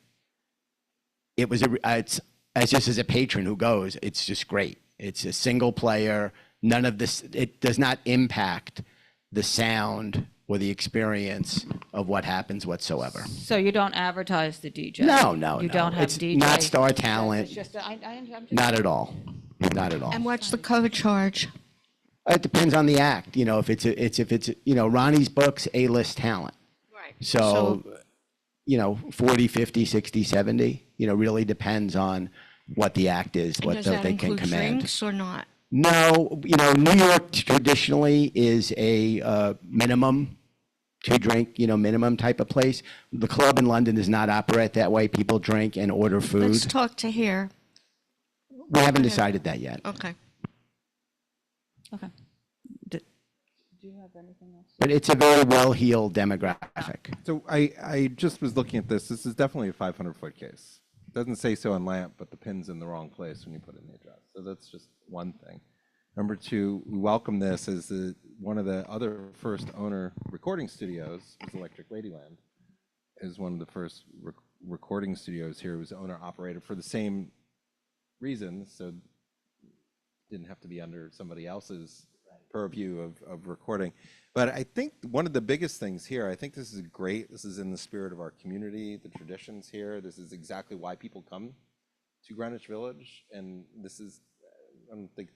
[SPEAKER 16] it was it's just as a patron who goes, it's just great. It's a single player. None of this, it does not impact the sound or the experience of what happens whatsoever.
[SPEAKER 1] So you don't advertise the DJ?
[SPEAKER 16] No.
[SPEAKER 1] You don't have
[SPEAKER 16] It's
[SPEAKER 1] DJ?
[SPEAKER 16] not star talent.
[SPEAKER 1] It's just, I'm just.
[SPEAKER 16] Not at all. Not at all.
[SPEAKER 3] And what's the cover charge?
[SPEAKER 16] It depends on the act. You know, if it's you know, Ronnie's books, A-list talent.
[SPEAKER 3] Right.
[SPEAKER 16] So, you know, 40, 50, 60, 70, you know, really depends on what the act is, what
[SPEAKER 3] Does that
[SPEAKER 16] they can
[SPEAKER 3] include
[SPEAKER 16] command.
[SPEAKER 3] drinks or not?
[SPEAKER 16] No, you know, New York traditionally is a minimum to drink, you know, minimum type of place. The club in London does not operate that way. People drink and order food.
[SPEAKER 3] Let's talk to here.
[SPEAKER 16] We haven't decided that yet.
[SPEAKER 3] Okay.
[SPEAKER 1] Okay. Do you have anything else?
[SPEAKER 16] But it's a very well-heeled demographic.
[SPEAKER 4] So I just was looking at this. This is definitely a 500-foot case. It doesn't say so on LAMP, but the pin's in the wrong place when you put in the address. So that's just one thing. Number two, we welcome this as one of the other first owner recording studios was Electric Ladyland. Is one of the first recording studios here. It was owner operated for the same reasons, so didn't have to be under somebody else's purview of recording. But I think one of the biggest things here, I think this is great. This is in the spirit of our community, the traditions here. This is exactly why people come to Greenwich Village. And this is, I don't think,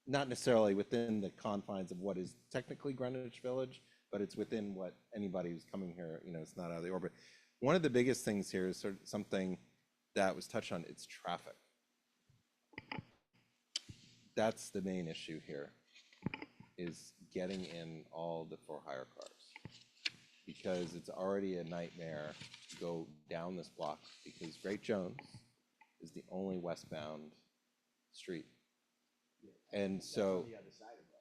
[SPEAKER 4] not necessarily within the confines of what is technically Greenwich Village, but it's within what anybody who's coming here, you know, it's not out of the orbit. One of the biggest things here is sort of something that was touched on, it's traffic. That's the main issue here, is getting in all the for-hire cars, because it's already a nightmare to go down this block, because Great Jones is the only westbound street. And so,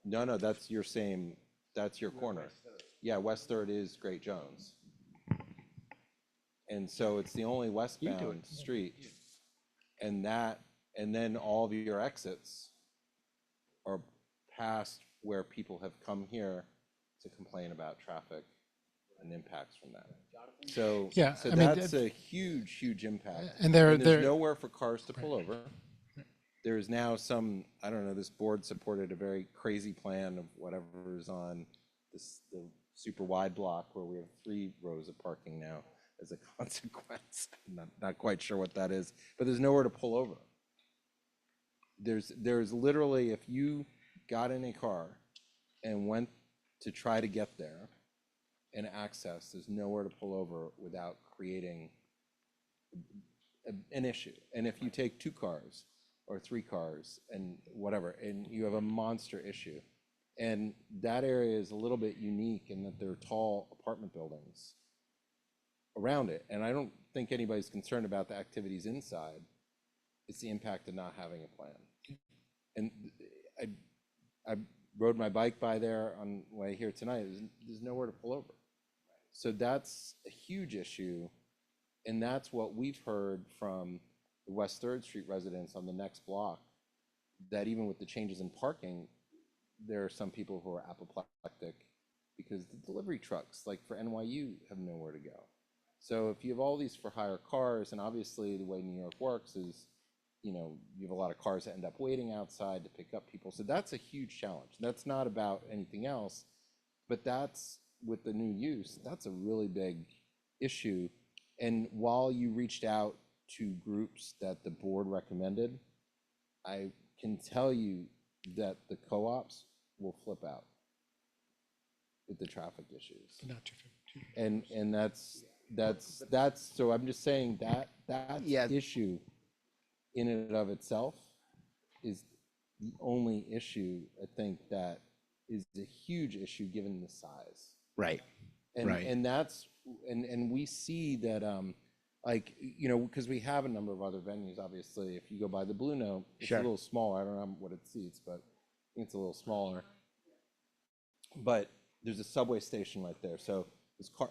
[SPEAKER 4] no, that's your same, that's your corner. Yeah, West Third is Great Jones. And so it's the only westbound street. And then all of your exits are past where people have come here to complain about traffic and impacts from that. So,
[SPEAKER 15] Yeah,
[SPEAKER 4] so
[SPEAKER 15] I mean,
[SPEAKER 4] that's a huge impact.
[SPEAKER 15] And
[SPEAKER 4] there's
[SPEAKER 15] there-
[SPEAKER 4] nowhere for cars to pull over. There's now some, I don't know, this board supported a very crazy plan of whatever is on the super wide block where we have 3 rows of parking now as a consequence. I'm not quite sure what that is, but there's nowhere to pull over. There's literally, if you got in a car and went to try to get there and access, there's nowhere to pull over without creating an issue. And if you take 2 cars or 3 cars and whatever, and you have a monster issue. And that area is a little bit unique in that there are tall apartment buildings around it. And I don't think anybody's concerned about the activities inside. It's the impact of not having a plan. And I rode my bike by there on the way here tonight. There's nowhere to pull over. So that's a huge issue. And that's what we've heard from the West 3rd Street residents on the next block, that even with the changes in parking, there are some people who are apoplectic because the delivery trucks, like for NYU, have nowhere to go. So if you have all these for hire cars, and obviously the way New York works is, you know, you have a lot of cars that end up waiting outside to pick up people. So that's a huge challenge. That's not about anything else, but that's, with the new use, that's a really big issue. And while you reached out to groups that the board recommended, I can tell you that the co-ops will flip out with the traffic issues.
[SPEAKER 15] Not too
[SPEAKER 4] And that's so I'm just saying that issue in and of itself is the only issue I think that is a huge issue given the size.
[SPEAKER 16] Right.
[SPEAKER 4] And
[SPEAKER 16] Right.
[SPEAKER 4] and that's and we see that like, you know, because we have a number of other venues. Obviously, if you go by the Blue Note, it's
[SPEAKER 16] Sure.
[SPEAKER 4] a little smaller. I don't know what it seats, but I think it's a little smaller. But there's a subway station right there, so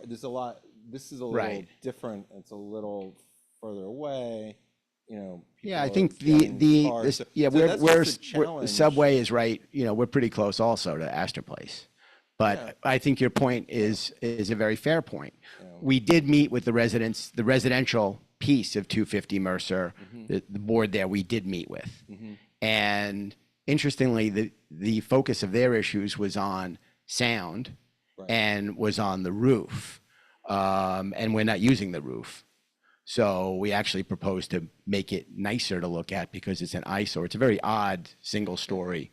[SPEAKER 4] there's a lot. This is a little
[SPEAKER 16] Right.
[SPEAKER 4] different. It's a little further away. You know.
[SPEAKER 16] Yeah, I
[SPEAKER 4] people are
[SPEAKER 16] think
[SPEAKER 4] getting cars,
[SPEAKER 16] this,
[SPEAKER 4] so-
[SPEAKER 16] yeah,
[SPEAKER 4] so that's
[SPEAKER 16] we're
[SPEAKER 4] just a
[SPEAKER 16] the
[SPEAKER 4] challenge.
[SPEAKER 16] subway is right. You know, we're pretty close also to Astor Place, but
[SPEAKER 4] Yeah.
[SPEAKER 16] I think your point is a very fair point.
[SPEAKER 4] Yeah.
[SPEAKER 16] We did meet with the residents, the residential piece of 250 Mercer,
[SPEAKER 4] Mm-hmm.
[SPEAKER 16] the board there. We did meet with,
[SPEAKER 4] Mhm.
[SPEAKER 16] and interestingly, the focus of their issues was on sound
[SPEAKER 4] Right.
[SPEAKER 16] and was on the roof, and we're not using the roof. So we actually proposed to make it nicer to look at because it's an eyesore. It's a very odd single-story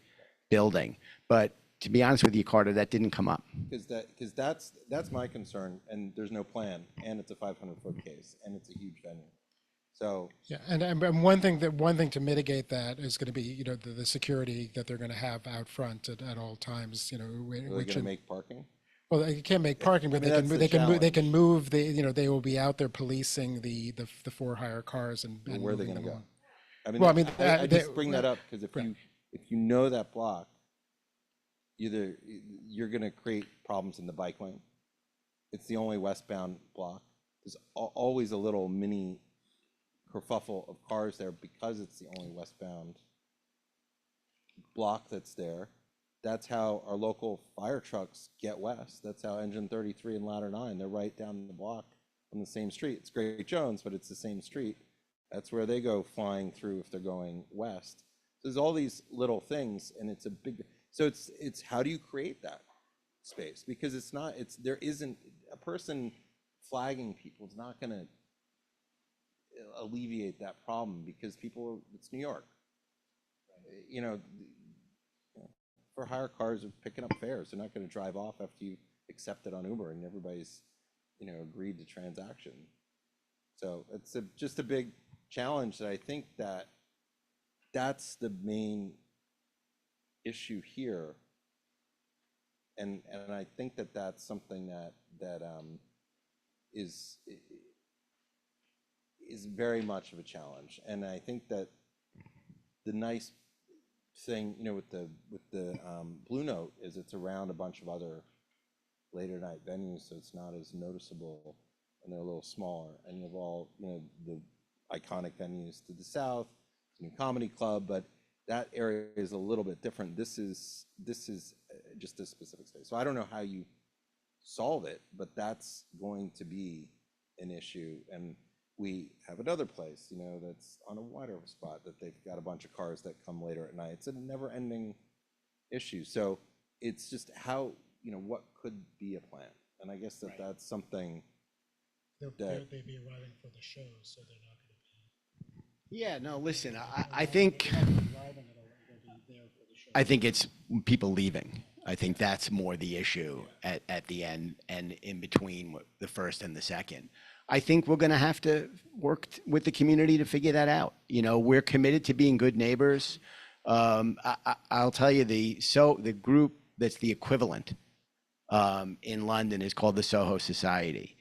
[SPEAKER 16] building. But to be honest with you, Carter, that didn't come up.
[SPEAKER 4] Because that's my concern, and there's no plan, and it's a 500-foot case, and it's a huge venue. So
[SPEAKER 15] Yeah, and one thing to mitigate that is going to be, you know, the security that they're going to have out front at all times, you know,
[SPEAKER 4] are they
[SPEAKER 15] which
[SPEAKER 4] going to make parking?
[SPEAKER 15] well, they can't make parking, but
[SPEAKER 4] I mean,
[SPEAKER 15] they
[SPEAKER 4] that's
[SPEAKER 15] can
[SPEAKER 4] the
[SPEAKER 15] move the, you know, they will be out there policing the for hire cars and
[SPEAKER 4] Where are they
[SPEAKER 15] moving
[SPEAKER 4] going to
[SPEAKER 15] them
[SPEAKER 4] go?
[SPEAKER 15] along.
[SPEAKER 4] I mean,
[SPEAKER 15] Well, I mean,
[SPEAKER 4] I
[SPEAKER 15] they-
[SPEAKER 4] just bring that up because if you know that block, either you're going to create problems in the bike lane. It's the only westbound block. There's always a little mini kerfuffle of cars there because it's the only westbound block that's there. That's how our local fire trucks get west. That's how Engine 33 and Ladder 9, they're right down the block on the same street. It's Great Jones, but it's the same street. That's where they go flying through if they're going west. So there's all these little things, and it's a big, so it's how do you create that space? Because there isn't, a person flagging people is not gonna alleviate that problem because it's New York. You know, for hire cars are picking up fares. They're not going to drive off after you accept it on Uber and everybody's, you know, agreed to transaction. So it's just a big challenge that I think that's the main issue here. And I think that's something that is very much of a challenge. And I think that the nice thing, you know, with the Blue Note is it's around a bunch of other later night venues, so it's not as noticeable, and they're a little smaller. And you have all, you know, the iconic venues to the south, New Comedy Club, but that area is a little bit different. This is just a specific space. So I don't know how you solve it, but that's going to be an issue. And we have another place, you know, that's on a wider spot that they've got a bunch of cars that come later at night. It's a never-ending issue. So it's just how, you know, what could be a plan? And I guess that's something
[SPEAKER 15] They'd be arriving for the show, so they're not going to be.
[SPEAKER 16] Yeah, no, listen, I think it's people leaving. I think that's more the issue at the end and in between the first and the second. I think we're going to have to work with the community to figure that out. You know, we're committed to being good neighbors. I'll tell you, the group that's the equivalent in London is called the Soho Society.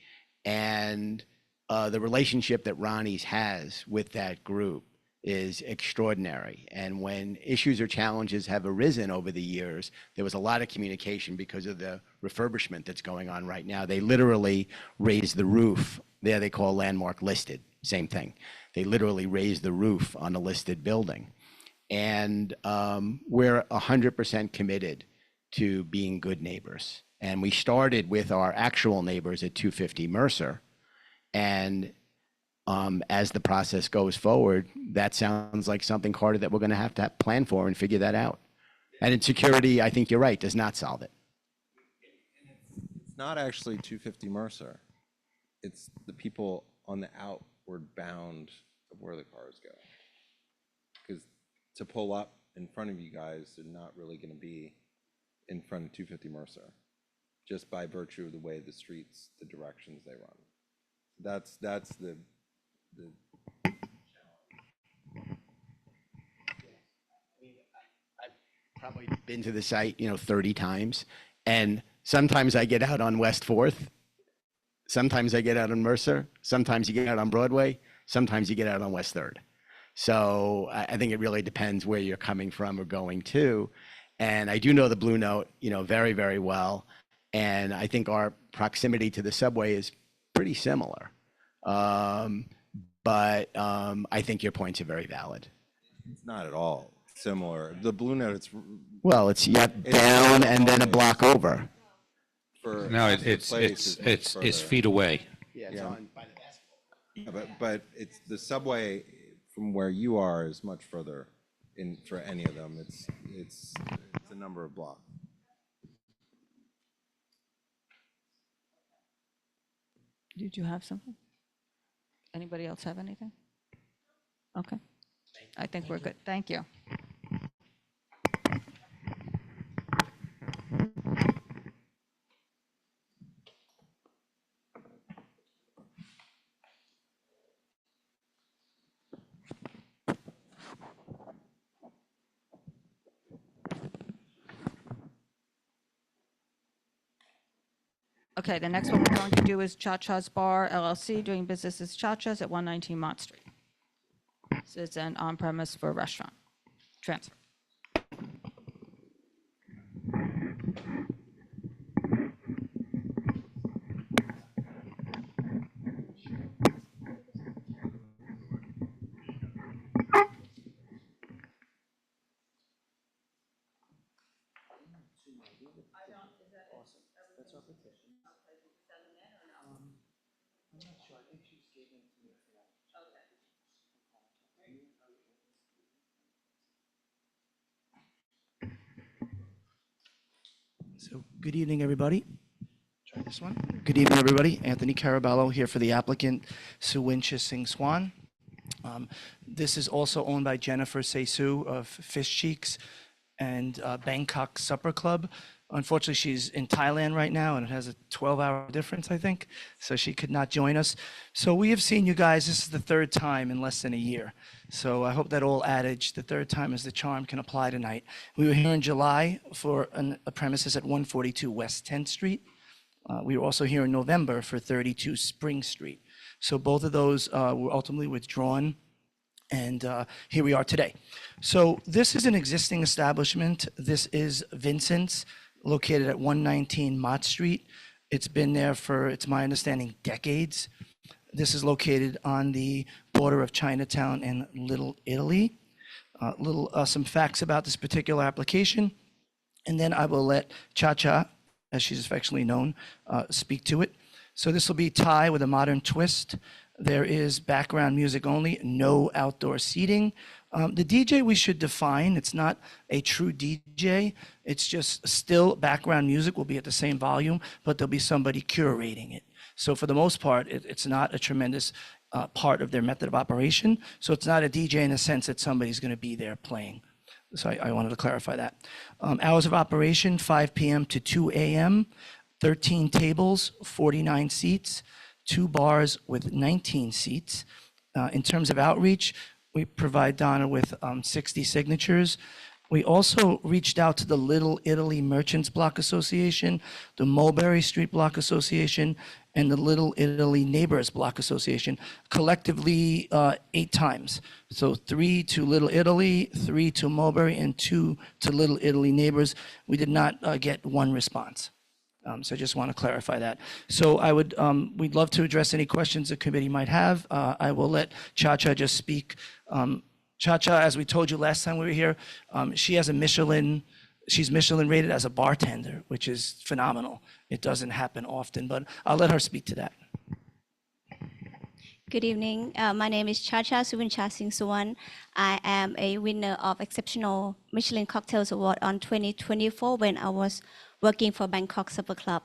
[SPEAKER 16] And the relationship that Ronnie's has with that group is extraordinary. And when issues or challenges have arisen over the years, there was a lot of communication because of the refurbishment that's going on right now. They literally raised the roof. There they call landmark listed, same thing. They literally raised the roof on a listed building. And we're 100% committed to being good neighbors. And we started with our actual neighbors at 250 Mercer. And as the process goes forward, that sounds like something, Carter, that we're going to have plan for and figure that out. And in security, I think you're right, does not solve it.
[SPEAKER 4] It's not actually 250 Mercer. It's the people on the outward bound of where the cars go. Because to pull up in front of you guys, they're not really going to be in front of 250 Mercer, just by virtue of the way the streets, the directions they run. That's the
[SPEAKER 16] probably been to the site, 30 times. And sometimes I get out on West 4th. Sometimes I get out on Mercer. Sometimes you get out on Broadway. Sometimes you get out on West 3rd. So I think it really depends where you're coming from or going to. And I do know the Blue Note, very, very well. And I think our proximity to the subway is pretty similar. But I think your points are very valid.
[SPEAKER 4] It's not at all similar. The Blue Note, it's
[SPEAKER 16] down and then a block over.
[SPEAKER 7] No, it's feet away.
[SPEAKER 16] Yeah, it's on by the basketball.
[SPEAKER 4] Yeah, but it's the subway from where you are is much further in for any of them. It's a number of blocks.
[SPEAKER 1] Did you have something? Anybody else have anything? Okay. I think we're good. Thank you. Okay, the next one we're going to do is Chacha's Bar LLC, doing business as Chacha's at 119 Mott Street. This is an on-premise for a restaurant. Transfer.
[SPEAKER 18] So good evening, everybody. Try this one. Good evening, everybody. Anthony Carabello here for the applicant, Suwincha Singh Swan. This is also owned by Jennifer Seisu of Fish Cheeks and Bangkok Supper Club. Unfortunately, she's in Thailand right now, and it has a 12-hour difference, I think, so she could not join us. So we have seen you guys. This is the third time in less than a year. So I hope that old adage, the third time is the charm, can apply tonight. We were here in July for a premises at 142 West 10th Street. We were also here in November for 32 Spring Street. So both of those were ultimately withdrawn, and here we are today. So this is an existing establishment. This is Vincent's, located at 119 Mott Street. It's been there for, it's my understanding, decades. This is located on the border of Chinatown and Little Italy. Some facts about this particular application, and then I will let Chacha, as she's affectionately known, speak to it. So this will be Thai with a modern twist. There is background music only, no outdoor seating. The DJ we should define, it's not a true DJ, it's just still background music will be at the same volume, but there'll be somebody curating it. So for the most part, it's not a tremendous part of their method of operation. So it's not a DJ in the sense that somebody's gonna be there playing. So I wanted to clarify that. Hours of operation, 5 p.m. to 2 a.m., 13 tables, 49 seats, 2 bars with 19 seats. In terms of outreach, we provide Donna with 60 signatures. We also reached out to the Little Italy Merchants Block Association, the Mulberry Street Block Association, and the Little Italy Neighbors Block Association, collectively 8 times. So 3 to Little Italy, 3 to Mulberry, and 2 to Little Italy Neighbors. We did not get 1 response. So I just want to clarify that. So I would, we'd love to address any questions the committee might have. I will let Chacha just speak. Chacha, as we told you last time we were here, she has a Michelin, she's Michelin rated as a bartender, which is phenomenal. It doesn't happen often, but I'll let her speak to that.
[SPEAKER 19] Good evening. My name is Chacha Suwincha Singh Suwan. I am a winner of Exceptional Michelin Cocktails Award on 2024 when I was working for Bangkok Supper Club.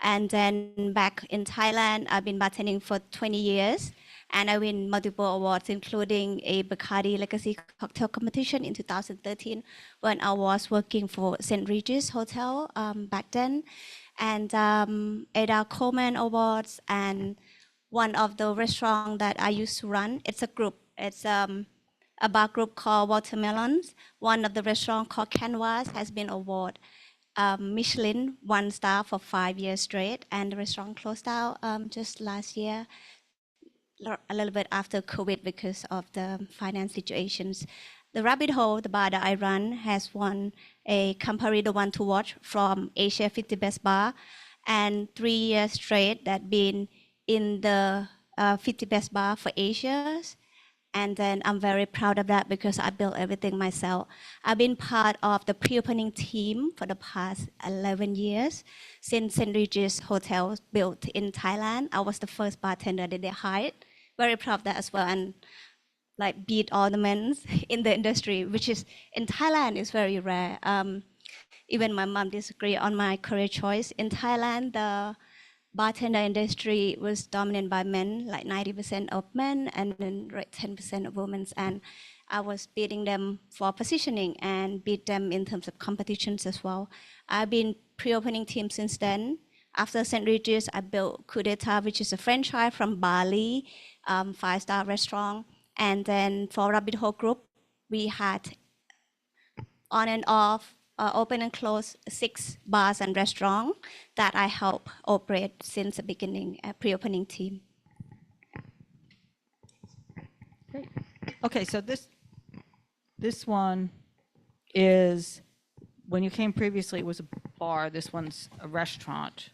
[SPEAKER 19] And then back in Thailand, I've been bartending for 20 years. And I win multiple awards, including a Bacardi Legacy Cocktail Competition in 2013 when I was working for St. Regis Hotel back then. And Ada Coleman Awards, and one of the restaurants that I used to run, it's a group. It's a bar group called Watermelons. One of the restaurant called Canvas has been awarded Michelin 1 star for 5 years straight, and the restaurant closed down just last year, a little bit after COVID because of the finance situations. The Rabbit Hole, the bar that I run, has won a Comparator One to Watch from Asia 50 Best Bar, and 3 years straight that been in the 50 Best Bar for Asia. And then I'm very proud of that because I built everything myself. I've been part of the pre-opening team for the past 11 years. Since St. Regis Hotel was built in Thailand, I was the first bartender that they hired. Very proud of that as well, and like beat all the men in the industry, which is in Thailand is very rare. Even my mom disagreed on my career choice. In Thailand, the bartender industry was dominated by men, like 90% of men and then 10% of women. And I was beating them for positioning and beat them in terms of competitions as well. I've been pre-opening team since then. After St. Regis, I built Coup d'etat, which is a franchise from Bali, 5-star restaurant. And then for Rabbit Hole Group, we had on and off, open and close 6 bars and restaurants that I help operate since the beginning, pre-opening team.
[SPEAKER 1] Great. Okay, so this one is, when you came previously, it was a bar. This one's a restaurant.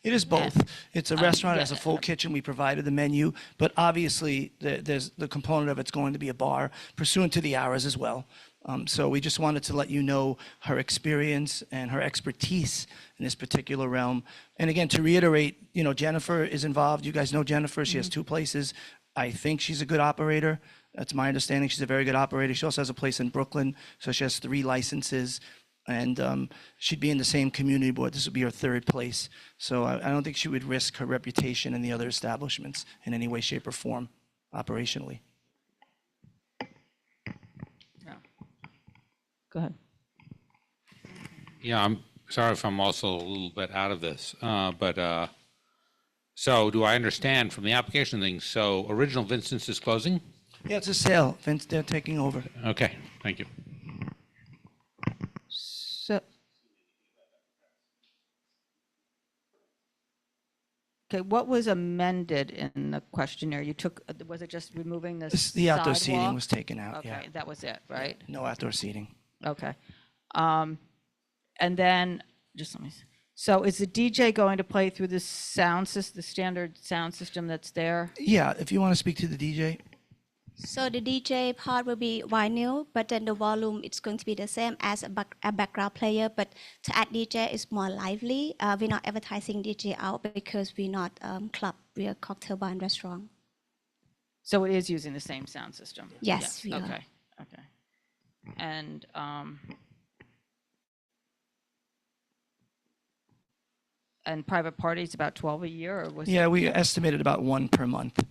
[SPEAKER 18] It is both. It's a restaurant, it has a full kitchen, we provided the menu, but obviously there's the component of it's going to be a bar pursuant to the hours as well. So we just wanted to let you know her experience and her expertise in this particular realm. And again, to reiterate, you know, Jennifer is involved. You guys know Jennifer. She has 2 places. I think she's a good operator. That's my understanding. She's a very good operator. She also has a place in Brooklyn, so she has 3 licenses. And she'd be in the same community board. This would be her 3rd place. So I don't think she would risk her reputation in the other establishments in any way, shape, or form, operationally.
[SPEAKER 1] No. Go ahead.
[SPEAKER 7] Yeah, I'm sorry if I'm also a little bit out of this, so do I understand from the application thing, so Original Vincent's is closing?
[SPEAKER 18] Yeah, it's a sale. Vince, they're taking over.
[SPEAKER 7] Okay, thank you.
[SPEAKER 1] So, okay, what was amended in the questionnaire? You took, was it just removing the
[SPEAKER 18] The outdoor seating
[SPEAKER 1] sidewalk?
[SPEAKER 18] was taken out,
[SPEAKER 1] Okay,
[SPEAKER 18] yeah.
[SPEAKER 1] that was it, right?
[SPEAKER 18] No outdoor seating.
[SPEAKER 1] Okay. And then, just let me see. So is the DJ going to play through the sound system, the standard sound system that's there?
[SPEAKER 18] Yeah, if you want to speak to the DJ.
[SPEAKER 19] So the DJ part will be vinyl, but then the volume it's going to be the same as a background player. But to add DJ is more lively. We're not advertising DJ out because we're not club. We're a cocktail bar and restaurant.
[SPEAKER 1] So it is using the same sound system?
[SPEAKER 19] Yes, we are.
[SPEAKER 1] Okay, okay. And private parties, about 12 a year, or was
[SPEAKER 18] Yeah,
[SPEAKER 1] it?
[SPEAKER 18] we estimated about 1 per month.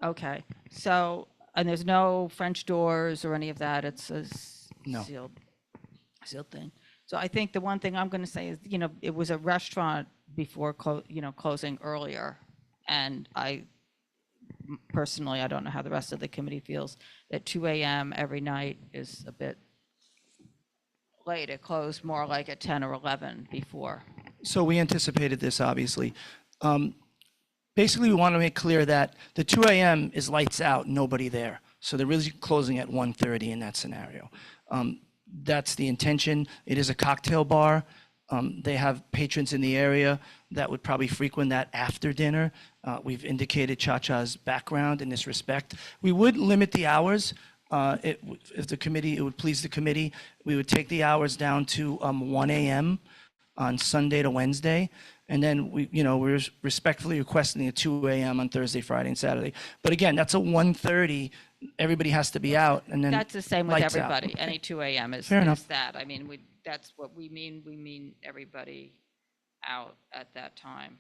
[SPEAKER 1] Okay, so, and there's no French doors or any of that, it's a
[SPEAKER 18] No.
[SPEAKER 1] sealed thing. So I think the one thing I'm gonna say is, you know, it was a restaurant before, closing earlier. And personally, I don't know how the rest of the committee feels, that 2 a.m. every night is a bit late. It closed more like at 10 or 11 before.
[SPEAKER 18] So we anticipated this, obviously. Basically, we want to make clear that the 2 a.m. is lights out, nobody there. So they're really closing at 1:30 in that scenario. That's the intention. It is a cocktail bar. They have patrons in the area that would probably frequent that after dinner. We've indicated Chacha's background in this respect. We would limit the hours. If the committee, it would please the committee, we would take the hours down to 1 a.m. on Sunday to Wednesday. And then we're respectfully requesting a 2 a.m. on Thursday, Friday, and Saturday. But again, that's a 1:30. Everybody has to be out, and then
[SPEAKER 1] That's the same with
[SPEAKER 18] lights out.
[SPEAKER 1] everybody. Any 2 a.m. is
[SPEAKER 18] Fair enough.
[SPEAKER 1] that. I mean, that's what we mean. We mean everybody out at that time.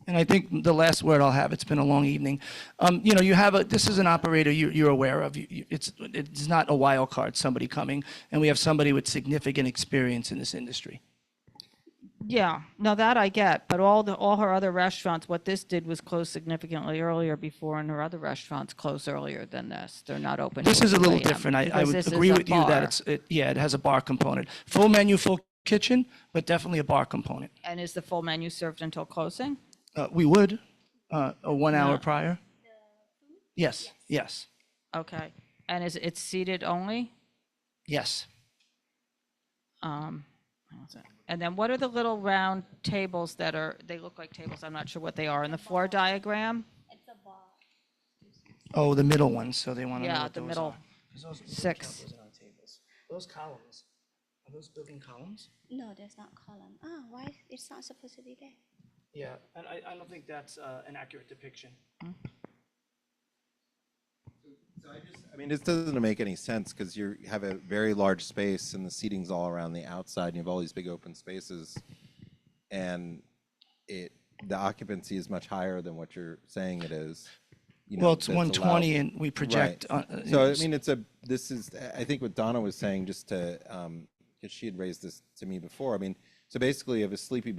[SPEAKER 18] And I think the last word I'll have, it's been a long evening. This is an operator you're aware of. It's not a wild card, somebody coming, and we have somebody with significant experience in this industry.
[SPEAKER 1] Yeah, no, that I get, but all her other restaurants, what this did was close significantly earlier before, and her other restaurants close earlier than this. They're not open.
[SPEAKER 18] This
[SPEAKER 1] till
[SPEAKER 18] is a
[SPEAKER 1] 2
[SPEAKER 18] little
[SPEAKER 1] a.m.
[SPEAKER 18] different. I
[SPEAKER 1] because
[SPEAKER 18] would
[SPEAKER 1] this is
[SPEAKER 18] agree
[SPEAKER 1] a
[SPEAKER 18] with you
[SPEAKER 1] bar.
[SPEAKER 18] that it has a bar component. Full menu, full kitchen, but definitely a bar component.
[SPEAKER 1] And is the full menu served until closing?
[SPEAKER 18] We would, a 1 hour
[SPEAKER 1] No.
[SPEAKER 18] prior. Yes, yes,
[SPEAKER 1] Okay, and it's seated only?
[SPEAKER 18] yes.
[SPEAKER 1] How's it? And then what are the little round tables they look like tables, I'm not sure what they are, in the floor diagram?
[SPEAKER 18] Oh, the middle ones, so they want to know
[SPEAKER 1] Yeah,
[SPEAKER 18] what
[SPEAKER 1] the
[SPEAKER 18] those
[SPEAKER 1] middle
[SPEAKER 18] are. 'Cause those- we don't
[SPEAKER 1] 6.
[SPEAKER 18] count those in our tables. Those columns, are those building columns?
[SPEAKER 19] No, there's not column. Oh, why? It's not supposed to be there.
[SPEAKER 18] Yeah, and I don't think that's an accurate depiction.
[SPEAKER 4] I mean, this doesn't make any sense because you have a very large space and the seating's all around the outside and you have all these big open spaces. And the occupancy is much higher than what you're saying it is.
[SPEAKER 18] Well, it's
[SPEAKER 4] that's
[SPEAKER 18] 120
[SPEAKER 4] allowed.
[SPEAKER 18] and we project.
[SPEAKER 4] Right. So, I mean, I think what Donna was saying, just to, because she had raised this to me before. I mean, so basically you have a sleepy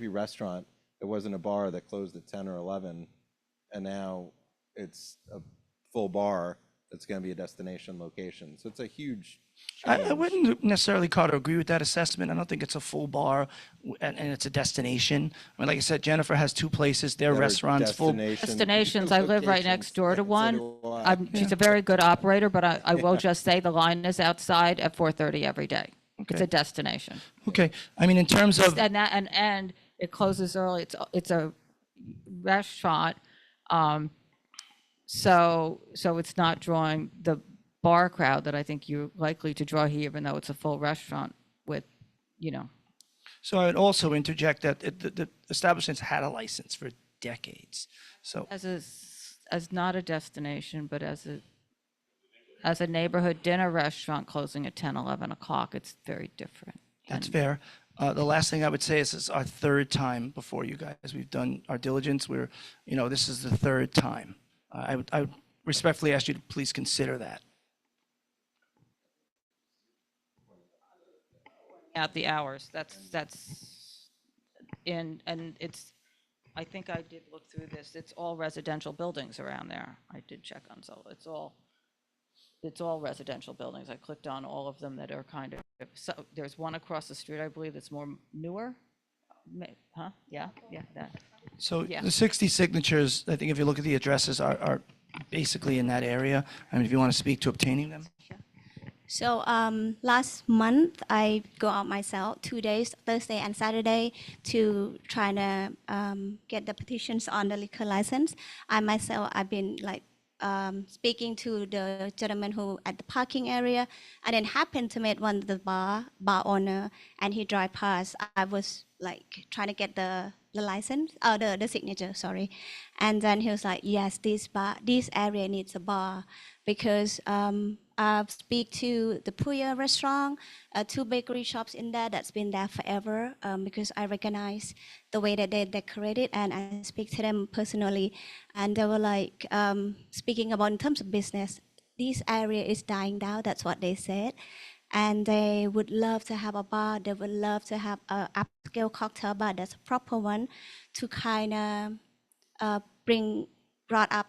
[SPEAKER 4] restaurant. It wasn't a bar that closed at 10 or 11. And now it's a full bar that's going to be a destination location. So it's a huge change.
[SPEAKER 18] I wouldn't necessarily, Carter, agree with that assessment. I don't think it's a full bar and it's a destination. I mean, like I said, Jennifer has 2 places, their
[SPEAKER 4] That are
[SPEAKER 18] restaurants, full.
[SPEAKER 1] Destinations, I live right next door to one.
[SPEAKER 4] do I.
[SPEAKER 1] She's a very good operator, but I will just say the line is outside at 4:30 every day. It's
[SPEAKER 18] Okay.
[SPEAKER 1] a destination.
[SPEAKER 18] Okay, I mean, in terms of,
[SPEAKER 1] And it closes early. It's a restaurant. So it's not drawing the bar crowd that I think you're likely to draw here, even though it's a full restaurant with,
[SPEAKER 18] so I would also interject that the establishment's had a license for decades. So,
[SPEAKER 1] as not a destination, but as a neighborhood dinner restaurant closing at 10, 11 o'clock, it's very different.
[SPEAKER 18] that's fair. The last thing I would say is this is our 3rd time before you guys. We've done our diligence. This is the 3rd time. I would respectfully ask you to please consider that.
[SPEAKER 1] At the hours, and it's, I think I did look through this, it's all residential buildings around there. I did check on, so it's all residential buildings. I clicked on all of them that are kind of, so there's one across the street, I believe, that's more newer. Huh? Yeah, that.
[SPEAKER 18] So
[SPEAKER 1] Yeah.
[SPEAKER 18] the 60 signatures, I think if you look at the addresses, are basically in that area. I mean, if you want to speak to obtaining them.
[SPEAKER 19] So last month, I go out myself 2 days, Thursday and Saturday, to try to get the petitions on the liquor license. I've been speaking to the gentleman who at the parking area, and then happened to meet one of the bar owner, and he drive past. I was trying to get the license, the signature, sorry. And then he was like, yes, this area needs a bar, because I speak to the Puya restaurant, 2 bakery shops in there that's been there forever, because I recognize the way that they decorate it, and I speak to them personally, and they were speaking about in terms of business, this area is dying down, that's what they said, and they would love to have a bar, they would love to have a upscale cocktail bar that's a proper one, to kind of bring up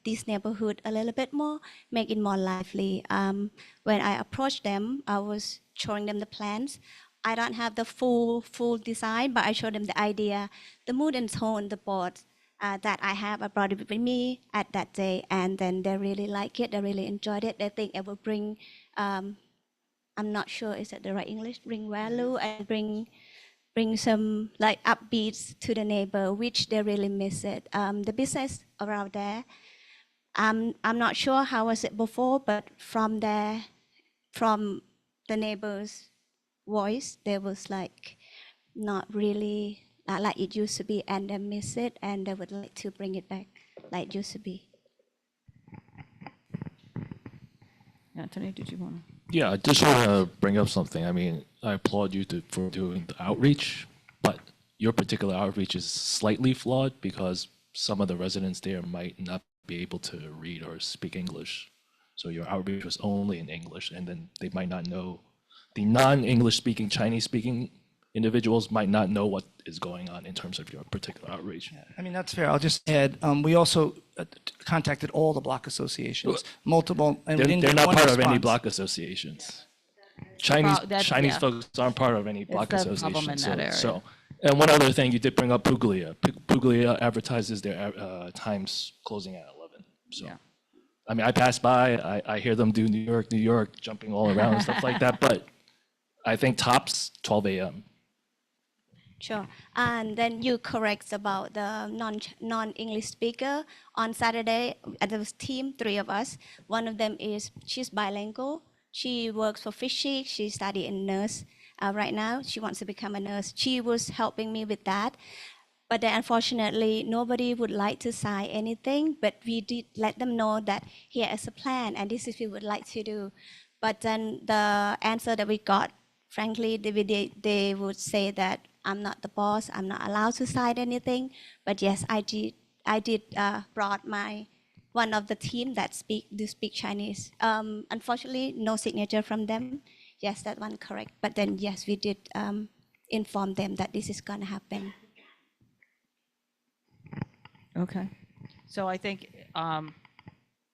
[SPEAKER 19] this neighborhood a little bit more, make it more lively. When I approached them, I was showing them the plans. I don't have the full design, but I showed them the idea, the mood and tone, the board that I have. I brought it with me at that day, and then they really like it. They really enjoyed it. They think it will bring, I'm not sure is that the right English, bring value and bring some upbeats to the neighbor, which they really miss it. The business around there, I'm not sure how was it before, but from the neighbor's voice, there was not really like it used to be, and they miss it, and they would like to bring it back like it used to be.
[SPEAKER 1] Anthony, did you want to?
[SPEAKER 20] Yeah, I just want to bring up something. I mean, I applaud you for doing the outreach, but your particular outreach is slightly flawed because some of the residents there might not be able to read or speak English. So your outreach was only in English, and then they might not know the non-English speaking, Chinese speaking individuals might not know what is going on in terms of your particular outreach.
[SPEAKER 18] I mean, that's fair. I'll just add, we also contacted all the block associations, multiple, and we
[SPEAKER 20] They're,
[SPEAKER 18] didn't
[SPEAKER 20] they're
[SPEAKER 18] get
[SPEAKER 20] not
[SPEAKER 18] one
[SPEAKER 20] part of any
[SPEAKER 18] response.
[SPEAKER 20] block associations.
[SPEAKER 1] that's-
[SPEAKER 20] Chinese
[SPEAKER 1] yeah.
[SPEAKER 20] folks aren't part of any block
[SPEAKER 1] the problem in
[SPEAKER 20] association.
[SPEAKER 1] that
[SPEAKER 20] So,
[SPEAKER 1] area.
[SPEAKER 20] and one other thing, you did bring up Puglia. Puglia advertises their times closing at 11. So, I mean, I pass by, I hear them do New York, jumping all around and stuff like that. But I think tops 12 a.m.
[SPEAKER 19] Sure. And then you correct about the non-English speaker. On Saturday, there was team, 3 of us. One of them she's bilingual. She works for Fishy. She studying nurse right now. She wants to become a nurse. She was helping me with that. But then unfortunately, nobody would like to sign anything, but we did let them know that here is a plan and this is what we would like to do. But then the answer that we got, frankly, they would say that I'm not the boss, I'm not allowed to sign anything. But yes, I did brought one of the team that speak Chinese. Unfortunately, no signature from them. Yes, that one correct. But then yes, we did inform them that this is gonna happen.
[SPEAKER 1] Okay. So I think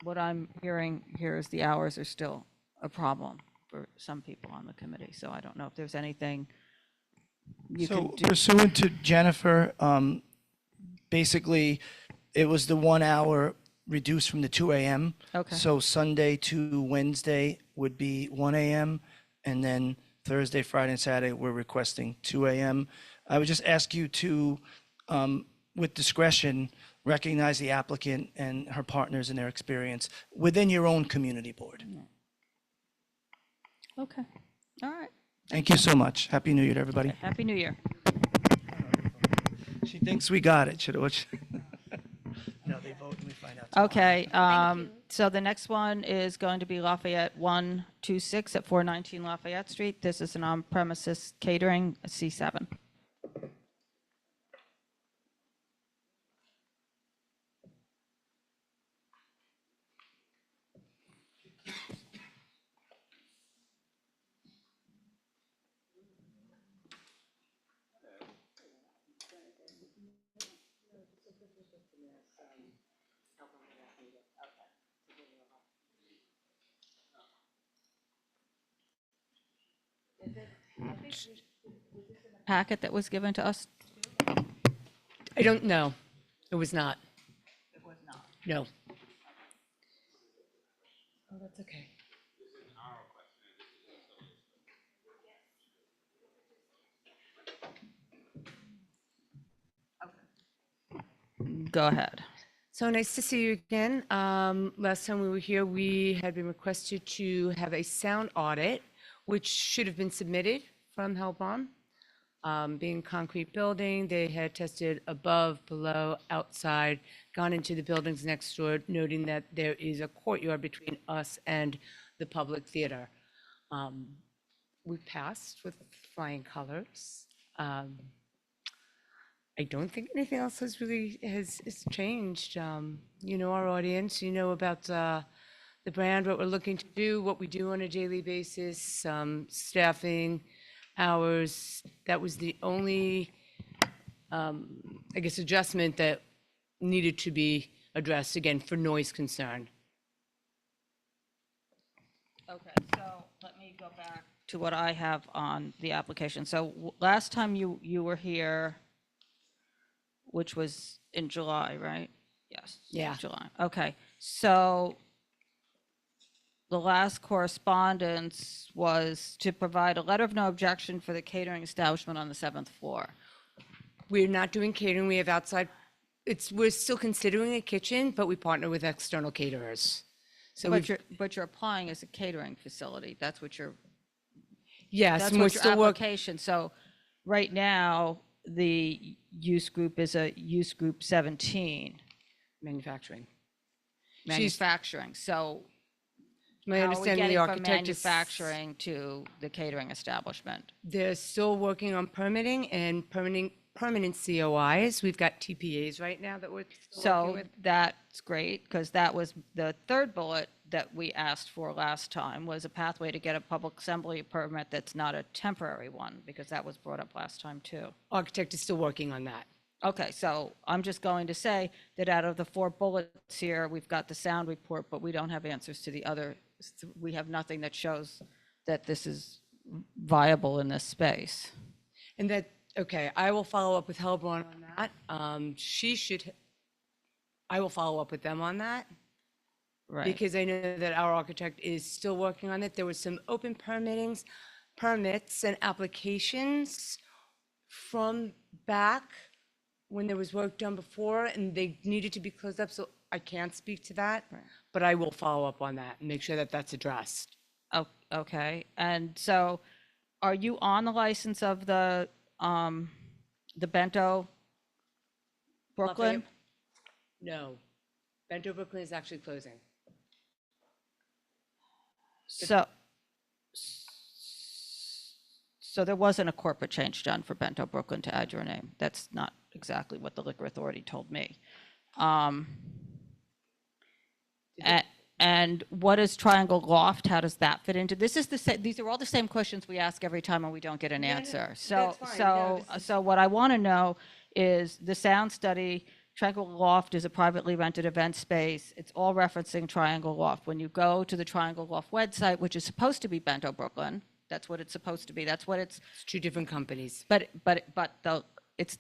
[SPEAKER 1] what I'm hearing here is the hours are still a problem for some people on the committee. So I don't know if there's anything you
[SPEAKER 18] So
[SPEAKER 1] can do.
[SPEAKER 18] pursuant to Jennifer, basically, it was the 1 hour reduced from the 2 a.m.
[SPEAKER 1] Okay.
[SPEAKER 18] So Sunday to Wednesday would be 1 a.m. And then Thursday, Friday, and Saturday, we're requesting 2 a.m. I would just ask you to, with discretion, recognize the applicant and her partners and their experience within your own community board.
[SPEAKER 1] Okay. All right.
[SPEAKER 18] Thank you so much. Happy New Year to everybody.
[SPEAKER 1] Happy New Year.
[SPEAKER 18] She thinks we got it. No, they vote and we find out.
[SPEAKER 1] Okay. So the next one is going to be Lafayette 126 at 419 Lafayette Street. This is an on-premises catering, C7. Packet that was given to us?
[SPEAKER 21] I don't know. It was not.
[SPEAKER 1] It was not.
[SPEAKER 21] No. Oh, that's okay.
[SPEAKER 1] Go ahead.
[SPEAKER 21] So nice to see you again. Last time we were here, we had been requested to have a sound audit, which should have been submitted from Hellbom. Being a concrete building, they had tested above, below, outside, gone into the buildings next door, noting that there is a courtyard between us and the public theater. We passed with flying colors. I don't think anything else has really has changed. You know our audience, you know about the brand, what we're looking to do, what we do on a daily basis, staffing, hours. That was the only, I guess, adjustment that needed to be addressed, again, for noise concern.
[SPEAKER 1] Okay, so let me go back to what I have on the application. So last time you were here, which was in July, right? Yes.
[SPEAKER 21] Yeah.
[SPEAKER 1] July. Okay. So the last correspondence was to provide a letter of no objection for the catering establishment on the 7th floor.
[SPEAKER 21] We're not doing catering. We have outside, we're still considering a kitchen, but we partner with external caterers. So
[SPEAKER 1] But you're applying as a catering facility. That's what you're.
[SPEAKER 21] Yes,
[SPEAKER 1] That's
[SPEAKER 21] and we're
[SPEAKER 1] what your
[SPEAKER 21] still working.
[SPEAKER 1] application. So right now, the use group is a use group 17.
[SPEAKER 21] Manufacturing.
[SPEAKER 1] Manufacturing. So
[SPEAKER 21] My
[SPEAKER 1] how are we
[SPEAKER 21] understanding, the
[SPEAKER 1] getting from
[SPEAKER 21] architect is.
[SPEAKER 1] manufacturing to the catering establishment?
[SPEAKER 21] They're still working on permitting and permanent COIs. We've got TPAs right now that we're still working
[SPEAKER 1] So
[SPEAKER 21] with.
[SPEAKER 1] that's great, because that was the third bullet that we asked for last time was a pathway to get a public assembly permit that's not a temporary one, because that was brought up last time too.
[SPEAKER 21] Architect is still working on that.
[SPEAKER 1] Okay, so I'm just going to say that out of the 4 bullets here, we've got the sound report, but we don't have answers to the other. We have nothing that shows that this is viable in this space.
[SPEAKER 21] And that, okay, I will follow up with Hellborn on that. I will follow up with them on that.
[SPEAKER 1] Right.
[SPEAKER 21] Because I know that our architect is still working on it. There was some open permits and applications from back when there was work done before, and they needed to be closed up, so I can't speak to that. But I will follow up on that and make sure that that's addressed.
[SPEAKER 1] Oh, okay. And so are you on the license of the Bento Brooklyn?
[SPEAKER 21] Lafayette? No. Bento Brooklyn is actually closing.
[SPEAKER 1] So there wasn't a corporate change done for Bento Brooklyn to add your name. That's not exactly what the liquor authority told me. And what is Triangle Loft? How does that fit into this? These are all the same questions we ask every time and we don't get an answer. So
[SPEAKER 21] that's fine. No,
[SPEAKER 1] so what I want to know is the sound study. Triangle Loft is a privately rented event space. It's all referencing Triangle Loft. When you go to the Triangle Loft website, which is supposed to be Bento Brooklyn, that's what it's supposed to be. That's what it's
[SPEAKER 21] 2 different companies.
[SPEAKER 1] But it's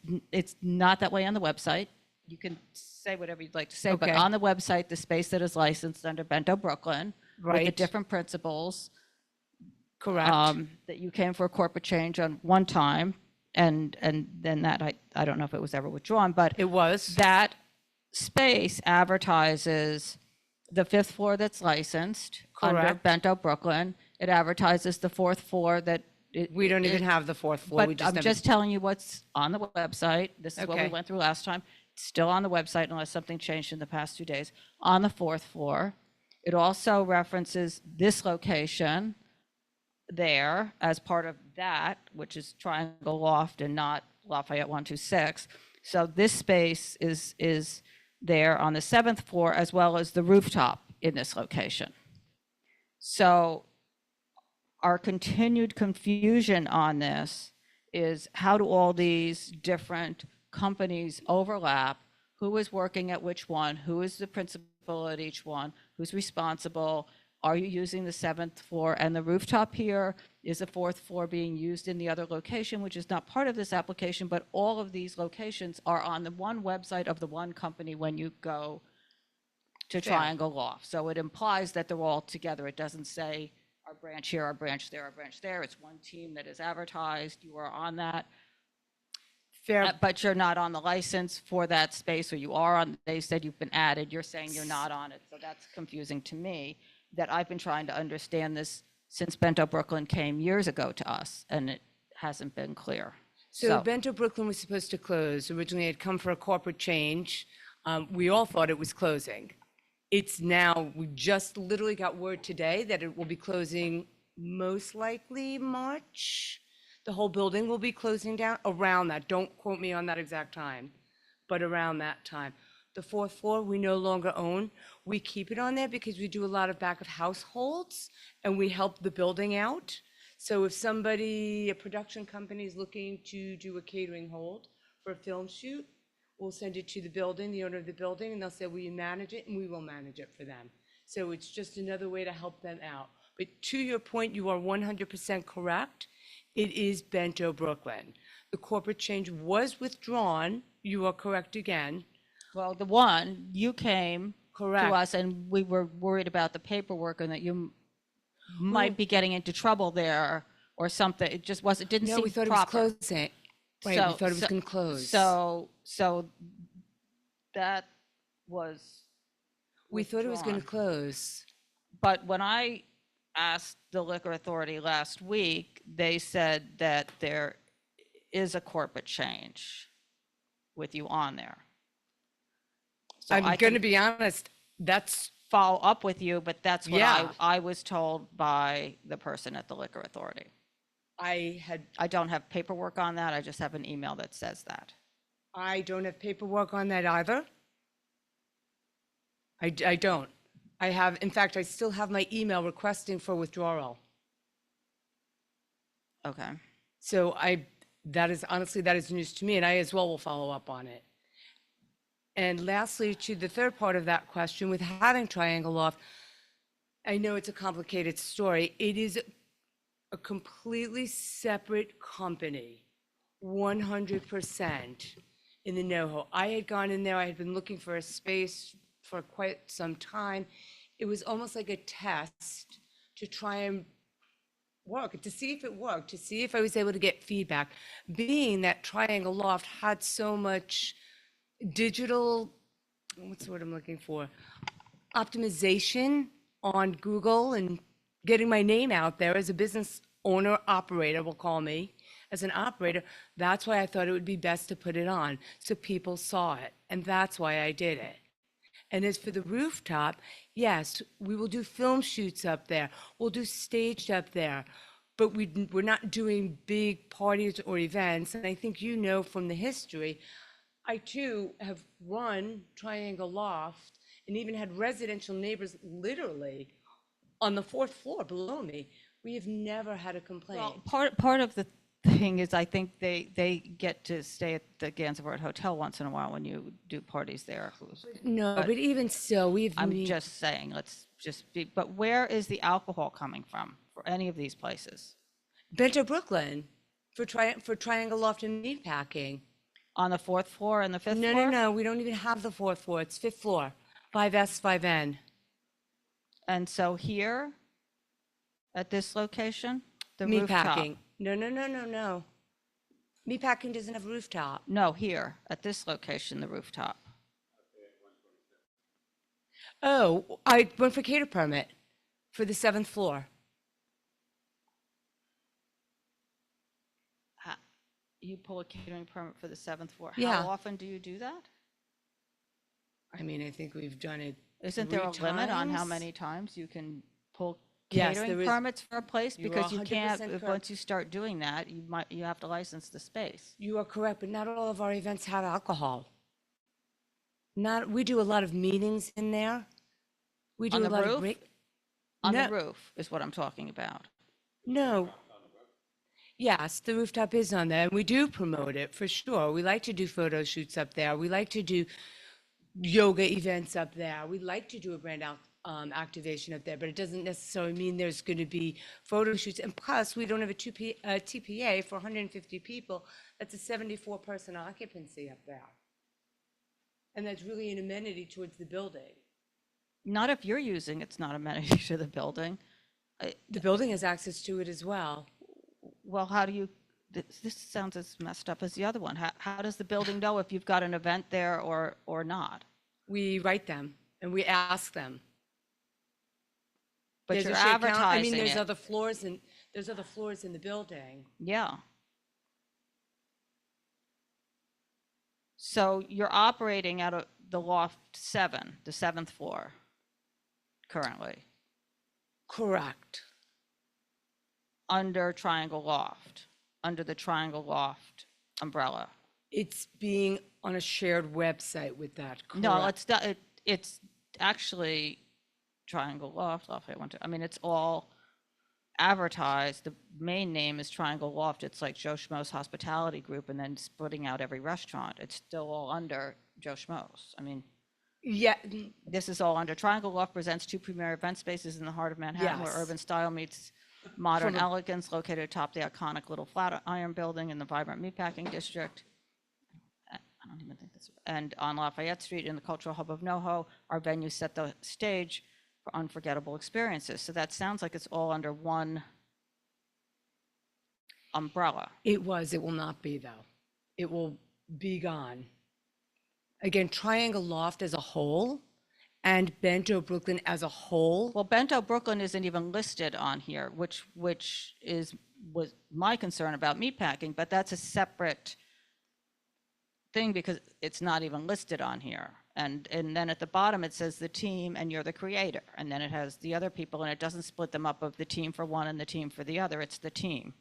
[SPEAKER 1] not that way on the website. You can say whatever you'd like to say, but
[SPEAKER 21] Okay.
[SPEAKER 1] on the website, the space that is licensed under Bento Brooklyn with the
[SPEAKER 21] Right.
[SPEAKER 1] different principles.
[SPEAKER 21] Correct.
[SPEAKER 1] That you came for a corporate change on one time, and then that I don't know if it was ever withdrawn, but
[SPEAKER 21] it was.
[SPEAKER 1] That space advertises the 5th floor that's licensed under
[SPEAKER 21] Correct.
[SPEAKER 1] Bento Brooklyn. It advertises the 4th floor that
[SPEAKER 21] We don't even have the 4th floor. We
[SPEAKER 1] But I'm
[SPEAKER 21] never-
[SPEAKER 1] just telling you what's on the website. This is what we
[SPEAKER 21] Okay.
[SPEAKER 1] went through last time. It's still on the website unless something changed in the past 2 days. On the 4th floor. It also references this location there as part of that, which is Triangle Loft and not Lafayette 126. So this space is there on the 7th floor as well as the rooftop in this location. So our continued confusion on this is how do all these different companies overlap? Who is working at which one? Who is the principal at each one? Who's responsible? Are you using the 7th floor? And the rooftop here is the 4th floor being used in the other location, which is not part of this application, but all of these locations are on the one website of the one company when you go to
[SPEAKER 21] Fair.
[SPEAKER 1] Triangle Loft. So it implies that they're all together. It doesn't say our branch here, our branch there, our branch there. It's one team that is advertised. You are on that.
[SPEAKER 21] Fair.
[SPEAKER 1] But you're not on the license for that space, or you are on, they said you've been added. You're saying you're not on it. So that's confusing to me, that I've been trying to understand this since Bento Brooklyn came years ago to us, and it hasn't been clear.
[SPEAKER 21] So Bento Brooklyn was supposed to close. Originally, it had come for a corporate change. We all thought it was closing. It's now, we just literally got word today that it will be closing most likely March. The whole building will be closing down around that. Don't quote me on that exact time, but around that time. The 4th floor, we no longer own. We keep it on there because we do a lot of back of households and we help the building out. So if somebody, a production company is looking to do a catering hold for a film shoot, we'll send it to the building, the owner of the building, and they'll say, will you manage it? And we will manage it for them. So it's just another way to help them out. But to your point, you are 100% correct. It is Bento Brooklyn. The corporate change was withdrawn. You are correct again.
[SPEAKER 1] Well, the one, you came to
[SPEAKER 21] Correct.
[SPEAKER 1] us and we were worried about the paperwork and that you might be getting into trouble there or something. It just wasn't, didn't
[SPEAKER 21] No,
[SPEAKER 1] seem
[SPEAKER 21] we thought
[SPEAKER 1] proper.
[SPEAKER 21] it was closing. Right, we
[SPEAKER 1] So-
[SPEAKER 21] thought it was
[SPEAKER 1] so-
[SPEAKER 21] going to close.
[SPEAKER 1] So that was.
[SPEAKER 21] We thought it was going to
[SPEAKER 1] withdrawn.
[SPEAKER 21] close.
[SPEAKER 1] But when I asked the liquor authority last week, they said that there is a corporate change with you on there. So
[SPEAKER 21] I'm
[SPEAKER 1] I
[SPEAKER 21] going to
[SPEAKER 1] can
[SPEAKER 21] be honest, that's,
[SPEAKER 1] follow up with you, but that's what
[SPEAKER 21] Yeah.
[SPEAKER 1] I was told by the person at the liquor authority.
[SPEAKER 21] I
[SPEAKER 1] don't have paperwork on that. I just have an email that says that.
[SPEAKER 21] I don't have paperwork on that either. I don't. I have, in fact, I still have my email requesting for withdrawal.
[SPEAKER 1] Okay.
[SPEAKER 21] So that is honestly, that is news to me, and I as well will follow up on it. And lastly, to the third part of that question, with having Triangle Loft, I know it's a complicated story. It is a completely separate company, 100% in the NoHo. I had gone in there, I had been looking for a space for quite some time. It was almost like a test to try and work, to see if it worked, to see if I was able to get feedback. Being that Triangle Loft had so much digital, what's the word I'm looking for? Optimization on Google and getting my name out there as a business owner, operator, will call me as an operator. That's why I thought it would be best to put it on so people saw it. And that's why I did it. And as for the rooftop, yes, we will do film shoots up there. We'll do staged up there. But we're not doing big parties or events. And I think you know from the history, I too have run Triangle Loft and even had residential neighbors literally on the 4th floor below me. We have never had a complaint.
[SPEAKER 1] Well, part of the thing is I think they get to stay at the Gansevoort Hotel once in a while when you do parties there.
[SPEAKER 21] No, but even so,
[SPEAKER 1] I'm just saying, let's just be, but where is the alcohol coming from for any of these places?
[SPEAKER 21] Bento Brooklyn for Triangle Loft and Meatpacking.
[SPEAKER 1] On the 4th floor and the 5th floor?
[SPEAKER 21] No, we don't even have the 4th floor. It's 5th floor, 5S, 5N.
[SPEAKER 1] And so here, at this location, the rooftop?
[SPEAKER 21] Meatpacking. No. Meatpacking doesn't have a rooftop.
[SPEAKER 1] No, here, at this location, the rooftop.
[SPEAKER 21] Oh, I went for cater permit for the 7th floor.
[SPEAKER 1] You pull a catering permit for the 7th floor.
[SPEAKER 21] Yeah.
[SPEAKER 1] How often do you do that?
[SPEAKER 21] I mean, I think we've done it.
[SPEAKER 1] Isn't there a
[SPEAKER 21] 3
[SPEAKER 1] limit on how
[SPEAKER 21] times?
[SPEAKER 1] many times you can pull
[SPEAKER 21] Yes,
[SPEAKER 1] catering
[SPEAKER 21] there is.
[SPEAKER 1] permits for a place?
[SPEAKER 21] You are
[SPEAKER 1] Because you
[SPEAKER 21] 100%
[SPEAKER 1] can't,
[SPEAKER 21] correct.
[SPEAKER 1] once you start doing that, you have to license the space.
[SPEAKER 21] You are correct, but not all of our events have alcohol. We do a lot of meetings in there. We do
[SPEAKER 1] On
[SPEAKER 21] a
[SPEAKER 1] the
[SPEAKER 21] lot
[SPEAKER 1] roof?
[SPEAKER 21] of
[SPEAKER 1] On
[SPEAKER 21] No.
[SPEAKER 1] the roof is what I'm talking about.
[SPEAKER 21] No. Yes, the rooftop is on there, and we do promote it for sure. We like to do photo shoots up there. We like to do yoga events up there. We like to do a brand activation up there, but it doesn't necessarily mean there's going to be photo shoots. And plus, we don't have a TPA for 150 people. That's a 74-person occupancy up there. And that's really an amenity towards the building.
[SPEAKER 1] Not if you're using it's not amenity to the building.
[SPEAKER 21] The building has access to it as well.
[SPEAKER 1] Well, how do you, this sounds as messed up as the other one. How does the building know if you've got an event there or not?
[SPEAKER 21] We write them and we ask them.
[SPEAKER 1] But
[SPEAKER 21] There's
[SPEAKER 1] you're
[SPEAKER 21] a shared count-
[SPEAKER 1] advertising
[SPEAKER 21] I mean, there's
[SPEAKER 1] it.
[SPEAKER 21] other floors in the building.
[SPEAKER 1] Yeah. So you're operating out of the loft 7, the 7th floor currently?
[SPEAKER 21] Correct.
[SPEAKER 1] Under Triangle Loft, under the Triangle Loft umbrella?
[SPEAKER 21] It's being on a shared website with that, correct?
[SPEAKER 1] No, it's actually Triangle Loft, I mean, it's all advertised. The main name is Triangle Loft. It's like Joe Schmo's Hospitality Group and then splitting out every restaurant. It's still all under Joe Schmo's. I mean,
[SPEAKER 21] yeah,
[SPEAKER 1] this is all under Triangle Loft presents 2 premier event spaces in the heart of Manhattan where
[SPEAKER 21] Yes.
[SPEAKER 1] urban style meets modern
[SPEAKER 21] From a-
[SPEAKER 1] elegance, located atop the iconic Little Flatiron Building in the vibrant meatpacking district. I don't even think that's, and on Lafayette Street in the cultural hub of NoHo, our venues set the stage for unforgettable experiences. So that sounds like it's all under one umbrella.
[SPEAKER 21] It will not be though. It will be gone. Again, Triangle Loft as a whole and Bento Brooklyn as a whole.
[SPEAKER 1] Well, Bento Brooklyn isn't even listed on here, which was my concern about meatpacking, but that's a separate thing because it's not even listed on here. And then at the bottom, it says the team and you're the creator. And then it has the other people and it doesn't split them up of the team for one and the team for the other. It's the team.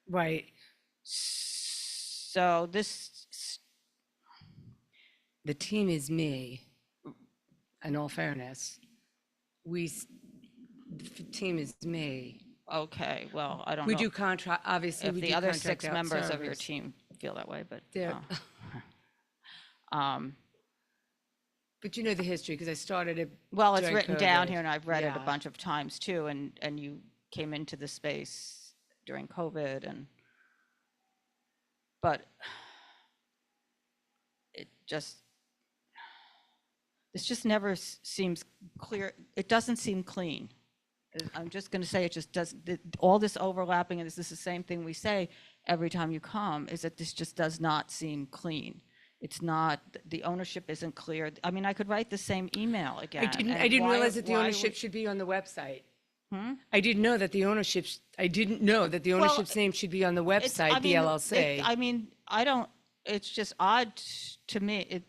[SPEAKER 21] Right.
[SPEAKER 1] So
[SPEAKER 21] the team is me, in all fairness. the team is me.
[SPEAKER 1] Okay, well, I don't know.
[SPEAKER 21] We do contract, obviously,
[SPEAKER 1] If
[SPEAKER 21] we
[SPEAKER 1] the
[SPEAKER 21] do
[SPEAKER 1] other
[SPEAKER 21] contract
[SPEAKER 1] 6
[SPEAKER 21] out
[SPEAKER 1] members of your
[SPEAKER 21] service.
[SPEAKER 1] team feel that way, but,
[SPEAKER 21] They're- But you know the history, because I started it
[SPEAKER 1] well, it's
[SPEAKER 21] during
[SPEAKER 1] written down
[SPEAKER 21] COVID.
[SPEAKER 1] here and I've read it a
[SPEAKER 21] Yeah.
[SPEAKER 1] bunch of times too, and you came into the space during COVID but it just, this just never seems clear. It doesn't seem clean. I'm just going to say it just doesn't, all this overlapping, and this is the same thing we say every time you come, is that this just does not seem clean. It's not, the ownership isn't clear. I mean, I could write the same email again.
[SPEAKER 21] I
[SPEAKER 1] and
[SPEAKER 21] didn't
[SPEAKER 1] why-
[SPEAKER 21] realize that the
[SPEAKER 1] why
[SPEAKER 21] ownership
[SPEAKER 1] would-
[SPEAKER 21] should be on the website.
[SPEAKER 1] Hmm?
[SPEAKER 21] I didn't know that the ownership, I didn't know that the
[SPEAKER 1] Well,
[SPEAKER 21] ownership's name should be on the
[SPEAKER 1] It's- I
[SPEAKER 21] website, the
[SPEAKER 1] mean,
[SPEAKER 21] LLC.
[SPEAKER 1] I mean, I don't, it's just odd to me.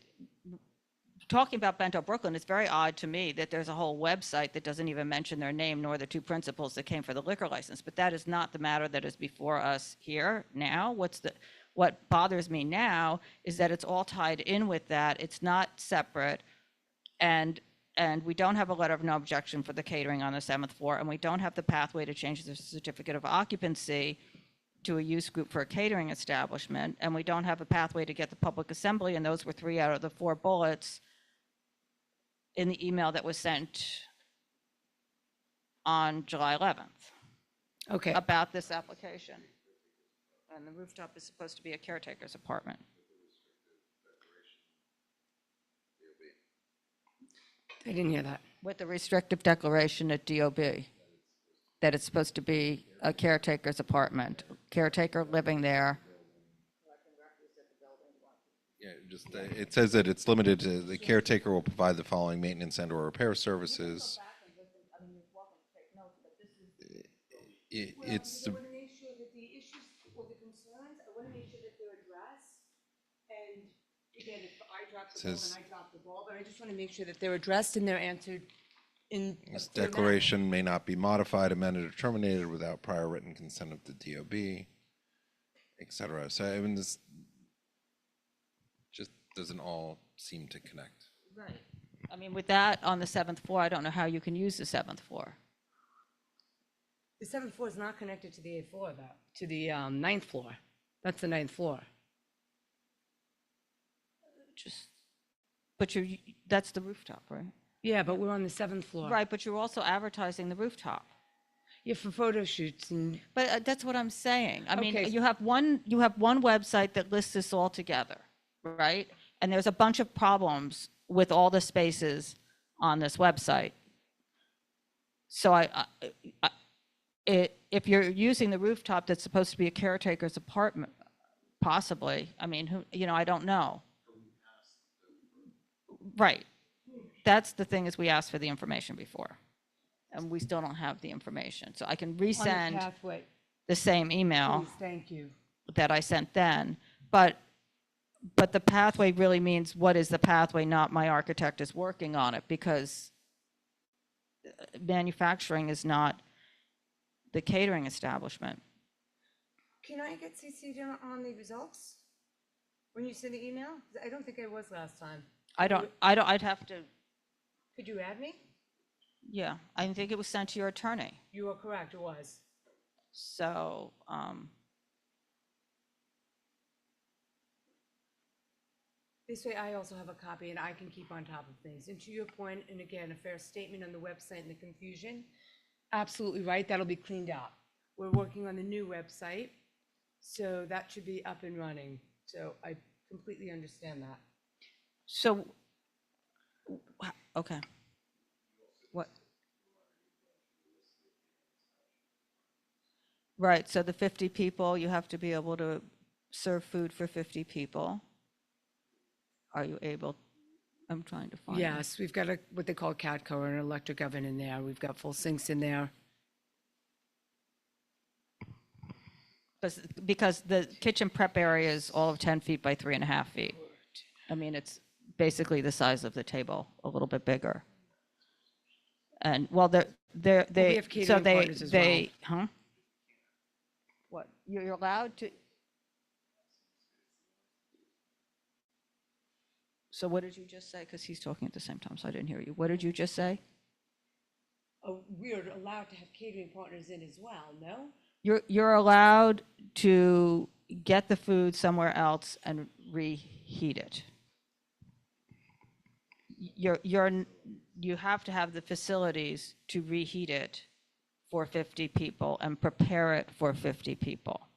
[SPEAKER 1] Talking about Bento Brooklyn, it's very odd to me that there's a whole website that doesn't even mention their name nor the 2 principals that came for the liquor license. But that is not the matter that is before us here now. What bothers me now is that it's all tied in with that. It's not separate. And we don't have a letter of no objection for the catering on the 7th floor, and we don't have the pathway to change the certificate of occupancy to a use group for a catering establishment, and we don't have a pathway to get the public assembly, and those were 3 out of the 4 bullets in the email that was sent on July 11th.
[SPEAKER 21] Okay.
[SPEAKER 1] About this application. And the rooftop is supposed to be a caretaker's apartment.
[SPEAKER 21] I didn't hear that.
[SPEAKER 1] With the restrictive declaration at DOB, that it's supposed to be a caretaker's apartment, caretaker living there.
[SPEAKER 4] Yeah, just, it says that it's limited to, the caretaker will provide the following maintenance and or repair services. It's,
[SPEAKER 21] I want to make sure that the issues or the concerns, I want to make sure that they're addressed. And again, if I drop the ball,
[SPEAKER 4] Says-
[SPEAKER 21] then I drop the ball, but I just want to make sure that they're addressed and they're answered in. a
[SPEAKER 4] this
[SPEAKER 21] clear manner.
[SPEAKER 4] declaration may not be modified, amended, or terminated without prior written consent of the DOB, et cetera. So I mean, this just doesn't all seem to connect.
[SPEAKER 1] Right. I mean, with that on the 7th floor, I don't know how you can use the 7th floor.
[SPEAKER 21] The 7th floor is not connected to the 8th floor, though, to the 9th floor. That's the 9th floor.
[SPEAKER 1] But that's the rooftop, right?
[SPEAKER 21] Yeah, but we're on the 7th floor.
[SPEAKER 1] Right, but you're also advertising the rooftop.
[SPEAKER 21] Yeah, for photo shoots and.
[SPEAKER 1] But that's what I'm saying. I mean,
[SPEAKER 21] Okay.
[SPEAKER 1] you have one website that lists this all together, right? And there's a bunch of problems with all the spaces on this website. So if you're using the rooftop that's supposed to be a caretaker's apartment, possibly, I mean, I don't know. Right. That's the thing, is we asked for the information before, and we still don't have the information. So I can
[SPEAKER 21] On the
[SPEAKER 1] resend
[SPEAKER 21] pathway.
[SPEAKER 1] the same email
[SPEAKER 21] Please, thank you.
[SPEAKER 1] that I sent then, but the pathway really means what is the pathway, not my architect is working on it, because manufacturing is not the catering establishment.
[SPEAKER 21] Can I get CC'd in on the results? When you send the email? I don't think I was last time.
[SPEAKER 1] I'd have to,
[SPEAKER 21] Could you add me?
[SPEAKER 1] yeah, I think it was sent to your attorney.
[SPEAKER 21] You are correct, it was.
[SPEAKER 1] So,
[SPEAKER 21] This way I also have a copy and I can keep on top of things. And to your point, and again, a fair statement on the website and the confusion, absolutely right, that'll be cleaned up. We're working on the new website, so that should be up and running. So I completely understand that.
[SPEAKER 1] so, okay. What? Right, so the 50 people, you have to be able to serve food for 50 people. Are you able, I'm trying to find. it.
[SPEAKER 21] Yes, we've got what they call a CADCO, or an electric oven in there. We've got full sinks in there.
[SPEAKER 1] Because the kitchen prep area is all of 10 feet by 3.5 feet. I mean, it's basically the size of the table, a little bit bigger. And, well,
[SPEAKER 21] we
[SPEAKER 1] they,
[SPEAKER 21] have
[SPEAKER 1] so
[SPEAKER 21] catering partners as
[SPEAKER 1] they, huh? What, you're allowed to? So what did you just say? Because he's talking at the same time, so I didn't hear you. What did you just say?
[SPEAKER 21] we're allowed to have catering partners in as well, no?
[SPEAKER 1] You're allowed to get the food somewhere else and reheat it. You have to have the facilities to reheat it for 50 people and prepare it for 50 people.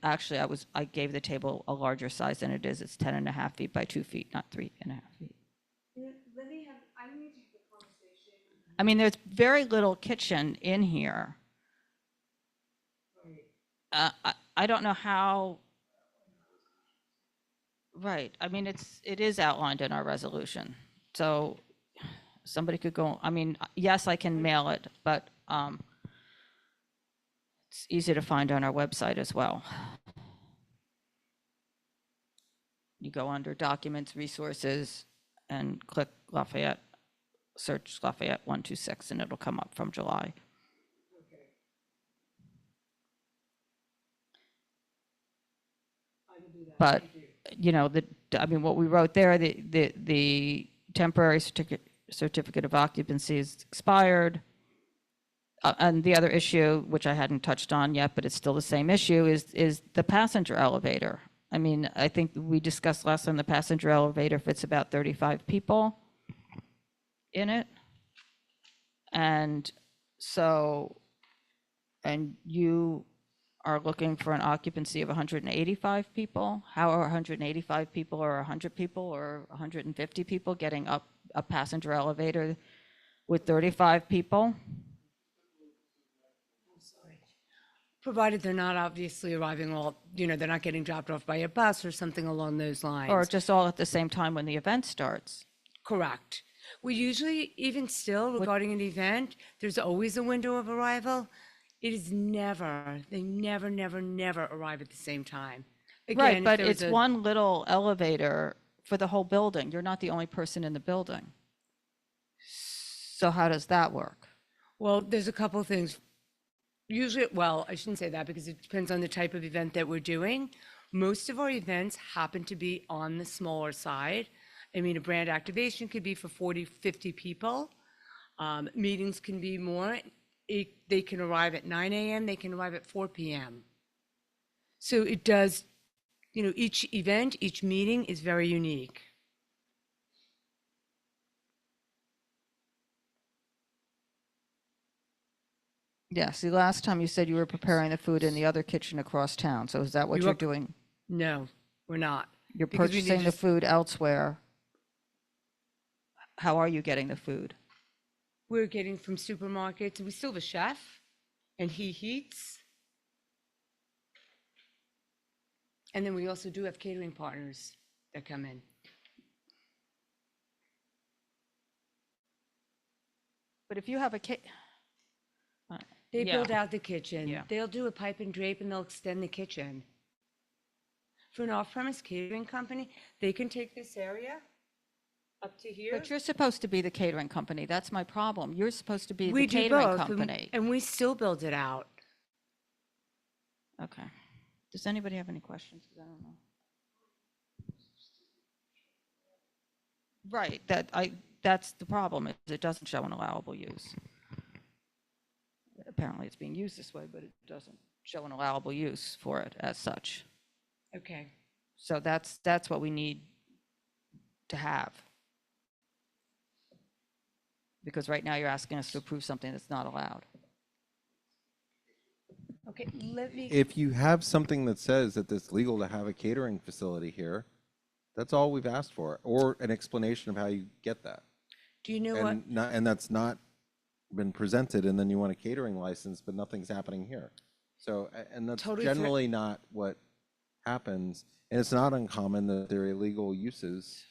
[SPEAKER 1] Actually, I gave the table a larger size than it is. It's 10.5 feet by 2 feet, not 3.5 feet.
[SPEAKER 21] I need to have a conversation.
[SPEAKER 1] I mean, there's very little kitchen in here. I don't know how. Right. I mean, it is outlined in our resolution. So somebody could go, I mean, yes, I can mail it, but it's easy to find on our website as well. You go under documents, resources, and click Lafayette, search Lafayette 126, and it'll come up from July. But, you know, I mean, what we wrote there, the temporary certificate of occupancy is expired. And the other issue, which I hadn't touched on yet, but it's still the same issue, is the passenger elevator. I mean, I think we discussed last time the passenger elevator fits about 35 people in it. And so, and you are looking for an occupancy of 185 people. How are 185 people or 100 people or 150 people getting up a passenger elevator with 35 people?
[SPEAKER 21] Provided they're not obviously arriving all, you know, they're not getting dropped off by a bus or something along those lines.
[SPEAKER 1] Or just all at the same time when the event starts?
[SPEAKER 21] Correct. We usually, even still, regarding an event, there's always a window of arrival. It is never, they never, never, never arrive at the same time. Again,
[SPEAKER 1] Right,
[SPEAKER 21] if
[SPEAKER 1] but
[SPEAKER 21] there was
[SPEAKER 1] it's one little elevator for the whole building. You're not the only person in the building. So how does that work?
[SPEAKER 21] Well, there's a couple of things. Usually, well, I shouldn't say that because it depends on the type of event that we're doing. Most of our events happen to be on the smaller side. I mean, a brand activation could be for 40, 50 people. Meetings can be more. They can arrive at 9 a.m., they can arrive at 4 p.m. So it does, you know, each event, each meeting is very unique.
[SPEAKER 1] Yeah, see, last time you said you were preparing the food in the other kitchen across town. So is that what
[SPEAKER 21] We
[SPEAKER 1] you're
[SPEAKER 21] were-
[SPEAKER 1] doing?
[SPEAKER 21] No, we're not.
[SPEAKER 1] You're
[SPEAKER 21] Because we need
[SPEAKER 1] purchasing the
[SPEAKER 21] to-
[SPEAKER 1] food elsewhere. How are you getting the food?
[SPEAKER 21] We're getting from supermarkets. We still have a chef, and he heats. And then we also do have catering partners that come in.
[SPEAKER 1] But if you have a
[SPEAKER 21] They
[SPEAKER 1] yeah.
[SPEAKER 21] build out the kitchen.
[SPEAKER 1] Yeah.
[SPEAKER 21] They'll do a pipe and drape and they'll extend the kitchen. For an off-premise catering company, they can take this area up to here.
[SPEAKER 1] But you're supposed to be the catering company. That's my problem. You're supposed to be
[SPEAKER 21] We
[SPEAKER 1] the
[SPEAKER 21] do
[SPEAKER 1] catering
[SPEAKER 21] both,
[SPEAKER 1] company.
[SPEAKER 21] and we still build it out.
[SPEAKER 1] Okay. Does anybody have any questions? 'Cause I don't know. Right, that's the problem, is it doesn't show an allowable use. Apparently it's being used this way, but it doesn't show an allowable use for it as such.
[SPEAKER 21] Okay.
[SPEAKER 1] So that's what we need to have. Because right now you're asking us to approve something that's not allowed.
[SPEAKER 21] Okay, let me.
[SPEAKER 4] If you have something that says that it's legal to have a catering facility here, that's all we've asked for, or an explanation of how you get that.
[SPEAKER 21] Do you know
[SPEAKER 4] And
[SPEAKER 21] what?
[SPEAKER 4] and that's not been presented, and then you want a catering license, but nothing's happening here. So, and that's
[SPEAKER 21] Totally fair.
[SPEAKER 4] generally not what happens. And it's not uncommon that there are illegal uses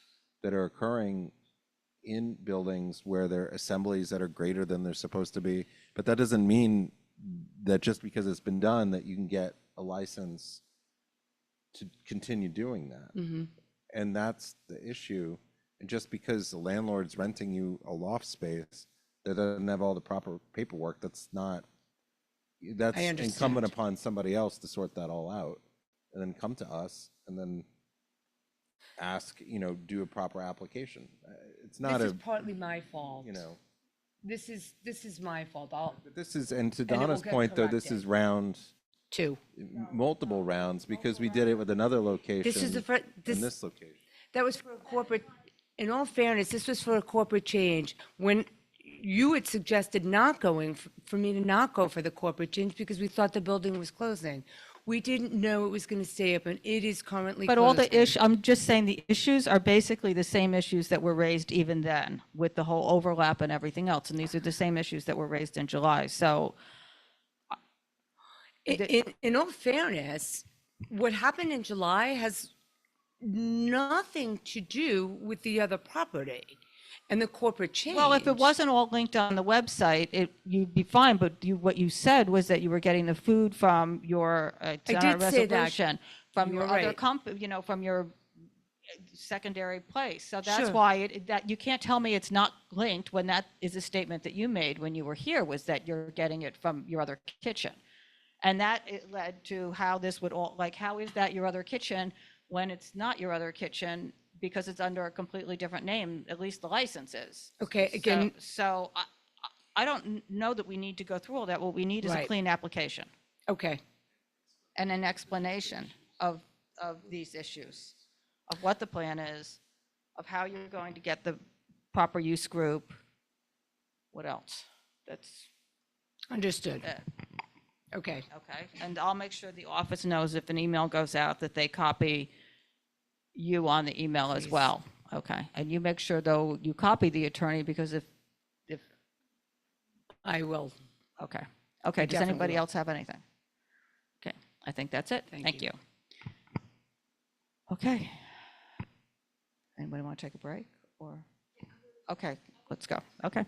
[SPEAKER 4] that are occurring in buildings where there are assemblies that are greater than they're supposed to be. But that doesn't mean that just because it's been done that you can get a license to continue doing that.
[SPEAKER 21] Mm-hmm.
[SPEAKER 4] And that's the issue. And just because the landlord's renting you a loft space that doesn't have all the proper paperwork, that's incumbent upon somebody else to sort that all out and then come to us and then ask, do a proper application. It's not
[SPEAKER 21] This is partly my fault. this is my fault. I'll,
[SPEAKER 4] This is, and to
[SPEAKER 21] And it will
[SPEAKER 4] Donna's
[SPEAKER 21] get
[SPEAKER 4] point, though, this
[SPEAKER 21] corrected.
[SPEAKER 4] is round
[SPEAKER 21] two.
[SPEAKER 4] multiple rounds because we did it with another location.
[SPEAKER 21] This is the first,
[SPEAKER 4] and this location.
[SPEAKER 21] that was for a corporate, in all fairness, this was for a corporate change. When you had suggested not going, for me to not go for the corporate change because we thought the building was closing. We didn't know it was going to stay open. It is currently
[SPEAKER 1] But all the
[SPEAKER 21] closing.
[SPEAKER 1] issues, I'm just saying the issues are basically the same issues that were raised even then with the whole overlap and everything else. And these are the same issues that were raised in July. So
[SPEAKER 21] In all fairness, what happened in July has nothing to do with the other property and the corporate change.
[SPEAKER 1] well, if it wasn't all linked on the website, you'd be fine. But what you said was that you were getting the food from your it's
[SPEAKER 21] I
[SPEAKER 1] on our
[SPEAKER 21] did say that.
[SPEAKER 1] resolution, from
[SPEAKER 21] You
[SPEAKER 1] your
[SPEAKER 21] were
[SPEAKER 1] other
[SPEAKER 21] right.
[SPEAKER 1] company, from your secondary place. So that's
[SPEAKER 21] Sure.
[SPEAKER 1] why that you can't tell me it's not linked when that is a statement that you made when you were here, was that you're getting it from your other kitchen. And that it led to how this would all, like, how is that your other kitchen when it's not your other kitchen because it's under a completely different name, at least the license is.
[SPEAKER 21] Okay, again-
[SPEAKER 1] So I don't know that we need to go through all that. What we need is a
[SPEAKER 21] Right.
[SPEAKER 1] clean application
[SPEAKER 21] Okay.
[SPEAKER 1] and an explanation of these issues, of what the plan is, of how you're going to get the proper use group. What else? That's
[SPEAKER 21] Understood.
[SPEAKER 1] it.
[SPEAKER 21] Okay.
[SPEAKER 1] Okay, and I'll make sure the office knows if an email goes out that they copy you on the email as
[SPEAKER 21] Please.
[SPEAKER 1] well. Okay, and you make sure, though, you copy the attorney, because if,
[SPEAKER 21] I will.
[SPEAKER 1] okay. Okay, does
[SPEAKER 21] definitely
[SPEAKER 1] anybody
[SPEAKER 21] will.
[SPEAKER 1] else have anything? Okay, I think that's it. Thank you. Okay. Anybody want to take a break, or? Okay, let's go. Okay.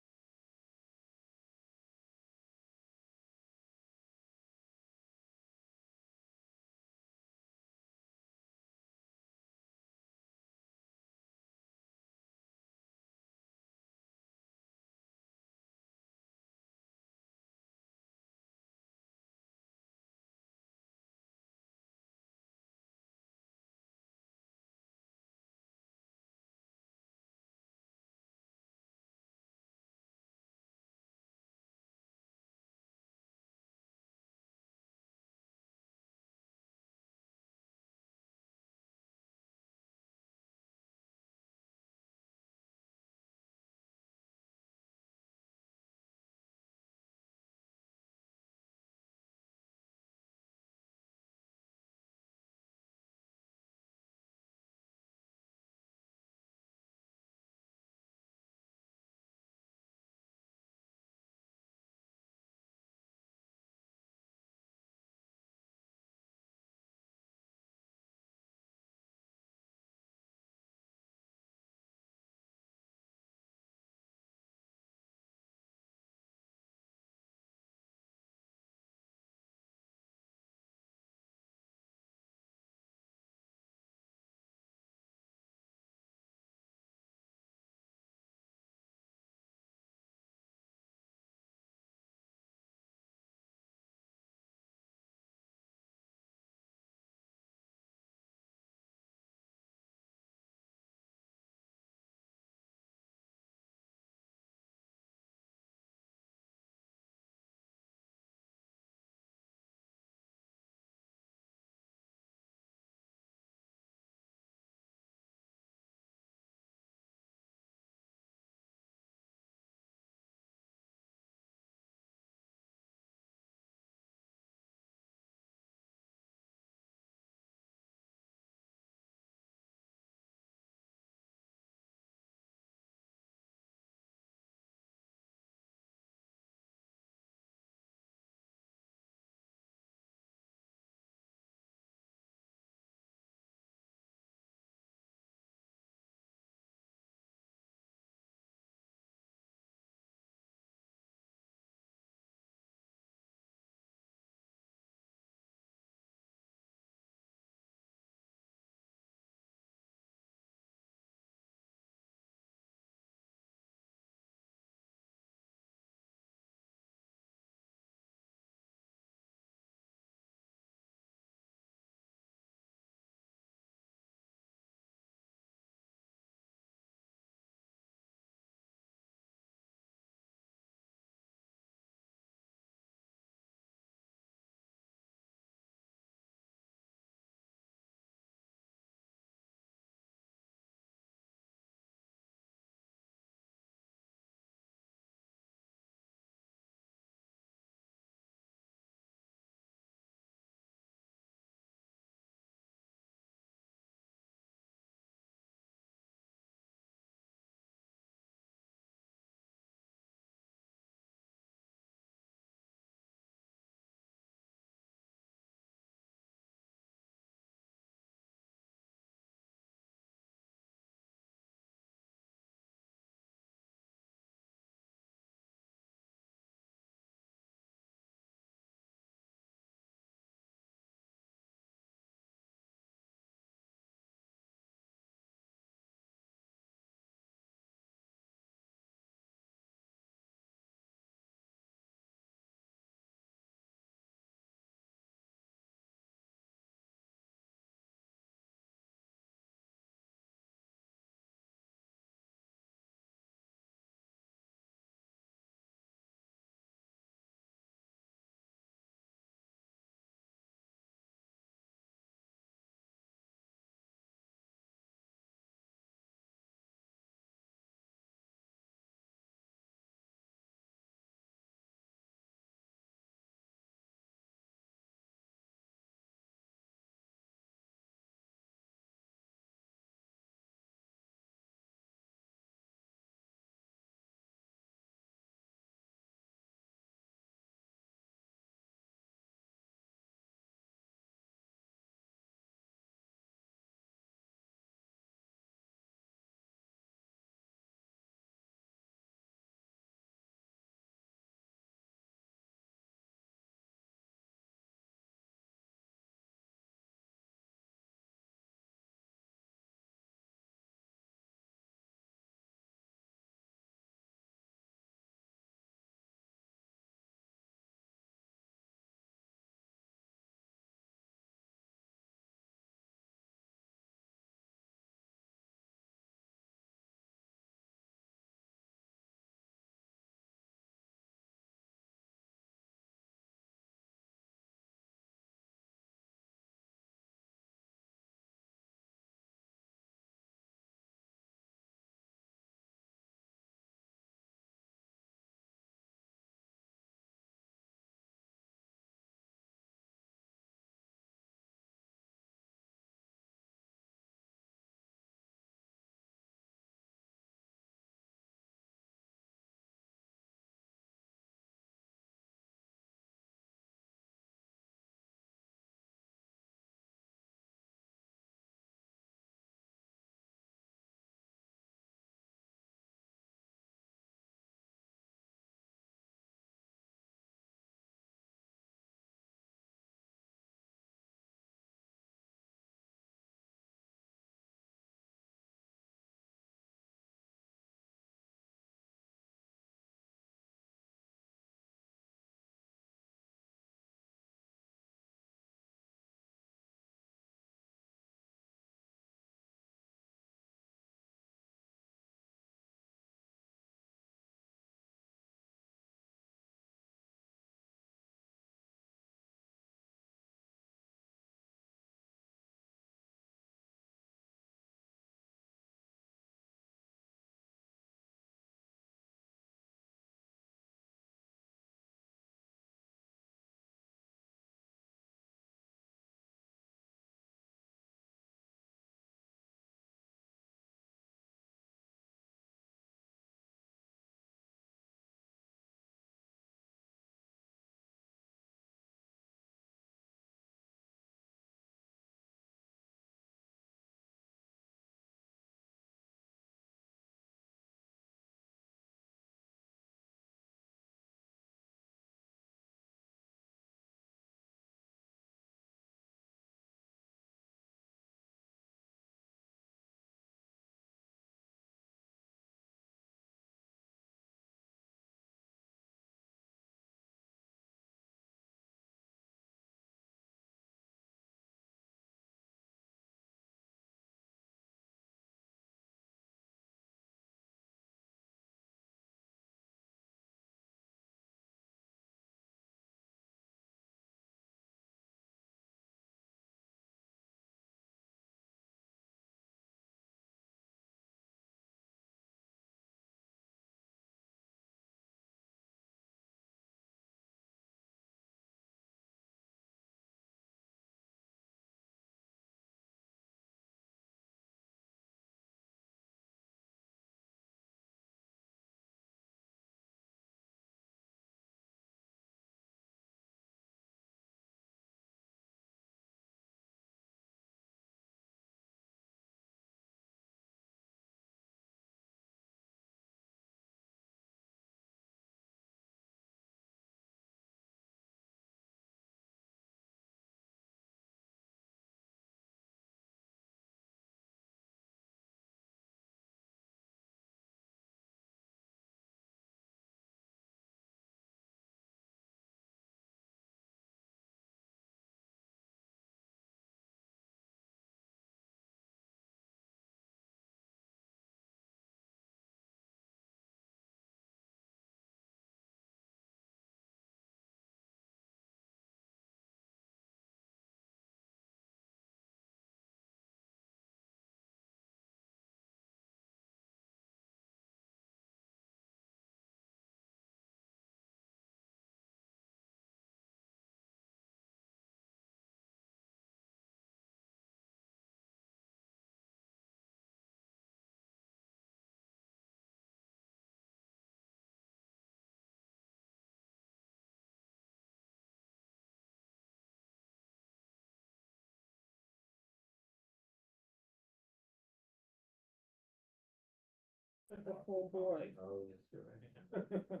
[SPEAKER 1] The full board.
[SPEAKER 2] Oh, yes, you're right.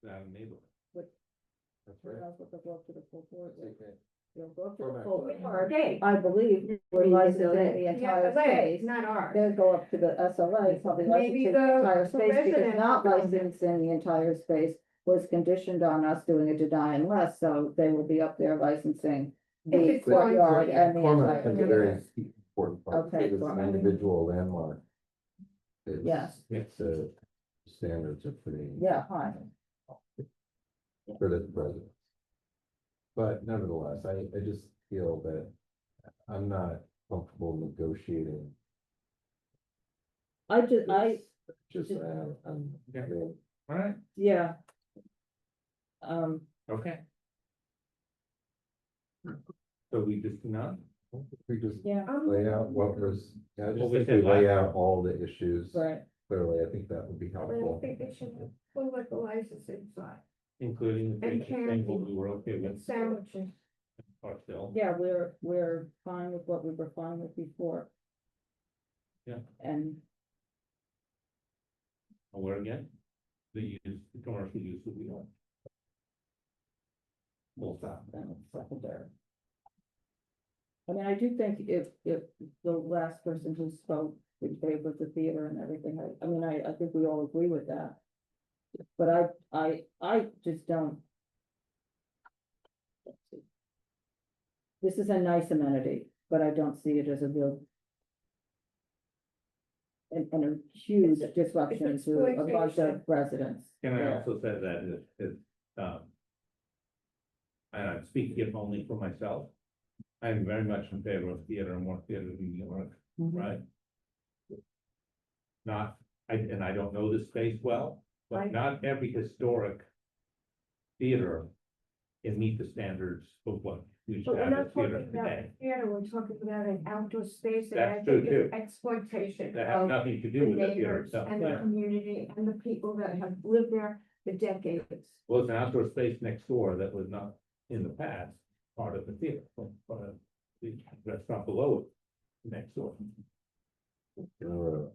[SPEAKER 2] Not a neighborhood.
[SPEAKER 1] What-
[SPEAKER 2] That's
[SPEAKER 1] What
[SPEAKER 2] right.
[SPEAKER 1] else would they go up to the full board?
[SPEAKER 2] Okay.
[SPEAKER 1] They'll go up to
[SPEAKER 2] Go
[SPEAKER 1] the
[SPEAKER 2] back
[SPEAKER 1] full
[SPEAKER 2] to that.
[SPEAKER 1] board.
[SPEAKER 22] Okay.
[SPEAKER 1] I believe, we're
[SPEAKER 22] Maybe
[SPEAKER 1] licensing
[SPEAKER 22] the-
[SPEAKER 1] the entire
[SPEAKER 22] SLA,
[SPEAKER 1] space.
[SPEAKER 22] not ours.
[SPEAKER 1] They'll go up to the SLA, probably
[SPEAKER 22] Maybe
[SPEAKER 1] licensing the
[SPEAKER 22] the
[SPEAKER 1] entire space, because
[SPEAKER 22] residents
[SPEAKER 1] not
[SPEAKER 22] will go.
[SPEAKER 1] licensing the entire space was conditioned on us doing a deny and less, so they will be up there licensing the
[SPEAKER 22] it's going
[SPEAKER 1] courtyard
[SPEAKER 22] to-
[SPEAKER 1] and the
[SPEAKER 2] Cormac
[SPEAKER 1] entire.
[SPEAKER 2] is a very important part,
[SPEAKER 1] Okay,
[SPEAKER 2] it's an
[SPEAKER 1] Cormac.
[SPEAKER 2] individual landmark. It's-
[SPEAKER 1] Yes.
[SPEAKER 2] It's standards are pretty.
[SPEAKER 1] Yeah, fine.
[SPEAKER 2] For the residents. But nevertheless, I just feel that I'm not comfortable negotiating.
[SPEAKER 1] I
[SPEAKER 2] Just, I'm.
[SPEAKER 23] All right,
[SPEAKER 1] yeah.
[SPEAKER 23] okay. So we just not,
[SPEAKER 2] We just
[SPEAKER 1] Yeah.
[SPEAKER 2] lay out what was, I
[SPEAKER 23] What
[SPEAKER 2] just
[SPEAKER 23] we
[SPEAKER 2] think
[SPEAKER 23] said
[SPEAKER 2] we lay
[SPEAKER 23] last
[SPEAKER 2] out all the issues.
[SPEAKER 1] Right.
[SPEAKER 2] Clearly, I think that would be
[SPEAKER 22] I
[SPEAKER 2] helpful.
[SPEAKER 22] think they should put like a license inside.
[SPEAKER 23] including the
[SPEAKER 22] And
[SPEAKER 23] things saying what we were okay
[SPEAKER 22] And
[SPEAKER 23] with,
[SPEAKER 22] sandwiches.
[SPEAKER 23] or still.
[SPEAKER 1] Yeah, we're fine with what we were fine with before.
[SPEAKER 23] Yeah.
[SPEAKER 1] And
[SPEAKER 23] Where again? The use, the commercial use will be on. Full stop.
[SPEAKER 1] then it's secondary. I mean, I do think if the last person who spoke in favor of the theater and everything, I mean, I think we all agree with that. But I just don't. Let's see. This is a nice amenity, but I don't see it as a real. And a huge disruption to a bunch of residents.
[SPEAKER 23] Can I
[SPEAKER 1] there.
[SPEAKER 23] also say that and I'm speaking if only for myself, I'm very much in favor of theater and more theater in New York,
[SPEAKER 1] Mhm.
[SPEAKER 23] right? Not, and I don't know this space well, but
[SPEAKER 22] Right.
[SPEAKER 23] not every historic theater can meet the standards of what we should
[SPEAKER 22] But we're
[SPEAKER 23] have
[SPEAKER 22] not
[SPEAKER 23] as theater
[SPEAKER 22] talking about
[SPEAKER 23] today.
[SPEAKER 22] theater, we're talking about an outdoor space. And
[SPEAKER 23] That's
[SPEAKER 22] I
[SPEAKER 23] true,
[SPEAKER 22] think it's
[SPEAKER 23] too.
[SPEAKER 22] exploitation.
[SPEAKER 23] That has
[SPEAKER 22] of
[SPEAKER 23] nothing to do
[SPEAKER 22] the
[SPEAKER 23] with the theater
[SPEAKER 22] neighbors
[SPEAKER 23] itself,
[SPEAKER 22] And the
[SPEAKER 23] yeah.
[SPEAKER 22] community and the people that have lived there for decades.
[SPEAKER 23] Well, it's an outdoor space next door that was not in the past part of the theater, part of the restaurant below it, next door.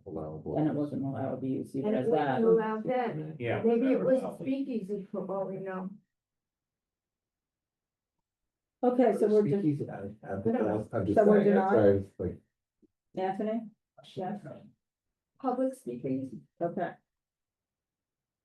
[SPEAKER 2] Allowable.
[SPEAKER 1] And it wasn't allowed to use
[SPEAKER 22] And
[SPEAKER 1] even
[SPEAKER 22] it
[SPEAKER 1] as
[SPEAKER 22] wasn't
[SPEAKER 1] that.
[SPEAKER 22] allowed then.
[SPEAKER 23] Yeah.
[SPEAKER 22] Maybe it was a speakeasy for all we know.
[SPEAKER 1] Okay, so we're just,
[SPEAKER 2] Speakeasy, I'm just
[SPEAKER 1] So we're
[SPEAKER 2] saying, that's why I was like,
[SPEAKER 1] Anthony? Yes.
[SPEAKER 22] Public speakeasy.
[SPEAKER 1] Okay,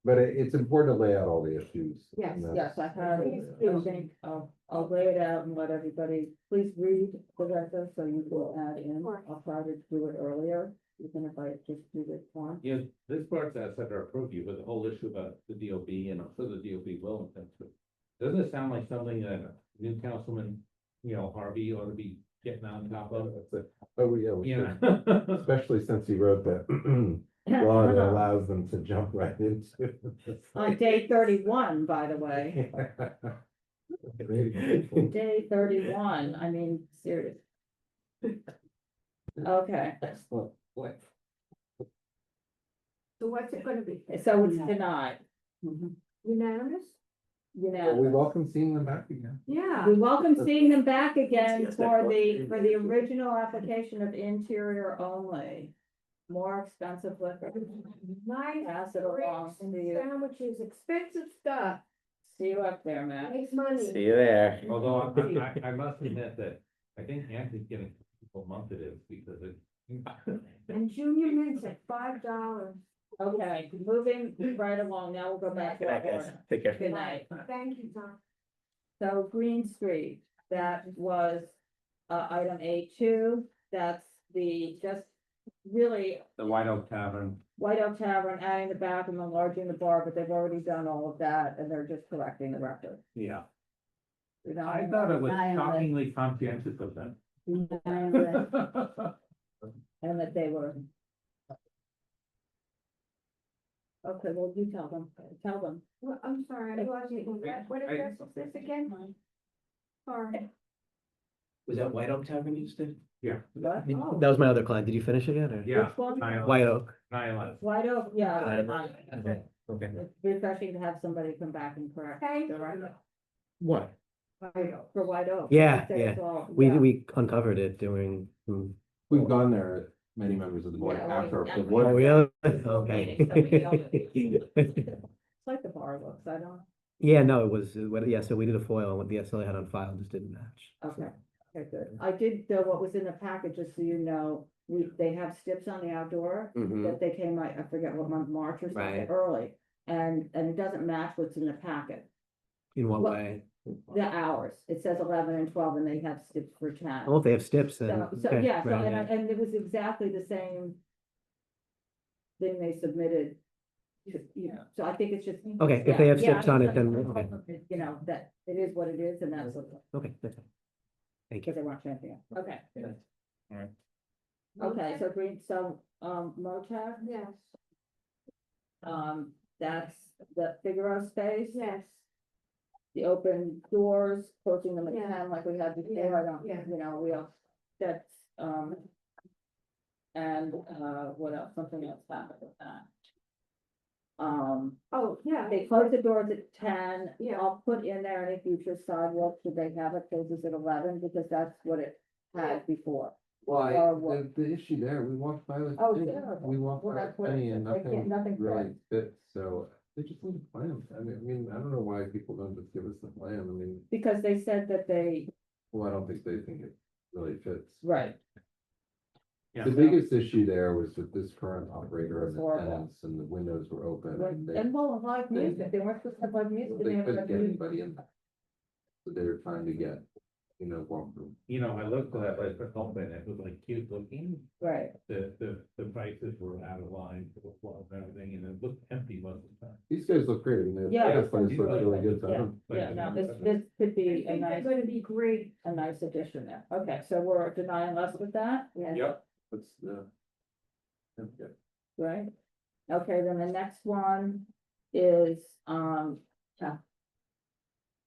[SPEAKER 2] but it's important to lay out all the issues.
[SPEAKER 22] Yes,
[SPEAKER 2] and
[SPEAKER 1] yes, I have, I think, I'll lay it out and let everybody, please read the record so you will add in. I'll try to do it earlier, even if I just do this one.
[SPEAKER 23] Yeah, this part's outside our purview, but the whole issue about the DOB and I'm sure the DOB will, doesn't it sound like something that a new councilman, Harvey ought to be getting on top of?
[SPEAKER 2] Oh, yeah, we
[SPEAKER 23] Yeah.
[SPEAKER 2] should. Especially since he wrote that law that allows them to jump right into.
[SPEAKER 1] On day 31, by the way, day 31, I mean, serious. Okay,
[SPEAKER 2] Excellent. What?
[SPEAKER 22] So what's it gonna be?
[SPEAKER 1] so it's denied.
[SPEAKER 22] Unanimous?
[SPEAKER 2] Well, we welcome seeing them back again.
[SPEAKER 22] Yeah.
[SPEAKER 1] We welcome seeing them back again
[SPEAKER 2] Yes,
[SPEAKER 1] for
[SPEAKER 2] that's
[SPEAKER 1] the original application of interior only. More expensive liquor.
[SPEAKER 22] Nice
[SPEAKER 1] Pass it along
[SPEAKER 22] drinks
[SPEAKER 1] to
[SPEAKER 22] and
[SPEAKER 1] you.
[SPEAKER 22] sandwiches, expensive stuff,
[SPEAKER 1] See you up there, Matt.
[SPEAKER 22] makes money.
[SPEAKER 13] See you there.
[SPEAKER 23] Although I must admit that I think Anthony's getting a month it is because it.
[SPEAKER 22] And junior mints at $5.
[SPEAKER 1] Okay, moving right along, now we'll go back to our order.
[SPEAKER 13] Take care.
[SPEAKER 1] Good night.
[SPEAKER 22] Thank you, Tom.
[SPEAKER 1] So Green Street, that was, item A2, that's just really
[SPEAKER 23] The White Oak Tavern.
[SPEAKER 1] White Oak Tavern, adding the bathroom, enlarging the bar, but they've already done all of that, and they're just correcting the record.
[SPEAKER 23] Yeah.
[SPEAKER 1] You know,
[SPEAKER 23] I thought it was
[SPEAKER 1] deny on
[SPEAKER 23] shockingly conscientious of them.
[SPEAKER 1] the- deny on the- And that they were. Okay, well, you tell them.
[SPEAKER 22] Well, I'm sorry, I lost you. What address is this again? Sorry.
[SPEAKER 8] Was that White Oak Tavern you said?
[SPEAKER 23] Yeah.
[SPEAKER 1] What? Oh.
[SPEAKER 8] That was my other client. Did you finish it yet? Or?
[SPEAKER 23] Yeah.
[SPEAKER 1] Which one?
[SPEAKER 8] White Oak.
[SPEAKER 23] 9/11.
[SPEAKER 1] White Oak, yeah.
[SPEAKER 8] Okay. Okay.
[SPEAKER 1] It's refreshing to have somebody come back and correct.
[SPEAKER 22] Thank
[SPEAKER 1] the record.
[SPEAKER 8] What?
[SPEAKER 1] For White Oak.
[SPEAKER 8] Yeah,
[SPEAKER 1] Say
[SPEAKER 8] yeah.
[SPEAKER 1] it's all-
[SPEAKER 8] We
[SPEAKER 1] yeah.
[SPEAKER 8] we uncovered it during.
[SPEAKER 2] We've gone there many members of the board
[SPEAKER 17] Yeah,
[SPEAKER 2] after.
[SPEAKER 17] like-
[SPEAKER 2] the board-
[SPEAKER 5] Oh, really? Okay.
[SPEAKER 17] It's like the bar looks, I don't,
[SPEAKER 5] Yeah, no, it was, yeah, so we did a foil and what the SLA had on file just didn't match.
[SPEAKER 17] okay, okay, good. I did, though, what was in the package, just so you know, they have steps on the outdoor,
[SPEAKER 5] Mhm.
[SPEAKER 17] that they came, I forget what month, March or something,
[SPEAKER 5] Right.
[SPEAKER 17] early. And it doesn't match what's in the packet,
[SPEAKER 5] In what
[SPEAKER 17] Well,
[SPEAKER 5] way?
[SPEAKER 17] the hours. It says 11 and 12 and they have steps for 10.
[SPEAKER 5] Oh, if they have steps, then,
[SPEAKER 17] So,
[SPEAKER 5] okay,
[SPEAKER 17] yeah, so,
[SPEAKER 5] right,
[SPEAKER 17] and,
[SPEAKER 5] yeah.
[SPEAKER 17] and it was exactly the same thing they submitted. So I think it's just.
[SPEAKER 5] Okay, if
[SPEAKER 17] yeah,
[SPEAKER 5] they have
[SPEAKER 17] yeah,
[SPEAKER 5] steps on it,
[SPEAKER 17] I-
[SPEAKER 5] then, okay.
[SPEAKER 17] You know, that it is what it is and that's okay.
[SPEAKER 5] Okay, that's fine. Thank you.
[SPEAKER 17] Because they weren't changing it. Okay.
[SPEAKER 2] All right.
[SPEAKER 17] Okay, so Greene, so, Motab?
[SPEAKER 22] Yes.
[SPEAKER 17] That's the Figaro space?
[SPEAKER 22] Yes.
[SPEAKER 17] The open doors, closing them at
[SPEAKER 22] Yeah.
[SPEAKER 17] 10 like we had before,
[SPEAKER 22] Yeah,
[SPEAKER 17] I don't,
[SPEAKER 22] yeah.
[SPEAKER 17] you know, we all, that's, and, what else, something else happened with that.
[SPEAKER 22] Oh, yeah.
[SPEAKER 17] They close the doors at 10.
[SPEAKER 22] Yeah.
[SPEAKER 17] I'll put in there any future sidewalks, should they have it, closes at 11, because that's what it had before.
[SPEAKER 2] Why,
[SPEAKER 17] Or what?
[SPEAKER 2] the issue there, we walked by like,
[SPEAKER 17] Oh,
[SPEAKER 2] Penny.
[SPEAKER 17] yeah.
[SPEAKER 2] We walked
[SPEAKER 17] Well,
[SPEAKER 2] by
[SPEAKER 17] that's what
[SPEAKER 2] Penny
[SPEAKER 17] it-
[SPEAKER 2] and
[SPEAKER 17] they can't- nothing
[SPEAKER 2] really fits, so they just need a plan. I mean, I don't know why people don't just give us the plan, I mean,
[SPEAKER 17] Because they said that they,
[SPEAKER 2] well, I don't think they think it really fits.
[SPEAKER 17] right,
[SPEAKER 2] The biggest issue there was with this current operator and the
[SPEAKER 17] Horrible.
[SPEAKER 2] tenants and the windows were open.
[SPEAKER 17] right,
[SPEAKER 2] and
[SPEAKER 17] and well, live music, they weren't supposed to have live music.
[SPEAKER 2] They
[SPEAKER 17] didn't have
[SPEAKER 2] couldn't
[SPEAKER 17] live
[SPEAKER 2] get
[SPEAKER 17] music.
[SPEAKER 2] anybody in. So they were trying to get, walk through.
[SPEAKER 23] I looked at that place for open, it was like cute looking,
[SPEAKER 17] Right,
[SPEAKER 23] the prices were out of line for the floor and everything, and it looked empty most of the time.
[SPEAKER 2] These guys look great, I mean,
[SPEAKER 17] Yeah.
[SPEAKER 2] this place looks really good. to
[SPEAKER 17] yeah,
[SPEAKER 2] them.
[SPEAKER 17] yeah, no, this could be a
[SPEAKER 22] They're
[SPEAKER 17] nice,
[SPEAKER 22] gonna be great.
[SPEAKER 17] a nice addition there. Okay, so we're denying less with that?
[SPEAKER 23] Yep.
[SPEAKER 2] That's the. Okay.
[SPEAKER 17] Right? Okay, then the next one is, yeah.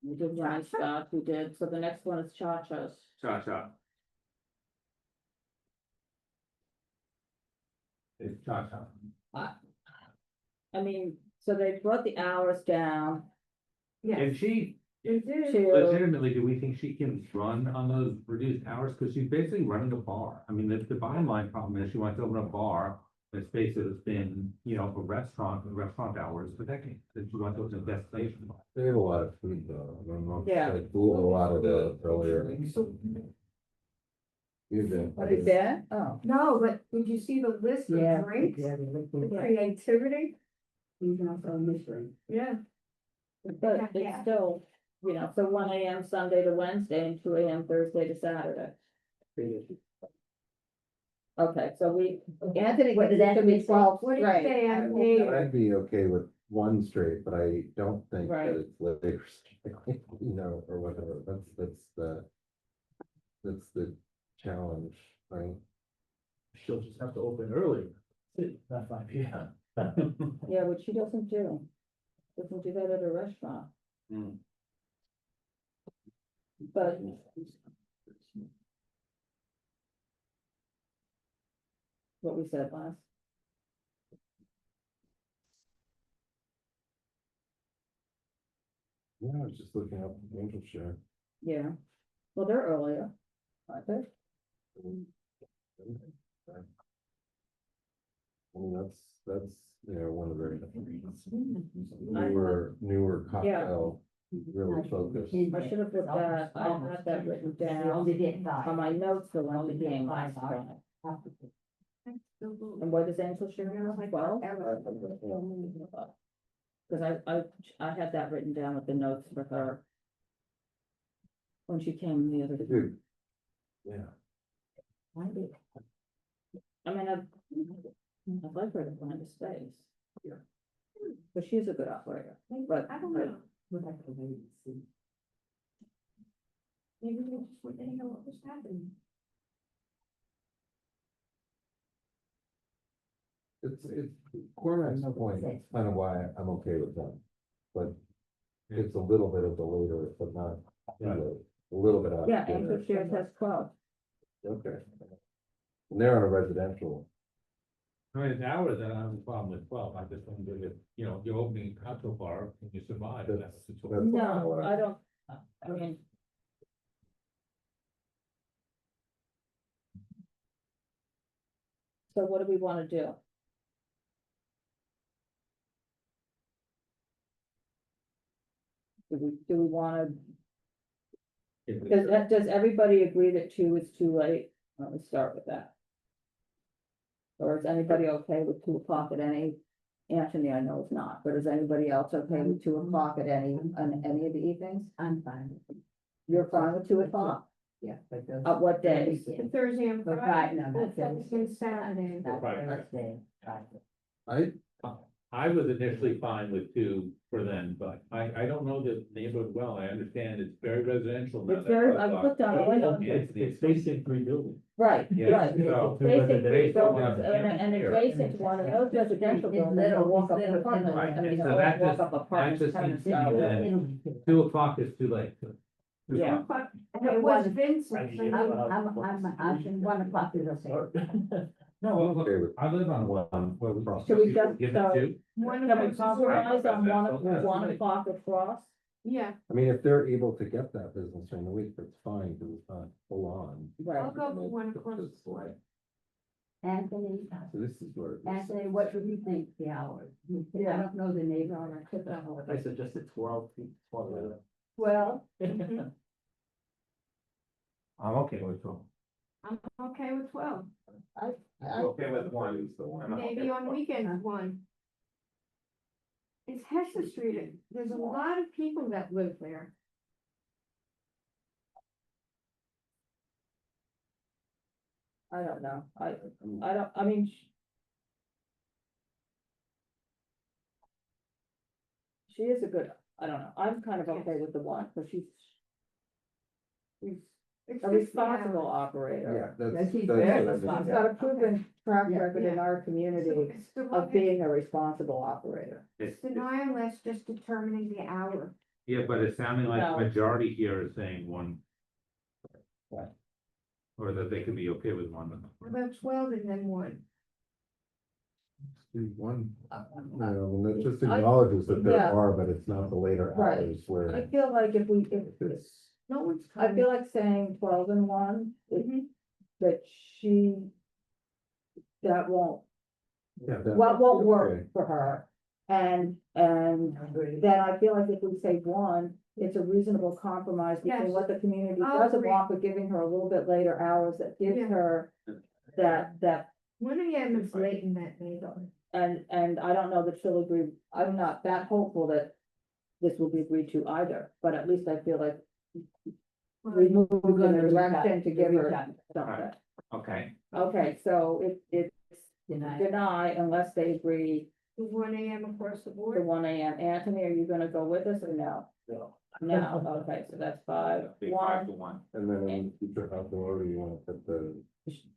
[SPEAKER 17] We did Ronnie Scott, we did, so the next one is Chacha's.
[SPEAKER 23] Chacha. It's Chacha.
[SPEAKER 17] I mean, so they brought the hours down
[SPEAKER 23] And she,
[SPEAKER 22] They do.
[SPEAKER 17] to,
[SPEAKER 23] legitimately, do we think she can run on those reduced hours? Because she's basically running a bar. I mean, the bottom line problem is she wants to open a bar. That space has been, a restaurant hours for decades. And she wants to open a destination bar.
[SPEAKER 2] They have a lot of food though, I don't know.
[SPEAKER 17] Yeah.
[SPEAKER 2] Like, we had a lot of the earlier. You've been.
[SPEAKER 17] what is that? Oh.
[SPEAKER 22] No, but did you see the list
[SPEAKER 17] Yeah.
[SPEAKER 22] of drinks? The creativity? Yeah.
[SPEAKER 17] But it's still, so 1 AM Sunday to Wednesday and 2 AM Thursday to Saturday. Okay, so Anthony, what does that mean? 12,
[SPEAKER 22] What did you
[SPEAKER 17] right?
[SPEAKER 22] say, Anthony?
[SPEAKER 2] I'd be okay with one straight, but I don't think
[SPEAKER 17] Right.
[SPEAKER 2] that it's later, or whatever, that's the challenge, right?
[SPEAKER 23] She'll just have to open early. Not 5 PM.
[SPEAKER 17] Yeah, which she doesn't do. Doesn't do that at a restaurant, but. What we said last.
[SPEAKER 2] Yeah, I was just looking up Angel Share.
[SPEAKER 17] Yeah, well, they're earlier, aren't they?
[SPEAKER 2] I mean, that's, one of their newer cocktail, really focused.
[SPEAKER 17] I should have put that, I had that written down on my notes for when we came last time. And what does Angel share now, 12? Cause I had that written down with the notes for her. When she came the other day.
[SPEAKER 2] Dude. Yeah.
[SPEAKER 17] I mean, I'd like her to find a space. Yeah. But she's a good operator, but.
[SPEAKER 22] I don't know. We'd have to wait and see. Maybe they just didn't know what was happening.
[SPEAKER 2] It's Cormac's point, it's kind of why I'm okay with them, but it's a little bit of the later, but not, a little bit out.
[SPEAKER 17] Yeah, Angel Shares has 12.
[SPEAKER 2] Okay. And they're on a residential.
[SPEAKER 23] I mean, it's hours, I don't have a problem with 12, I just wonder if, you're opening a cocktail bar, can you survive? That's the choice.
[SPEAKER 17] No, I don't, I mean.
[SPEAKER 1] So what do we want to do? Do we want to, does everybody agree that 2 is too late? Let me start with that. Or is anybody okay with 2 o'clock at any, Anthony, I know it's not, but is anybody else okay with 2 o'clock at any, on any of the evenings?
[SPEAKER 22] I'm fine.
[SPEAKER 1] You're fine with 2 o'clock?
[SPEAKER 22] Yeah.
[SPEAKER 1] At what days?
[SPEAKER 22] Thursday and Friday. No, not Thursday. And Saturday.
[SPEAKER 23] Not
[SPEAKER 22] Thursday.
[SPEAKER 23] I was initially fine with 2 for then, but I don't know the neighborhood well. I understand it's very residential now.
[SPEAKER 1] It's very, I clicked on it.
[SPEAKER 23] It's facing 3 buildings.
[SPEAKER 1] Right,
[SPEAKER 23] Yeah,
[SPEAKER 1] right.
[SPEAKER 23] so-
[SPEAKER 1] Basically,
[SPEAKER 23] Based on
[SPEAKER 1] buildings,
[SPEAKER 23] that.
[SPEAKER 1] and adjacent to one of those residential buildings, they'll walk up apartments,
[SPEAKER 23] Right,
[SPEAKER 1] I mean,
[SPEAKER 23] so
[SPEAKER 1] they'll
[SPEAKER 23] that
[SPEAKER 1] walk
[SPEAKER 23] just,
[SPEAKER 1] up
[SPEAKER 23] that
[SPEAKER 1] apartments
[SPEAKER 23] just
[SPEAKER 1] kind of
[SPEAKER 23] needs to be
[SPEAKER 1] style.
[SPEAKER 23] then, 2 o'clock is too late.
[SPEAKER 1] Yeah.
[SPEAKER 22] It was Vincent.
[SPEAKER 23] I'm
[SPEAKER 22] 1 o'clock is okay.
[SPEAKER 23] No, look, I live on one.
[SPEAKER 1] Should we just,
[SPEAKER 23] Give
[SPEAKER 1] so,
[SPEAKER 23] it 2?
[SPEAKER 1] can we compromise on 1 o'clock across?
[SPEAKER 22] Yeah,
[SPEAKER 2] I mean, if they're able to get that business during the week, that's fine, because it's not full on.
[SPEAKER 22] I'll go for 1 o'clock.
[SPEAKER 17] Anthony,
[SPEAKER 2] So this is where.
[SPEAKER 17] Anthony, what do you think the hours? I don't know the neighbor on our.
[SPEAKER 8] I suggested 12 feet. 12.
[SPEAKER 17] Well,
[SPEAKER 23] I'm okay with 12.
[SPEAKER 22] I'm okay with 12.
[SPEAKER 23] I'm okay with 1.
[SPEAKER 22] Maybe on weekends, 1. It's Hester Street. There's a lot of people that live there.
[SPEAKER 1] I don't know, I don't, I mean. She is a good, I don't know, I'm kind of okay with the 1, because she's a responsible operator.
[SPEAKER 2] Yeah,
[SPEAKER 17] That's
[SPEAKER 1] She's
[SPEAKER 2] that's.
[SPEAKER 1] got a proven track record in
[SPEAKER 22] Yeah.
[SPEAKER 1] our community
[SPEAKER 22] It's the
[SPEAKER 1] of being a responsible operator.
[SPEAKER 22] It's denying less, just determining the hour.
[SPEAKER 23] Yeah, but it's sounding like
[SPEAKER 1] No.
[SPEAKER 23] the majority here is saying 1.
[SPEAKER 1] Right.
[SPEAKER 23] Or that they could be okay with 1.
[SPEAKER 22] What about 12 and then 1?
[SPEAKER 2] One, no, that just acknowledges that there
[SPEAKER 1] Yeah.
[SPEAKER 2] are, but it's not the later
[SPEAKER 1] Right.
[SPEAKER 2] hours where.
[SPEAKER 1] I feel like if
[SPEAKER 2] It's,
[SPEAKER 22] No one's
[SPEAKER 1] I
[SPEAKER 22] coming.
[SPEAKER 1] feel like saying 12 and 1, that that won't,
[SPEAKER 2] yeah, that-
[SPEAKER 1] won't work
[SPEAKER 2] okay.
[SPEAKER 1] for her. And then I feel like if we say 1, it's a reasonable compromise between
[SPEAKER 22] Yes.
[SPEAKER 1] what the community
[SPEAKER 22] I'll
[SPEAKER 1] doesn't
[SPEAKER 22] agree.
[SPEAKER 1] want, but giving her a little bit later hours that gives
[SPEAKER 22] Yeah.
[SPEAKER 1] her that,
[SPEAKER 22] 1 AM is late in that neighborhood.
[SPEAKER 1] and I don't know that she'll agree, I'm not that hopeful that this will be agreed to either, but at least I feel like we moved in a direction to give her something.
[SPEAKER 23] Okay.
[SPEAKER 1] Okay, so it's deny unless they agree
[SPEAKER 22] 1 AM across the
[SPEAKER 1] to
[SPEAKER 22] board.
[SPEAKER 1] 1 AM. Anthony, are you gonna go with us or no? No, okay, so that's 5,
[SPEAKER 23] Big
[SPEAKER 1] 1.
[SPEAKER 23] 5 to 1.
[SPEAKER 2] And then in the future outdoor, you want to put the.
[SPEAKER 1] She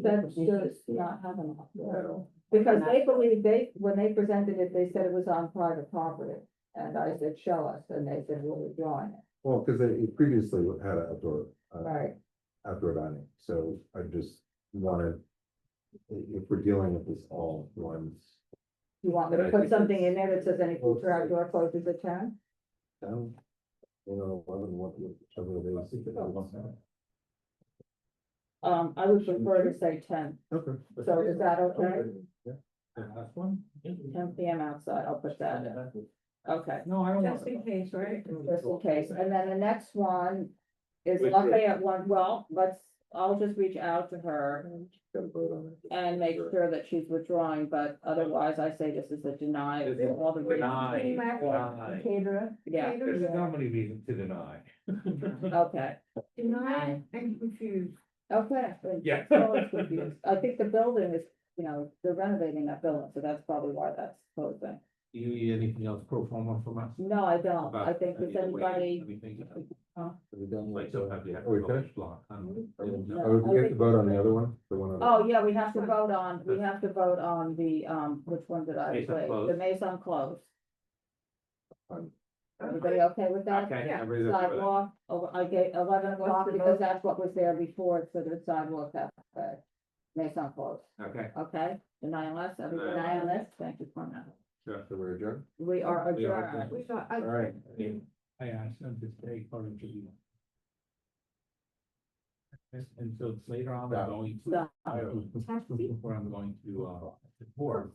[SPEAKER 1] said she does not have an offer. Because they believe when they presented it, they said it was on private property. And I said, show us, and they said, we're withdrawing it.
[SPEAKER 2] Well, because they previously had outdoor,
[SPEAKER 1] Right.
[SPEAKER 2] outdoor dining, so I just wanted, if we're dealing with this all at once.
[SPEAKER 1] You want me to put something in there that says any future outdoor closes at 10?
[SPEAKER 2] Down, 11, whichever it is.
[SPEAKER 1] I would prefer to say 10.
[SPEAKER 2] Okay.
[SPEAKER 1] So is that okay?
[SPEAKER 2] Yeah.
[SPEAKER 23] The last one?
[SPEAKER 1] 10 PM outside, I'll put that in. Okay.
[SPEAKER 23] No, I don't want.
[SPEAKER 22] Just in case, right?
[SPEAKER 1] Just in case, and then the next one is
[SPEAKER 23] Which
[SPEAKER 1] Lafayette one, well, I'll just reach out to her and make sure that she's withdrawing, but otherwise I say this is a deny of all the
[SPEAKER 23] Deny.
[SPEAKER 1] reasons.
[SPEAKER 23] Deny.
[SPEAKER 1] Caterer, yeah,
[SPEAKER 23] There's so many reasons to deny.
[SPEAKER 1] okay,
[SPEAKER 22] Deny and confused.
[SPEAKER 1] okay.
[SPEAKER 23] Yeah.
[SPEAKER 1] So it's confused. I think the building is, they're renovating that building, so that's probably why that's closing.
[SPEAKER 23] Do you need anything else pro forma from us?
[SPEAKER 1] No, I don't,
[SPEAKER 23] About
[SPEAKER 1] I think if
[SPEAKER 23] any of the waivers,
[SPEAKER 1] anybody,
[SPEAKER 23] anything?
[SPEAKER 1] Huh?
[SPEAKER 2] Are we done?
[SPEAKER 23] Like, so have you had
[SPEAKER 2] Are we
[SPEAKER 23] a
[SPEAKER 2] finished?
[SPEAKER 23] block?
[SPEAKER 2] Oh, we get to vote on the other one, the one.
[SPEAKER 1] oh, yeah, we have to vote on the, which one did I
[SPEAKER 23] Maison
[SPEAKER 1] say?
[SPEAKER 23] close.
[SPEAKER 1] The Maison close.
[SPEAKER 2] Fine.
[SPEAKER 1] Everybody okay with that?
[SPEAKER 23] Okay,
[SPEAKER 22] Yeah.
[SPEAKER 23] everybody's okay with that.
[SPEAKER 1] Sidewalk, I gave 11 o'clock
[SPEAKER 22] the
[SPEAKER 1] because
[SPEAKER 22] vote?
[SPEAKER 1] that's what was there before, so the sidewalk cafe. Maison close,
[SPEAKER 23] Okay,
[SPEAKER 1] okay? Deny unless, everybody
[SPEAKER 23] Deny
[SPEAKER 1] deny unless, thank you for that.
[SPEAKER 23] sure.
[SPEAKER 2] So we're adjourned?
[SPEAKER 1] We are
[SPEAKER 23] We are
[SPEAKER 1] adjourned.
[SPEAKER 22] We got,
[SPEAKER 2] All right.
[SPEAKER 23] I asked them to stay according to you. And so later on, I'm going to, where I'm going to, support.